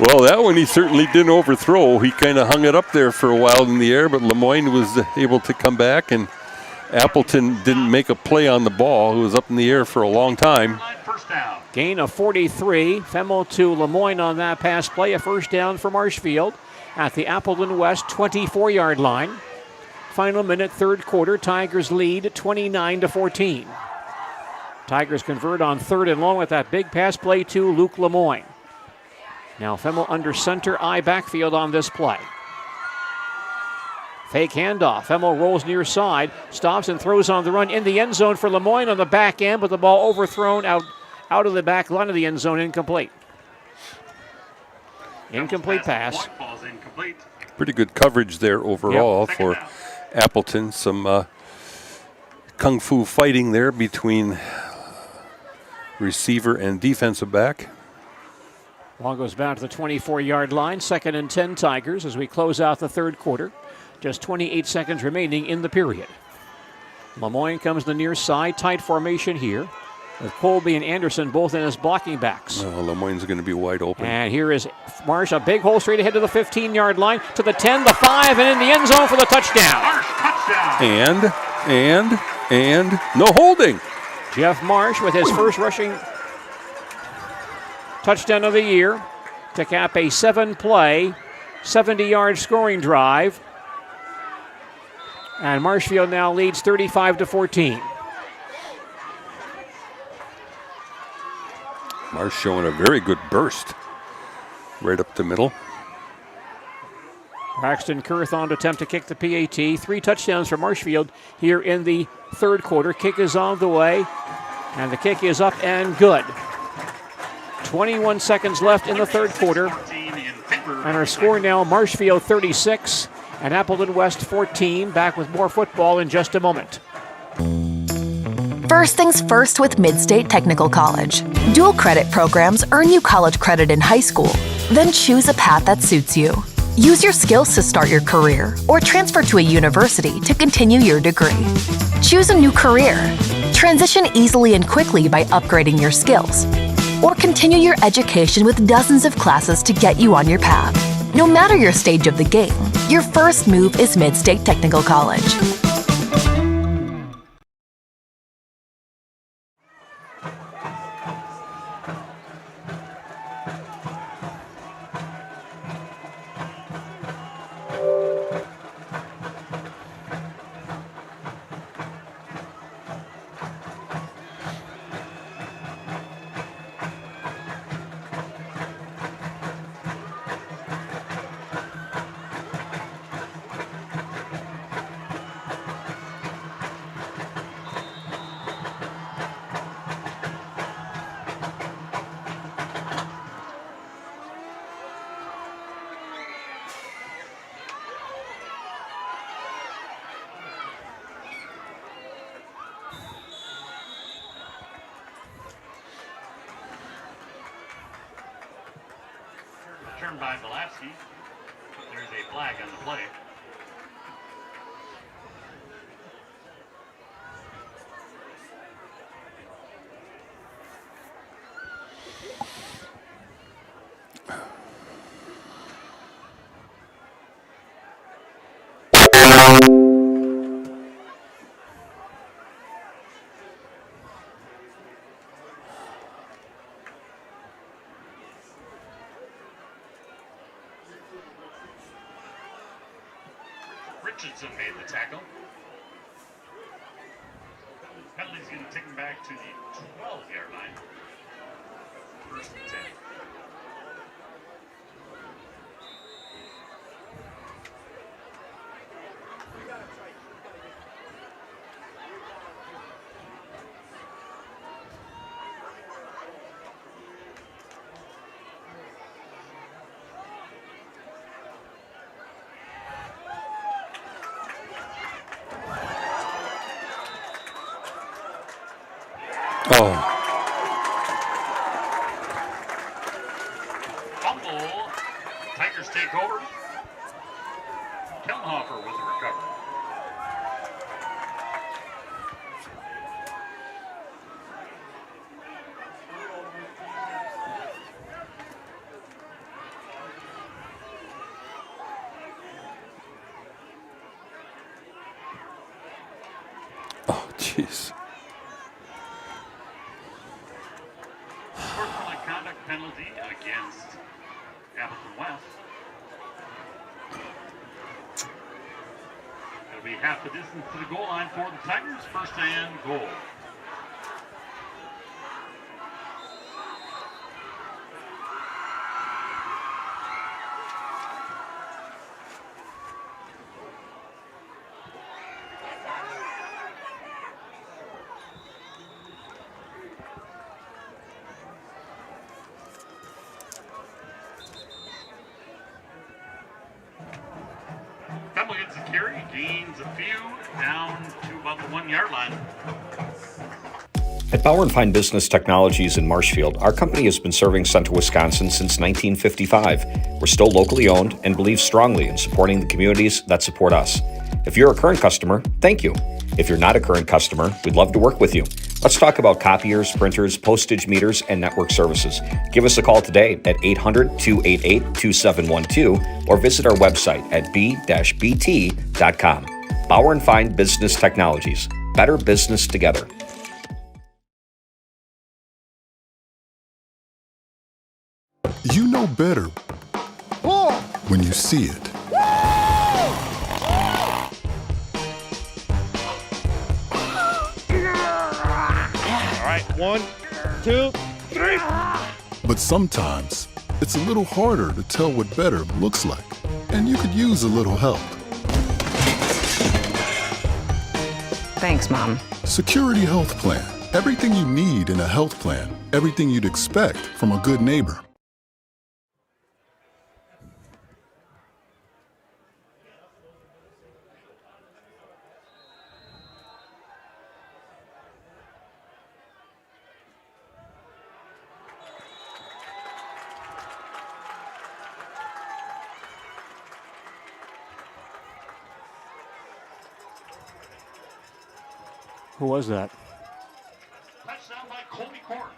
S8: Well, that one he certainly didn't overthrow. He kind of hung it up there for a while in the air, but Lemoyne was able to come back, and Appleton didn't make a play on the ball. It was up in the air for a long time.
S2: Gain of 43. Femmel to Lemoyne on that pass play. A first down for Marshfield at the Appleton West 24-yard line. Final minute, 3rd quarter. Tigers lead 29-14. Tigers convert on 3rd and long with that big pass play to Luke Lemoyne. Now Femmel under center eye backfield on this play. Fake handoff. Femmel rolls near side, stops and throws on the run in the end zone for Lemoyne on the back end, but the ball overthrown out of the back line of the end zone, incomplete. Incomplete pass.
S8: Pretty good coverage there overall for Appleton. Some kung fu fighting there between receiver and defensive back.
S2: Ball goes back to the 24-yard line. 2nd and 10 Tigers as we close out the 3rd quarter. Just 28 seconds remaining in the period. Lemoyne comes to the near side. Tight formation here with Colby and Anderson both in as blocking backs.
S8: Lemoyne's going to be wide open.
S2: And here is Marsh, a big hole straight ahead to the 15-yard line, to the 10, the 5, and in the end zone for the touchdown.
S8: And no holding.
S2: Jeff Marsh with his first rushing touchdown of the year to cap a 7-play, 70-yard scoring drive. And Marshfield now leads 35-14.
S8: Marsh showing a very good burst right up the middle.
S2: Braxton Kurth on to attempt to kick the PAT. 3 touchdowns for Marshfield here in the 3rd quarter. Kick is on the way, and the kick is up and good. 21 seconds left in the 3rd quarter. And our score now, Marshfield 36 and Appleton West 14. Back with more football in just a moment.
S12: First things first with Mid-State Technical College. Dual credit programs earn you college credit in high school. Then choose a path that suits you. Use your skills to start your career or transfer to a university to continue your degree. Choose a new career. Transition easily and quickly by upgrading your skills. Or continue your education with dozens of classes to get you on your path. No matter your stage of the game, your first move is Mid-State Technical College.
S10: Turned by Belapsky. There's a flag on the play. Richardson made the tackle. Penalty's going to take him back to the 12-yard line. 1st and 10.
S13: Oh.
S10: Fumble. Tigers take over. Kellenhofer with the recovery.
S13: Oh, jeez.
S10: Sportsmanlike conduct penalty against Appleton West. It'll be half the distance to the goal line for the Tigers. First and goal. Fumble gets a carry, gains a few, down to about the 1 yard line.
S11: At Bauer & Fine Business Technologies in Marshfield, our company has been serving Central Wisconsin since 1955. We're still locally owned and believe strongly in supporting the communities that support us. If you're a current customer, thank you. If you're not a current customer, we'd love to work with you. Let's talk about copiers, printers, postage meters, and network services. Give us a call today at 800-288-2712 or visit our website at b-bt.com. Bauer & Fine Business Technologies. Better business together.
S14: You know better when you see it.
S15: All right, 1, 2, 3.
S14: But sometimes it's a little harder to tell what better looks like, and you could use a little help.
S16: Thanks, Mom.
S14: Security Health Plan. Everything you need in a health plan. Everything you'd expect from a good neighbor.
S25: Who was that?
S10: Touchdown by Colby Court.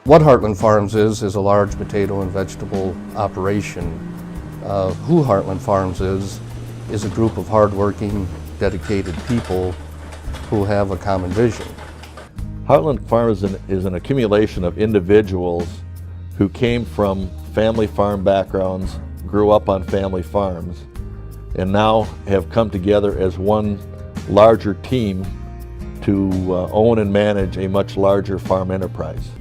S26: What Heartland Farms is a large potato and vegetable operation. Who Heartland Farms is a group of hardworking, dedicated people who have a common vision.
S27: Heartland Farms is an accumulation of individuals who came from family farm backgrounds, grew up on family farms, and now have come together as one larger team to own and manage a much larger farm enterprise.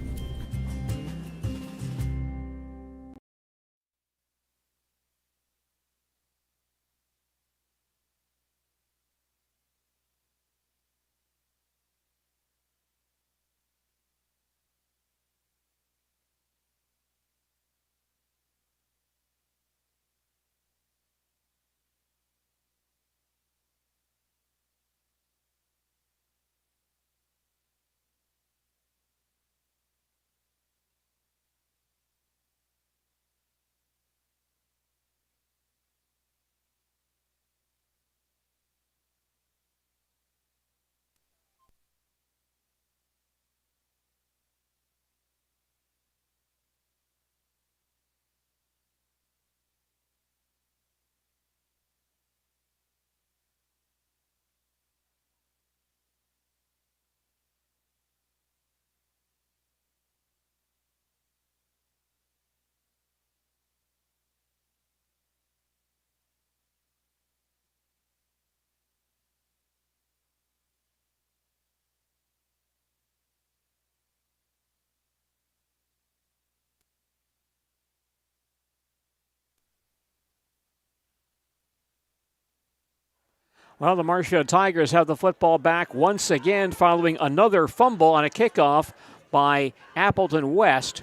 S2: Well, the Marshfield Tigers have the football back once again following another fumble on a kickoff by Appleton West.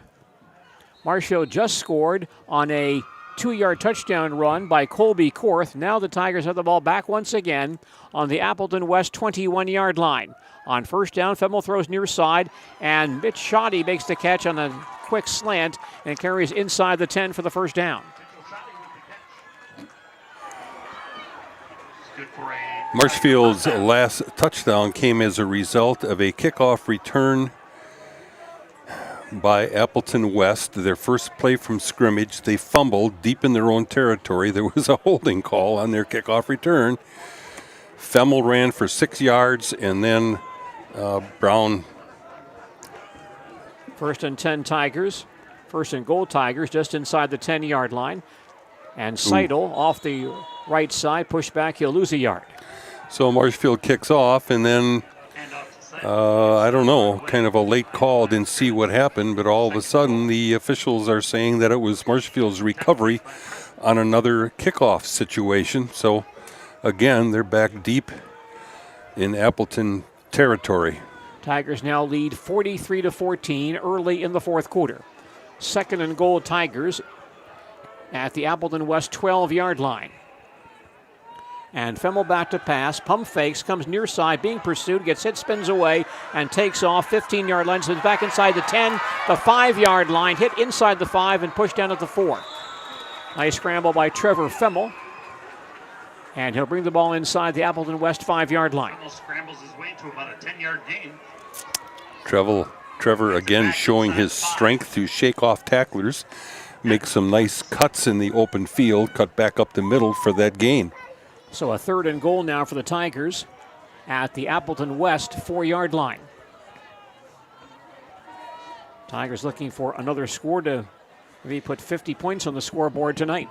S2: Marshfield just scored on a 2-yard touchdown run by Colby Korth. Now the Tigers have the ball back once again on the Appleton West 21-yard line. On first down, Femmel throws near side, and Mitch Shoddy makes the catch on a quick slant and carries inside the 10 for the first down.
S8: Marshfield's last touchdown came as a result of a kickoff return by Appleton West. Their first play from scrimmage, they fumbled deep in their own territory. There was a holding call on their kickoff return. Femmel ran for 6 yards, and then Brown.
S2: First and 10 Tigers. First and goal Tigers just inside the 10-yard line. And Seidel off the right side, push back, he'll lose a yard.
S8: So Marshfield kicks off, and then I don't know, kind of a late call, didn't see what happened, but all of a sudden the officials are saying that it was Marshfield's recovery on another kickoff situation. So again, they're back deep in Appleton territory.
S2: Tigers now lead 43-14 early in the fourth quarter. Second and goal Tigers at the Appleton West 12-yard line. And Femmel back to pass. Pump fakes, comes near side, being pursued, gets hit, spins away, and takes off 15-yard line. So back inside the 10, the 5-yard line, hit inside the 5 and pushed down at the 4. Nice scramble by Trevor Femmel. And he'll bring the ball inside the Appleton West 5-yard line.
S10: Femmel scrambles his way to about a 10-yard gain.
S8: Trevor again showing his strength to shake off tacklers. Make some nice cuts in the open field, cut back up the middle for that gain.
S2: So a third and goal now for the Tigers at the Appleton West 4-yard line. Tigers looking for another score to maybe put 50 points on the scoreboard tonight.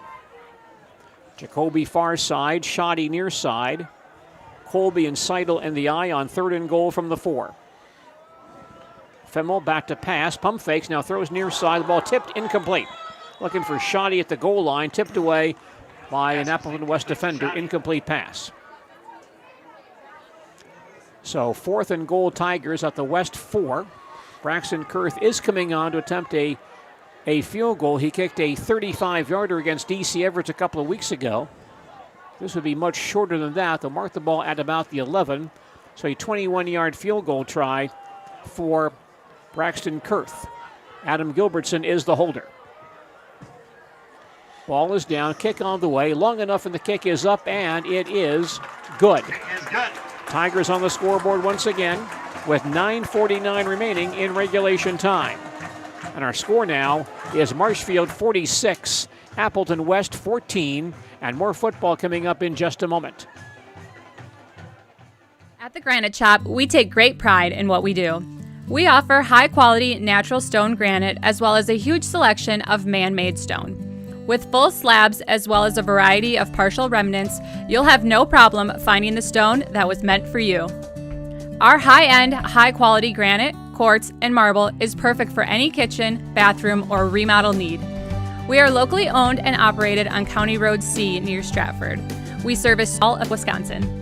S2: Jacoby far side, Shoddy near side. Colby and Seidel in the eye on third and goal from the 4. Femmel back to pass, pump fakes, now throws near side, the ball tipped, incomplete. Looking for Shoddy at the goal line, tipped away by an Appleton West defender, incomplete pass. So fourth and goal Tigers at the West 4. Braxton Kurth is coming on to attempt a field goal. He kicked a 35-yarder against DC Everett a couple of weeks ago. This would be much shorter than that. They'll mark the ball at about the 11. So a 21-yard field goal try for Braxton Kurth. Adam Gilbertson is the holder. Ball is down, kick on the way, long enough and the kick is up, and it is good. Tigers on the scoreboard once again with 9:49 remaining in regulation time. And our score now is Marshfield 46, Appleton West 14, and more football coming up in just a moment.
S17: At the Granite Shop, we take great pride in what we do. We offer high-quality natural stone granite as well as a huge selection of man-made stone. With full slabs as well as a variety of partial remnants, you'll have no problem finding the stone that was meant for you. Our high-end, high-quality granite, quartz, and marble is perfect for any kitchen, bathroom, or remodel need. We are locally owned and operated on County Road C near Stratford. We service all of Wisconsin.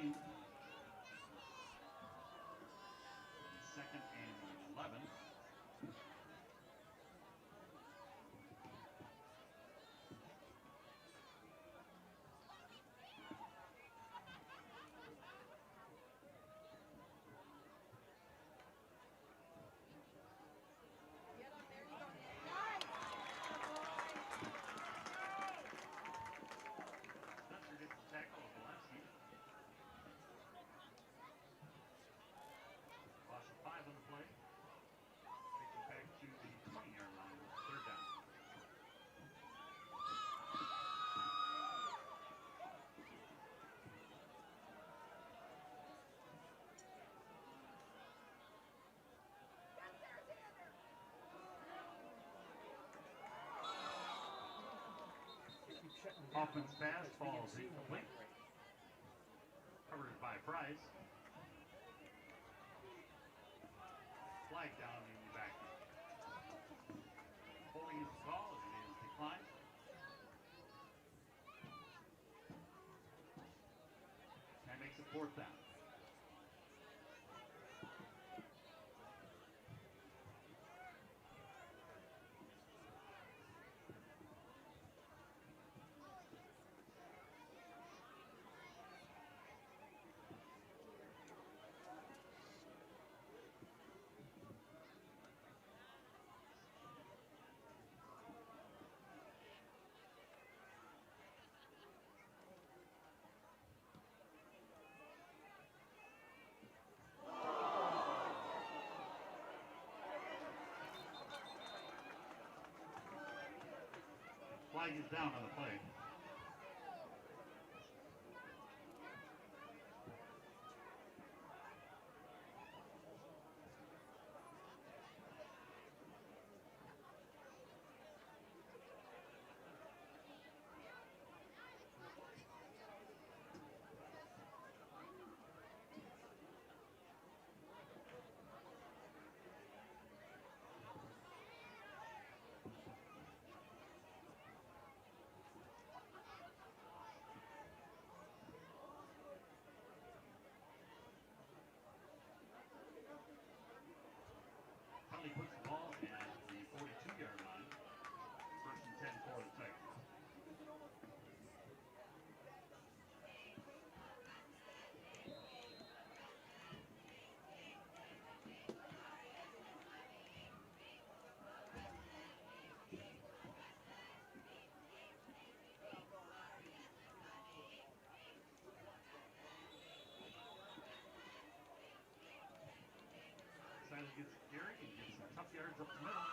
S10: 15. Second and 11. Spencer gets the tackle of Valensky. Loss of 5 on the play. Takes it back to the 20-yard line. Third down. Hoffman's pass falls incomplete. Covered by Price. Flag down in the backfield. Holding is the call, and it is declined. That makes it fourth down. Flag is down on the play. Penalty puts the ball at the 42-yard line. First and 10 for the Tigers. Siley gets the carry and gets some tough yards up the middle.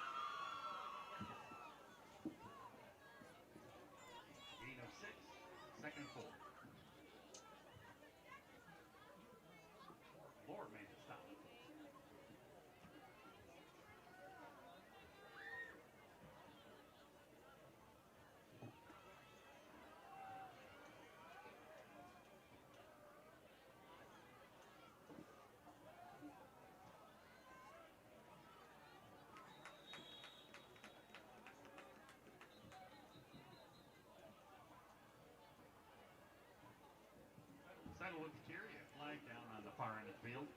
S10: Gain of 6, second and 4. Lord made the stop. Settle with the carry, a flag down on the far end of the field.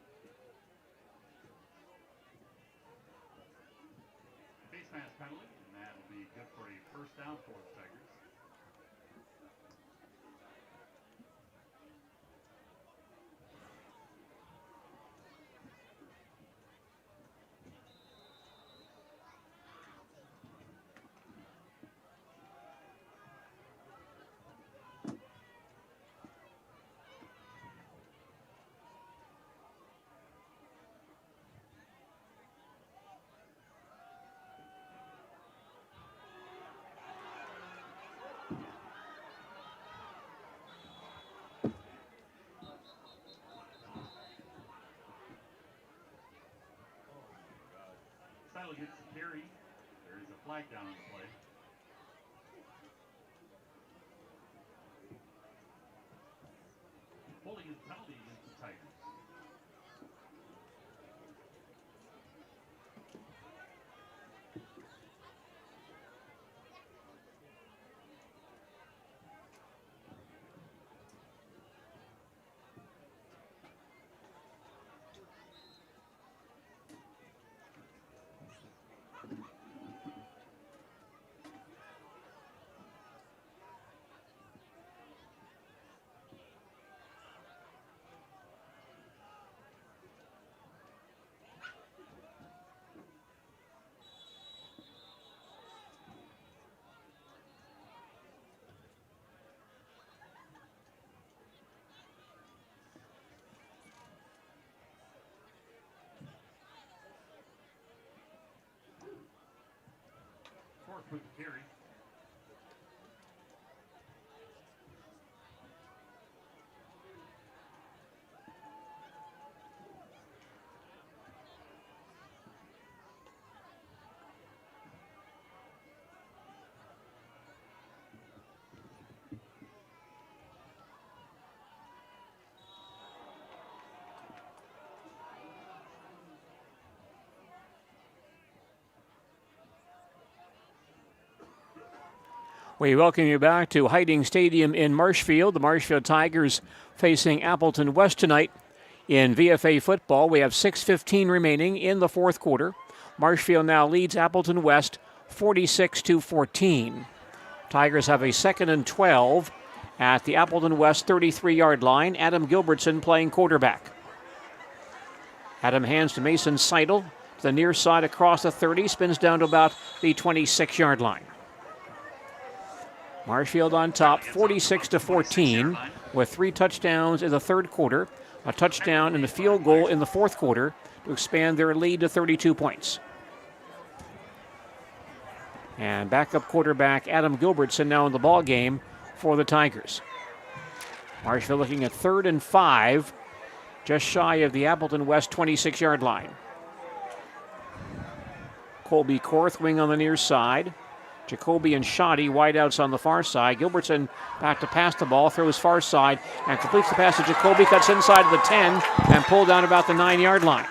S10: Face mask penalty, and that will be good for a first down for the Tigers. Siley gets the carry. There is a flag down on the play. Holding his penalty against the Tigers. quick carry.
S2: We welcome you back to Hiding Stadium in Marshfield. The Marshfield Tigers facing Appleton West tonight in VFA football. We have 6:15 remaining in the fourth quarter. Marshfield now leads Appleton West 46-14. Tigers have a 2nd and 12 at the Appleton West 33-yard line. Adam Gilbertson playing quarterback. Adam hands to Mason Seidel to the near side across the 30, spins down to about the 26-yard line. Marshfield on top, 46-14, with 3 touchdowns in the third quarter, a touchdown and a field goal in the fourth quarter to expand their lead to 32 points. And backup quarterback Adam Gilbertson now in the ball game for the Tigers. Marshfield looking at 3rd and 5, just shy of the Appleton West 26-yard line. Colby Korth wing on the near side. Jacoby and Shoddy wideouts on the far side. Gilbertson back to pass the ball, throws far side, and completes the pass to Jacoby, cuts inside of the 10, and pulled down about the 9-yard line.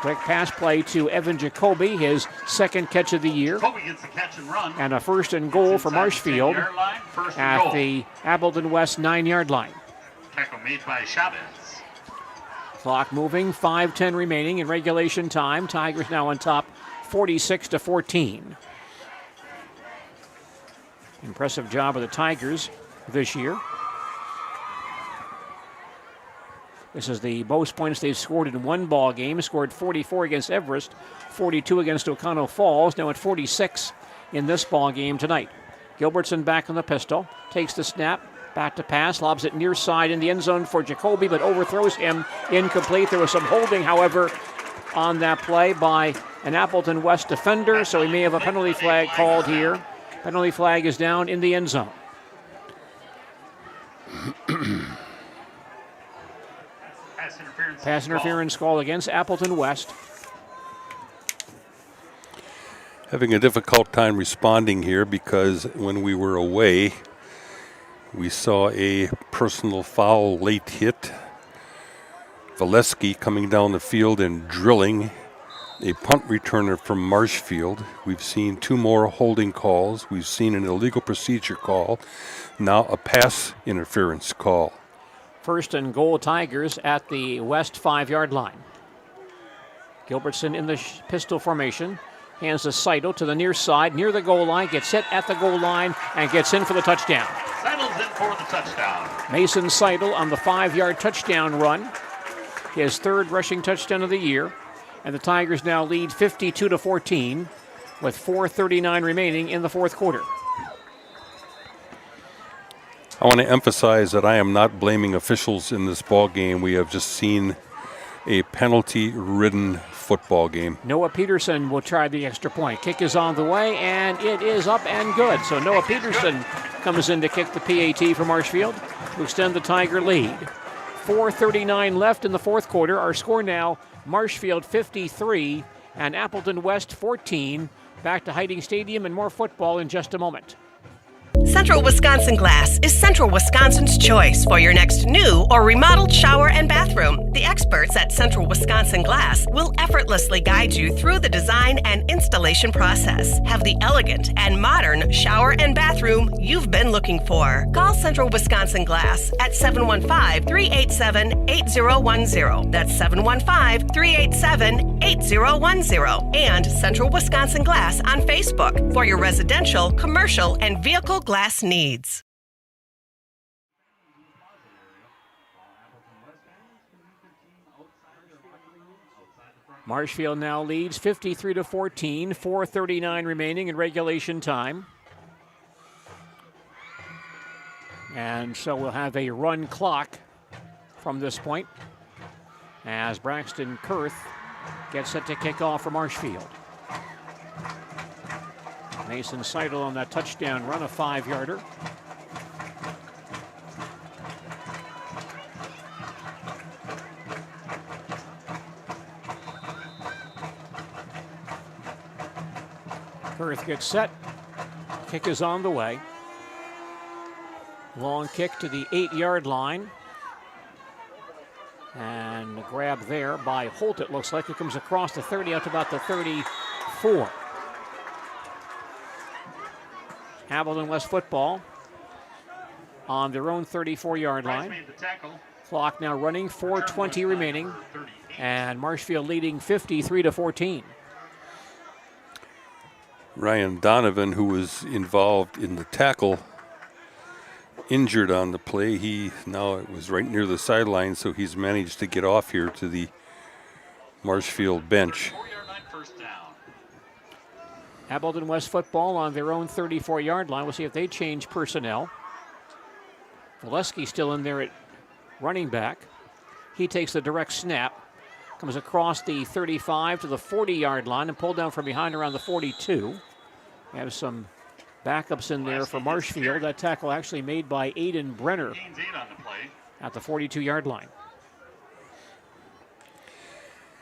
S2: Quick pass play to Evan Jacoby, his 2nd catch of the year.
S10: Jacoby gets the catch and run.
S2: And a 1st and goal for Marshfield at the Appleton West 9-yard line.
S10: Tackle made by Chavez.
S2: Clock moving, 5:10 remaining in regulation time. Tigers now on top, 46-14. Impressive job of the Tigers this year. This is the most points they've scored in one ball game. Scored 44 against Everest, 42 against O'Connell Falls. Now at 46 in this ball game tonight. Gilbertson back on the pistol, takes the snap, back to pass, lobs it near side in the end zone for Jacoby, but overthrows him, incomplete. There was some holding, however, on that play by an Appleton West defender, so he may have a penalty flag called here. Penalty flag is down in the end zone. Pass interference call against Appleton West.
S8: Having a difficult time responding here because when we were away, we saw a personal foul late hit. Valesky coming down the field and drilling a punt returner from Marshfield. We've seen 2 more holding calls. We've seen an illegal procedure call. Now a pass interference call.
S2: 1st and goal Tigers at the West 5-yard line. Gilbertson in the pistol formation. Hands to Seidel to the near side, near the goal line, gets hit at the goal line, and gets in for the touchdown.
S10: Seidel's in for the touchdown.
S2: Mason Seidel on the 5-yard touchdown run. His 3rd rushing touchdown of the year. And the Tigers now lead 52-14 with 4:39 remaining in the fourth quarter.
S8: I want to emphasize that I am not blaming officials in this ball game. We have just seen a penalty-ridden football game.
S2: Noah Peterson will try the extra point. Kick is on the way, and it is up and good. So Noah Peterson comes in to kick the PAT for Marshfield to extend the Tiger lead. 4:39 left in the fourth quarter. Our score now, Marshfield 53 and Appleton West 14. Back to Hiding Stadium and more football in just a moment.
S19: Central Wisconsin Glass is Central Wisconsin's choice for your next new or remodeled shower and bathroom. The experts at Central Wisconsin Glass will effortlessly guide you through the design and installation process. Have the elegant and modern shower and bathroom you've been looking for. Call Central Wisconsin Glass at 715-387-8010. That's 715-387-8010. And Central Wisconsin Glass on Facebook for your residential, commercial, and vehicle glass needs.
S2: Marshfield now leads 53-14, 4:39 remaining in regulation time. And so we'll have a run clock from this point as Braxton Kurth gets set to kick off for Marshfield. Mason Seidel on that touchdown run, a 5-yarder. Kurth gets set. Kick is on the way. Long kick to the 8-yard line. And a grab there by Holt, it looks like. It comes across the 30 out to about the 34. Appleton West football on their own 34-yard line. Clock now running, 4:20 remaining. And Marshfield leading 53-14.
S8: Ryan Donovan, who was involved in the tackle, injured on the play. It was right near the sideline, so he's managed to get off here to the Marshfield bench.
S2: Appleton West football on their own 34-yard line. We'll see if they change personnel. Valesky still in there at running back. He takes the direct snap, comes across the 35 to the 40-yard line and pulled down from behind around the 42. We have some backups in there for Marshfield. That tackle actually made by Aiden Brenner at the 42-yard line.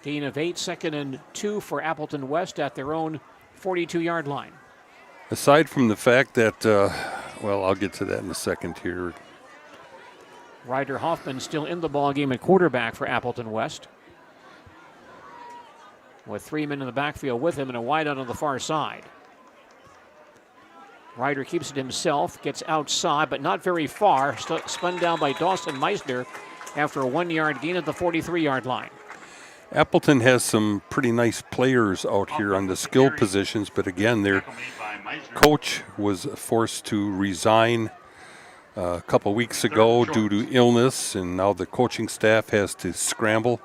S2: Gain of 8, 2nd and 2 for Appleton West at their own 42-yard line.
S8: Aside from the fact that, I'll get to that in a second here.
S2: Ryder Hoffman still in the ballgame at quarterback for Appleton West, with 3 men in the backfield with him and a wide out on the far side. Ryder keeps it himself, gets outside, but not very far. Spun down by Dawson Meisner after a 1-yard gain at the 43-yard line.
S8: Appleton has some pretty nice players out here on the skill positions, but again, their coach was forced to resign a couple weeks ago due to illness, and now the coaching staff has to scramble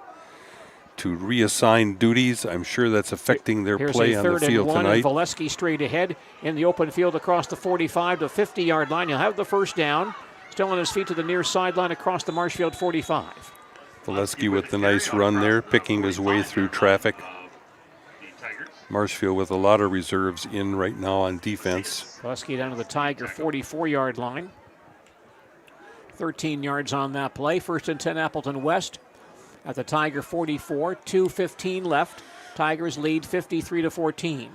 S8: to reassign duties. I'm sure that's affecting their play on the field tonight.
S2: Valesky straight ahead in the open field across the 45 to 50-yard line. He'll have the first down. Still on his feet to the near sideline across the Marshfield 45.
S8: Valesky with the nice run there, picking his way through traffic. Marshfield with a lot of reserves in right now on defense.
S2: Valesky down to the Tiger 44-yard line. 13 yards on that play. 1st and 10 Appleton West at the Tiger 44. 2:15 left. Tigers lead 53-14.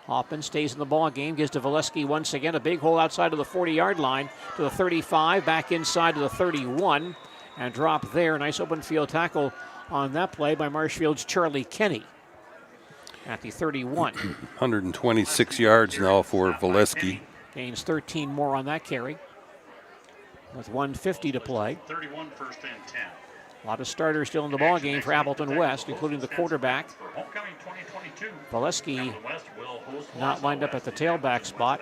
S2: Hoffman stays in the ball game, gives to Valesky once again. A big hole outside of the 40-yard line to the 35, back inside to the 31, and drop there. Nice open field tackle on that play by Marshfield's Charlie Kenny at the 31.
S8: 126 yards now for Valesky.
S2: Gains 13 more on that carry with 1:50 to play.
S10: 31, 1st and 10.
S2: A lot of starters still in the ball game for Appleton West, including the quarterback. Valesky not lined up at the tailback spot.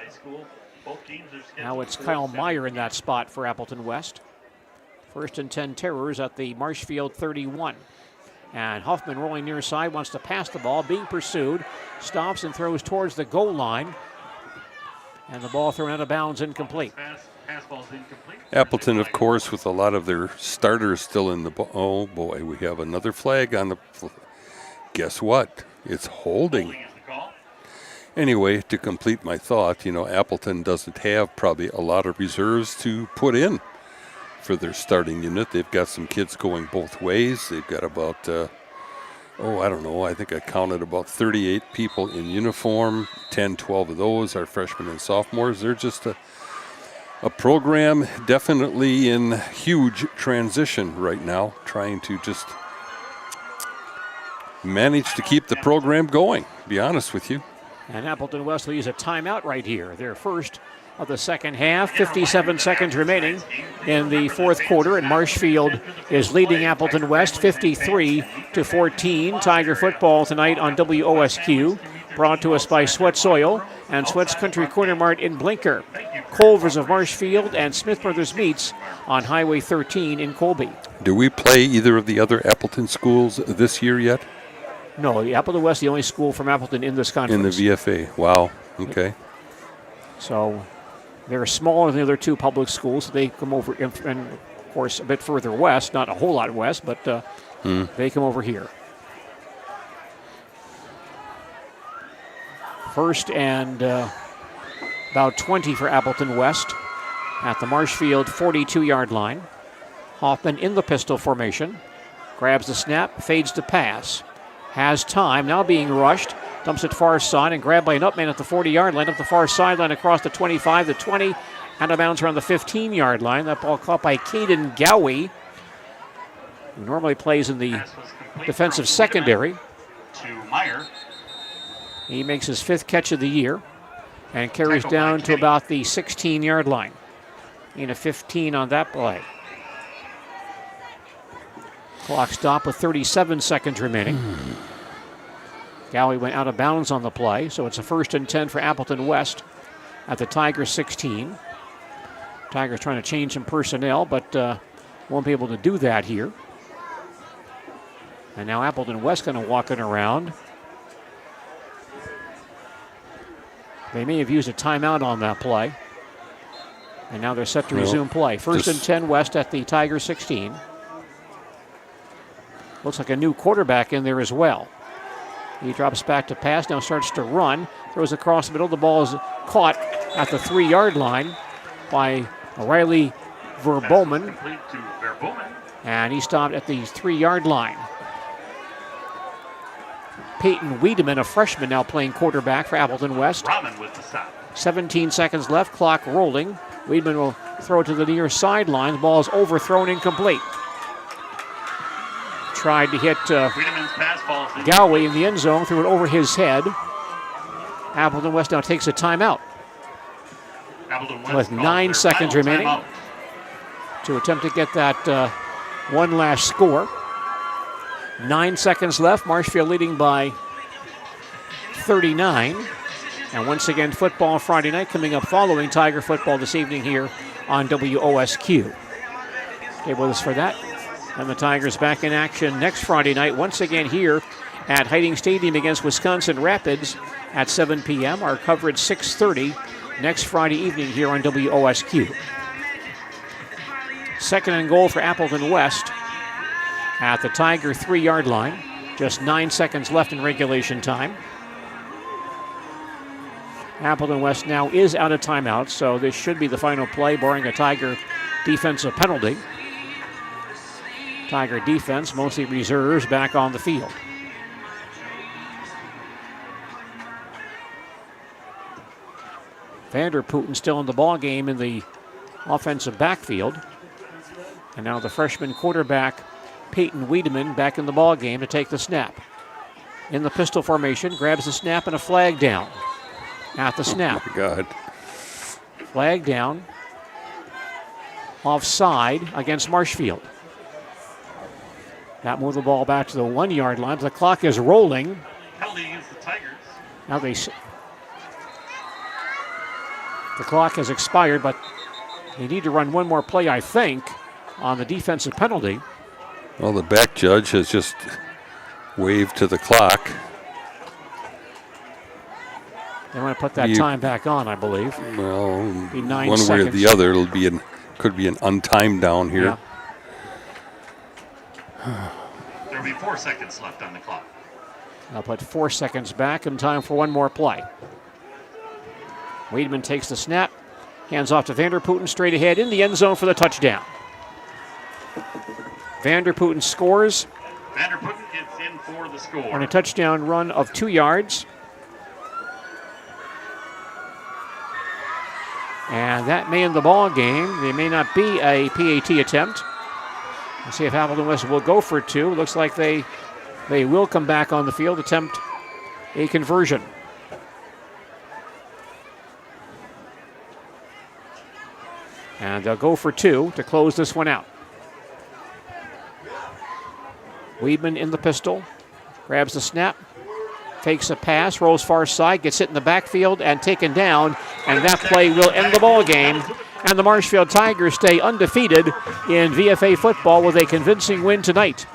S2: Now it's Kyle Meyer in that spot for Appleton West. 1st and 10 Terrors at the Marshfield 31. And Huffman rolling near side, wants to pass the ball, being pursued, stops and throws towards the goal line. And the ball thrown out of bounds, incomplete.
S8: Appleton, of course, with a lot of their starters still in the oh boy, we have another flag on the. Guess what? It's holding. Anyway, to complete my thought, Appleton doesn't have probably a lot of reserves to put in for their starting unit. They've got some kids going both ways. They've got about, I don't know, I think I counted about 38 people in uniform. 10, 12 of those are freshmen and sophomores. They're just a program definitely in huge transition right now, trying to just manage to keep the program going, to be honest with you.
S2: And Appleton West will use a timeout right here. Their first of the second half, 57 seconds remaining in the fourth quarter, and Marshfield is leading Appleton West 53-14. Tiger football tonight on WOSQ, brought to us by Sweats Oil and Sweats Country Corner Mart in Blinker. Culver's of Marshfield and Smith Brothers Meats on Highway 13 in Colby.
S8: Do we play either of the other Appleton schools this year yet?
S2: No, Appleton West, the only school from Appleton in this conference.
S8: In the VFA. Wow. Okay.
S2: So they're smaller than the other two public schools. They come over, and of course, a bit further west, not a whole lot west, but they come over here. First and about 20 for Appleton West at the Marshfield 42-yard line. Hoffman in the pistol formation. Grabs the snap, fades to pass. Has time, now being rushed. Dumps it far side and grabbed by an upman at the 40-yard line, up the far sideline across the 25, the 20, out of bounds around the 15-yard line. That ball caught by Caden Gowie, who normally plays in the defensive secondary.
S10: To Meyer.
S2: He makes his 5th catch of the year and carries down to about the 16-yard line. In a 15 on that play. Clock stop with 37 seconds remaining. Gowie went out of bounds on the play, so it's a 1st and 10 for Appleton West at the Tigers 16. Tigers trying to change some personnel, but won't be able to do that here. And now Appleton West kind of walking around. They may have used a timeout on that play. And now they're set to resume play. 1st and 10 West at the Tigers 16. Looks like a new quarterback in there as well. He drops back to pass, now starts to run. Throws across the middle. The ball is caught at the 3-yard line by Riley Verbomen. And he stopped at the 3-yard line. Peyton Wiedemann, a freshman, now playing quarterback for Appleton West.
S10: Rahman with the stop.
S2: 17 seconds left, clock rolling. Wiedemann will throw it to the near sideline. The ball is overthrown, incomplete. Tried to hit Gowie in the end zone, threw it over his head. Appleton West now takes a timeout. With 9 seconds remaining to attempt to get that one last score. 9 seconds left. Marshfield leading by 39. And once again, football Friday night coming up following Tiger football this evening here on WOSQ. Stay with us for that. And the Tigers back in action next Friday night, once again here at Hiding Stadium against Wisconsin Rapids at 7 p.m. Our coverage 6:30 next Friday evening here on WOSQ. 2nd and goal for Appleton West at the Tiger 3-yard line. Just 9 seconds left in regulation time. Appleton West now is out of timeout, so this should be the final play, barring a Tiger defensive penalty. Tiger defense, mostly reserves, back on the field. Vanderputten still in the ball game in the offensive backfield. And now the freshman quarterback, Peyton Wiedemann, back in the ball game to take the snap. In the pistol formation, grabs the snap and a flag down. At the snap.
S13: Oh my God.
S2: Flag down. Offside against Marshfield. That moved the ball back to the 1-yard line. The clock is rolling.
S10: Penalty against the Tigers.
S2: Now the clock has expired, but they need to run one more play, I think, on the defensive penalty.
S13: Well, the back judge has just waved to the clock.
S2: They want to put that time back on, I believe.
S13: Well,
S2: be 9
S13: one
S2: seconds.
S13: way or the other, could be an untimed down here.
S2: Yeah.
S10: There'll be 4 seconds left on the clock.
S2: I'll put 4 seconds back and time for one more play. Wiedemann takes the snap, hands off to Vanderputten straight ahead in the end zone for the touchdown. Vanderputten scores.
S10: Vanderputten gets in for the score.
S2: On a touchdown run of 2 yards. And that may end the ball game. There may not be a PAT attempt. Let's see if Appleton West will go for 2. Looks like they will come back on the field, attempt a conversion. And they'll go for 2 to close this one out. Wiedemann in the pistol, grabs the snap, fakes a pass, rolls far side, gets hit in the backfield and taken down, and that play will end the ball game. And the Marshfield Tigers stay undefeated in VFA football with a convincing win tonight.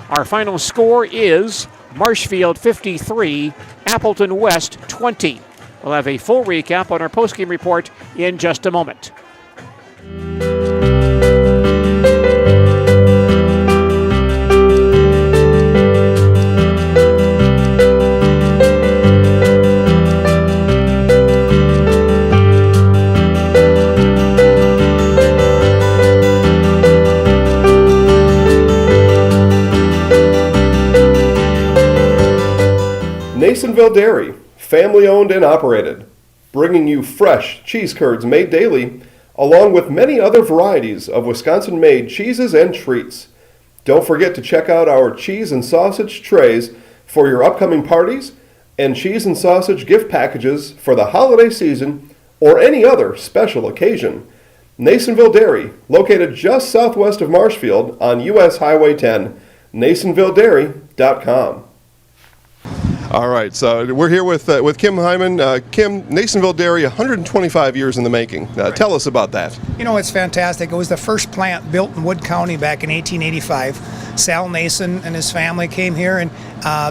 S2: Our final score is Marshfield 53, Appleton West 20. We'll have a full recap on our postgame report in just a moment.
S18: Nasonville Dairy, family owned and operated, bringing you fresh cheese curds made daily, along with many other varieties of Wisconsin-made cheeses and treats. Don't forget to check out our cheese and sausage trays for your upcoming parties and cheese and sausage gift packages for the holiday season or any other special occasion. Nasonville Dairy, located just southwest of Marshfield on US Highway 10, NasonvilleDairy.com. All right, so we're here with Kim Hyman. Kim, Nasonville Dairy, 125 years in the making. Tell us about that.
S1: You know, it's fantastic. It was the first plant built in Wood County back in 1885. Sal Nason and his family came here, and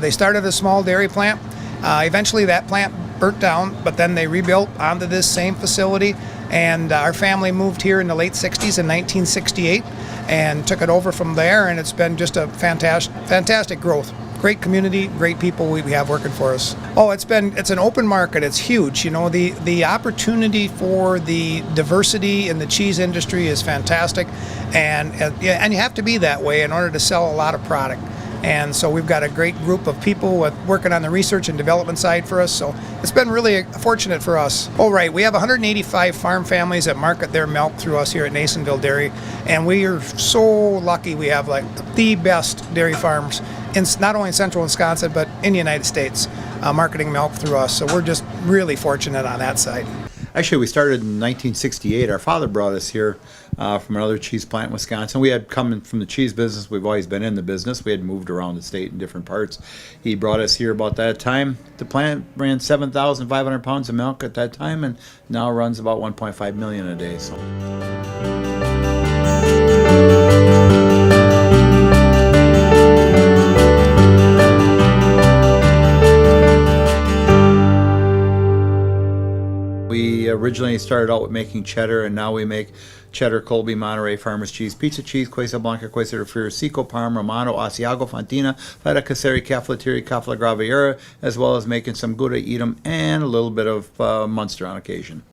S1: they started a small dairy plant. Eventually that plant burnt down, but then they rebuilt onto this same facility, and our family moved here in the late 60s in 1968 and took it over from there, and it's been just a fantastic growth. Great community, great people we have working for us. Oh, it's an open market. It's huge. You know, the opportunity for the diversity in the cheese industry is fantastic, and you have to be that way in order to sell a lot of product. And so we've got a great group of people working on the research and development side for us. So it's been really fortunate for us. Oh, right. We have 185 farm families that market their milk through us here at Nasonville Dairy. And we are so lucky we have like the best dairy farms in not only in central Wisconsin, but in the United States, marketing milk through us. So we're just really fortunate on that side.
S20: Actually, we started in 1968. Our father brought us here from another cheese plant in Wisconsin. We had come from the cheese business. We've always been in the business. We had moved around the state in different parts. He brought us here about that time. The plant ran 7,500 pounds of milk at that time, and now runs about 1.5 million a day. So. We originally started out with making cheddar, and now we make cheddar, Colby, Monterey, Farmers Cheese, Pizza Cheese, Quesa Blanca, Quesa de Friar, Seco, Parma, Romano, Asiago, Fontina, Feta Caseri, Cafflettieri, Cafla Graviera, as well as making some Gouda, Edam, and a little bit of Munster on occasion.